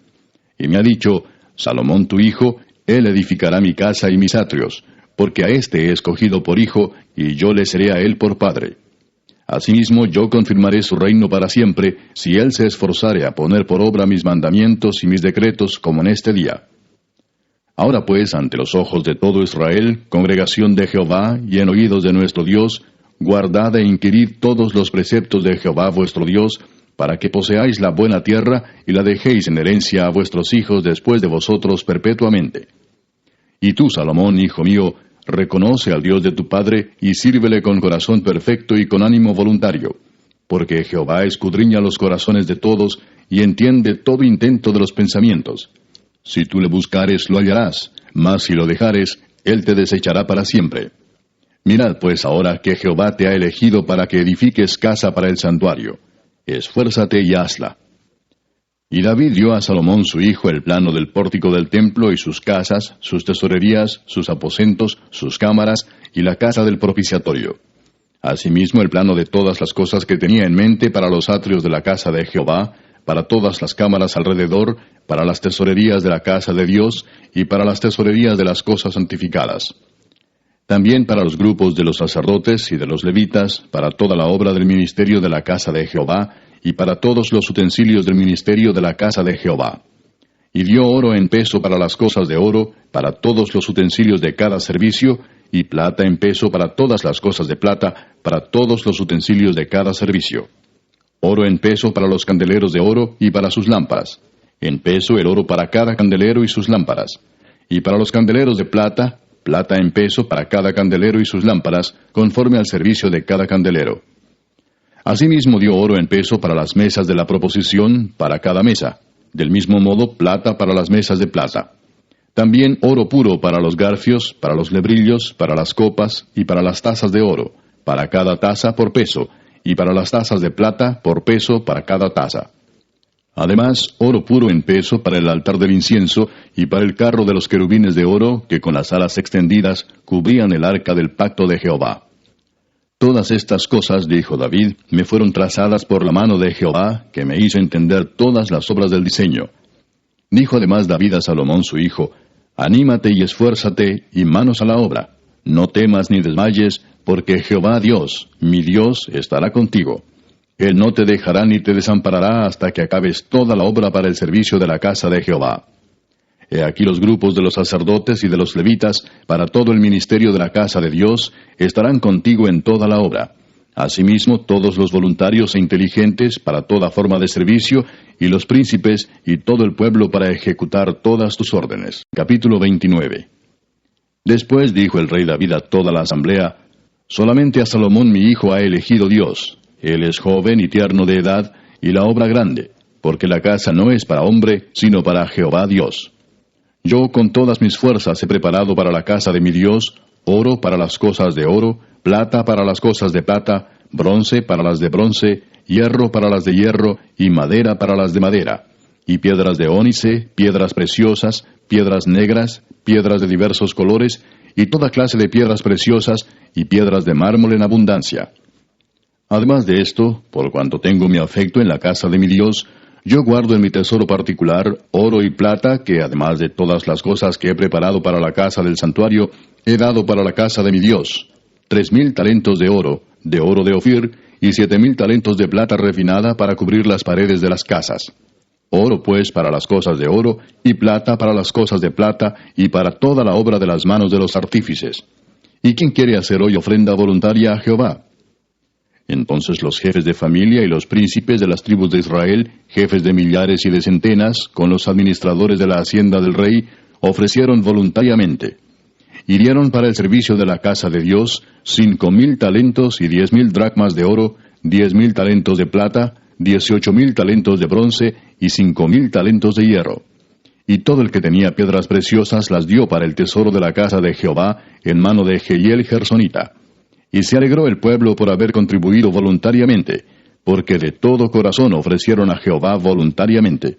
Y me ha dicho: Salomón tu hijo, él edificará mi casa y mis atrios, porque a éste he escogido por hijo, y yo le seré a él por padre. Asimismo yo confirmaré su reino para siempre, si él se esforzare a poner por obra mis mandamientos y mis decretos como en este día. Ahora pues, ante los ojos de todo Israel, congregación de Jehová, y en oídos de nuestro Dios, guardad e inquirid todos los preceptos de Jehová vuestro Dios, para que poseáis la buena tierra, y la dejéis en herencia a vuestros hijos después de vosotros perpetuamente. Y tú, Salomón, hijo mío, reconoce al Dios de tu padre, y sírvele con corazón perfecto y con ánimo voluntario, porque Jehová escudriña los corazones de todos, y entiende todo intento de los pensamientos. Si tú le buscares, lo hallarás, mas si lo dejares, él te desechará para siempre. Mirad pues ahora que Jehová te ha elegido para que edifiques casa para el santuario. Esfuérzate y hazla. Y David dio a Salomón su hijo el plano del pórtico del templo y sus casas, sus tesorerías, sus aposentos, sus cámaras y la casa del propiciatorio. Asimismo el plano de todas las cosas que tenía en mente para los atrios de la casa de Jehová, para todas las cámaras alrededor, para las tesorerías de la casa de Dios y para las tesorerías de las cosas santificadas. También para los grupos de los sacerdotes y de los levitas, para toda la obra del ministerio de la casa de Jehová, y para todos los utensilios del ministerio de la casa de Jehová. Y dio oro en peso para las cosas de oro, para todos los utensilios de cada servicio, y plata en peso para todas las cosas de plata, para todos los utensilios de cada servicio. Oro en peso para los candeleros de oro y para sus lámparas. En peso el oro para cada candelero y sus lámparas. Y para los candeleros de plata, plata en peso para cada candelero y sus lámparas, conforme al servicio de cada candelero. Asimismo dio oro en peso para las mesas de la proposición, para cada mesa. Del mismo modo, plata para las mesas de plata. También oro puro para los garfios, para los lebrillos, para las copas y para las tazas de oro, para cada taza por peso, y para las tazas de plata por peso para cada taza. Además, oro puro en peso para el altar del incienso y para el carro de los querubines de oro que con las alas extendidas cubrían el arca del pacto de Jehová. Todas estas cosas, dijo David, me fueron trazadas por la mano de Jehová, que me hizo entender todas las obras del diseño. Dijo además David a Salomón su hijo: Anímate y esfuérzate, y manos a la obra. No temas ni desmayes, porque Jehová Dios, mi Dios, estará contigo. Él no te dejará ni te desamparará hasta que acabes toda la obra para el servicio de la casa de Jehová. He aquí los grupos de los sacerdotes y de los levitas, para todo el ministerio de la casa de Dios, estarán contigo en toda la obra. Asimismo, todos los voluntarios e inteligentes para toda forma de servicio, y los príncipes y todo el pueblo para ejecutar todas tus órdenes. Capítulo 29. Después dijo el rey David a toda la asamblea: Solamente a Salomón mi hijo ha elegido Dios. Él es joven y tierno de edad, y la obra grande, porque la casa no es para hombre, sino para Jehová Dios. Yo con todas mis fuerzas he preparado para la casa de mi Dios oro para las cosas de oro, plata para las cosas de plata, bronce para las de bronce, hierro para las de hierro, y madera para las de madera, y piedras de ónice, piedras preciosas, piedras negras, piedras de diversos colores, y toda clase de piedras preciosas, y piedras de mármol en abundancia. Además de esto, por cuanto tengo mi afecto en la casa de mi Dios, yo guardo en mi tesoro particular oro y plata, que además de todas las cosas que he preparado para la casa del santuario, he dado para la casa de mi Dios: 3,000 talentos de oro, de oro de Ofir, y 7,000 talentos de plata refinada para cubrir las paredes de las casas. Oro pues para las cosas de oro, y plata para las cosas de plata, y para toda la obra de las manos de los artífices. ¿Y quién quiere hacer hoy ofrenda voluntaria a Jehová? Entonces los jefes de familia y los príncipes de las tribus de Israel, jefes de millares y de centenas, con los administradores de la hacienda del rey, ofrecieron voluntariamente. Y dieron para el servicio de la casa de Dios 5,000 talentos y 10,000 dracmas de oro, 10,000 talentos de plata, 18,000 talentos de bronce y 5,000 talentos de hierro. Y todo el que tenía piedras preciosas las dio para el tesoro de la casa de Jehová en mano de Jehiel Gersonita. Y se alegró el pueblo por haber contribuido voluntariamente, porque de todo corazón ofrecieron a Jehová voluntariamente.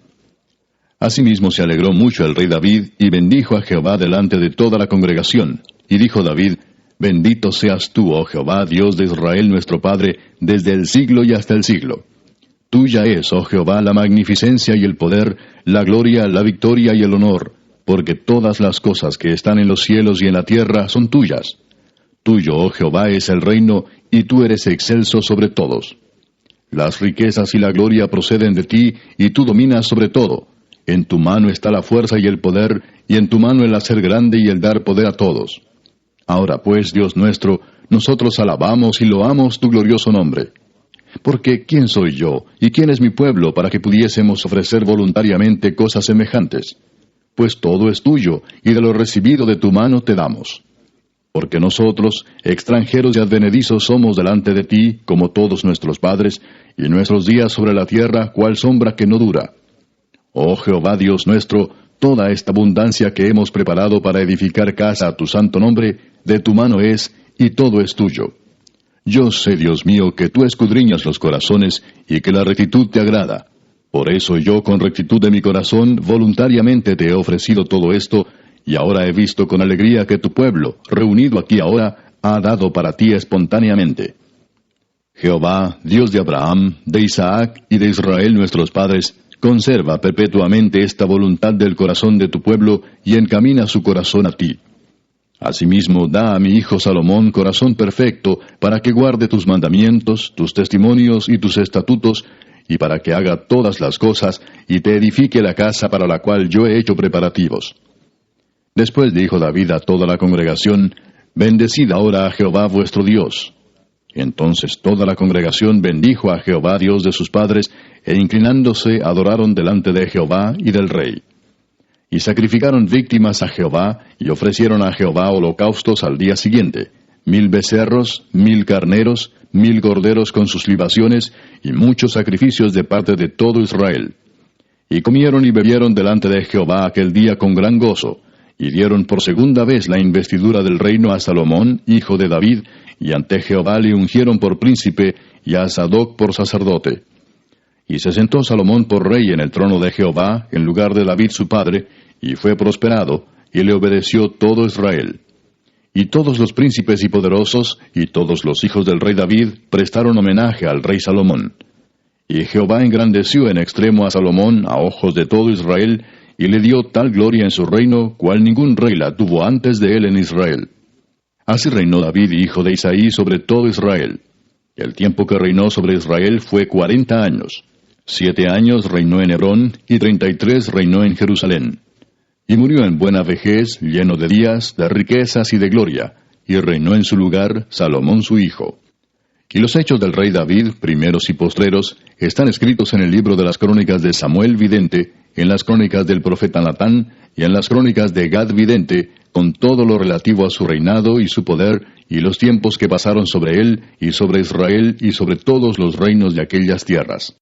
Asimismo se alegró mucho el rey David, y bendijo a Jehová delante de toda la congregación. Y dijo David: Bendito seas tú, oh Jehová, Dios de Israel nuestro Padre, desde el siglo y hasta el siglo. Tuya es, oh Jehová, la magnificencia y el poder, la gloria, la victoria y el honor, porque todas las cosas que están en los cielos y en la tierra son tuyas. Tuyo, oh Jehová, es el reino, y tú eres excelso sobre todos. Las riquezas y la gloria proceden de ti, y tú dominas sobre todo. En tu mano está la fuerza y el poder, y en tu mano el hacer grande y el dar poder a todos. Ahora pues, Dios nuestro, nosotros alabamos y loamos tu glorioso nombre. Porque ¿quién soy yo, y quién es mi pueblo, para que pudiésemos ofrecer voluntariamente cosas semejantes? Pues todo es tuyo, y de lo recibido de tu mano te damos. Porque nosotros, extranjeros y advenedizos, somos delante de ti, como todos nuestros padres, y nuestros días sobre la tierra, cual sombra que no dura. Oh Jehová Dios nuestro, toda esta abundancia que hemos preparado para edificar casa a tu santo nombre, de tu mano es, y todo es tuyo. Yo sé, Dios mío, que tú escudriñas los corazones, y que la rectitud te agrada. Por eso yo, con rectitud de mi corazón, voluntariamente te he ofrecido todo esto, y ahora he visto con alegría que tu pueblo, reunido aquí ahora, ha dado para ti espontáneamente. Jehová, Dios de Abraham, de Isaac y de Israel nuestros padres, conserva perpetuamente esta voluntad del corazón de tu pueblo, y encamina su corazón a ti. Asimismo, da a mi hijo Salomón corazón perfecto, para que guarde tus mandamientos, tus testimonios y tus estatutos, y para que haga todas las cosas, y te edifique la casa para la cual yo he hecho preparativos. Después dijo David a toda la congregación: Bendecid ahora a Jehová vuestro Dios. Entonces toda la congregación bendijo a Jehová Dios de sus padres, e inclinándose adoraron delante de Jehová y del rey. Y sacrificaron víctimas a Jehová, y ofrecieron a Jehová holocaustos al día siguiente: 1,000 becerros, 1,000 carneros, 1,000 corderos con sus libaciones, y muchos sacrificios de parte de todo Israel. Y comieron y bebieron delante de Jehová aquel día con gran gozo, y dieron por segunda vez la investidura del reino a Salomón, hijo de David, y ante Jehová le ungieron por príncipe, y a Sadoc por sacerdote. Y se sentó Salomón por rey en el trono de Jehová, en lugar de David su padre, y fue prosperado, y le obedeció todo Israel. Y todos los príncipes y poderosos, y todos los hijos del rey David, prestaron homenaje al rey Salomón. Y Jehová engrandeció en extremo a Salomón a ojos de todo Israel, y le dio tal gloria en su reino, cual ningún rey la tuvo antes de él en Israel. Así reinó David, hijo de Isaí, sobre todo Israel. El tiempo que reinó sobre Israel fue 40 años. 7 años reinó en Hebrón, y 33 reinó en Jerusalén. Y murió en buena vejez, lleno de días, de riquezas y de gloria, y reinó en su lugar Salomón su hijo. Y los hechos del rey David, primeros y postreros, están escritos en el libro de las crónicas de Samuel vidente, en las crónicas del profeta Natán, y en las crónicas de Gad vidente, con todo lo relativo a su reinado y su poder, y los tiempos que pasaron sobre él, y sobre Israel, y sobre todos los reinos de aquellas tierras.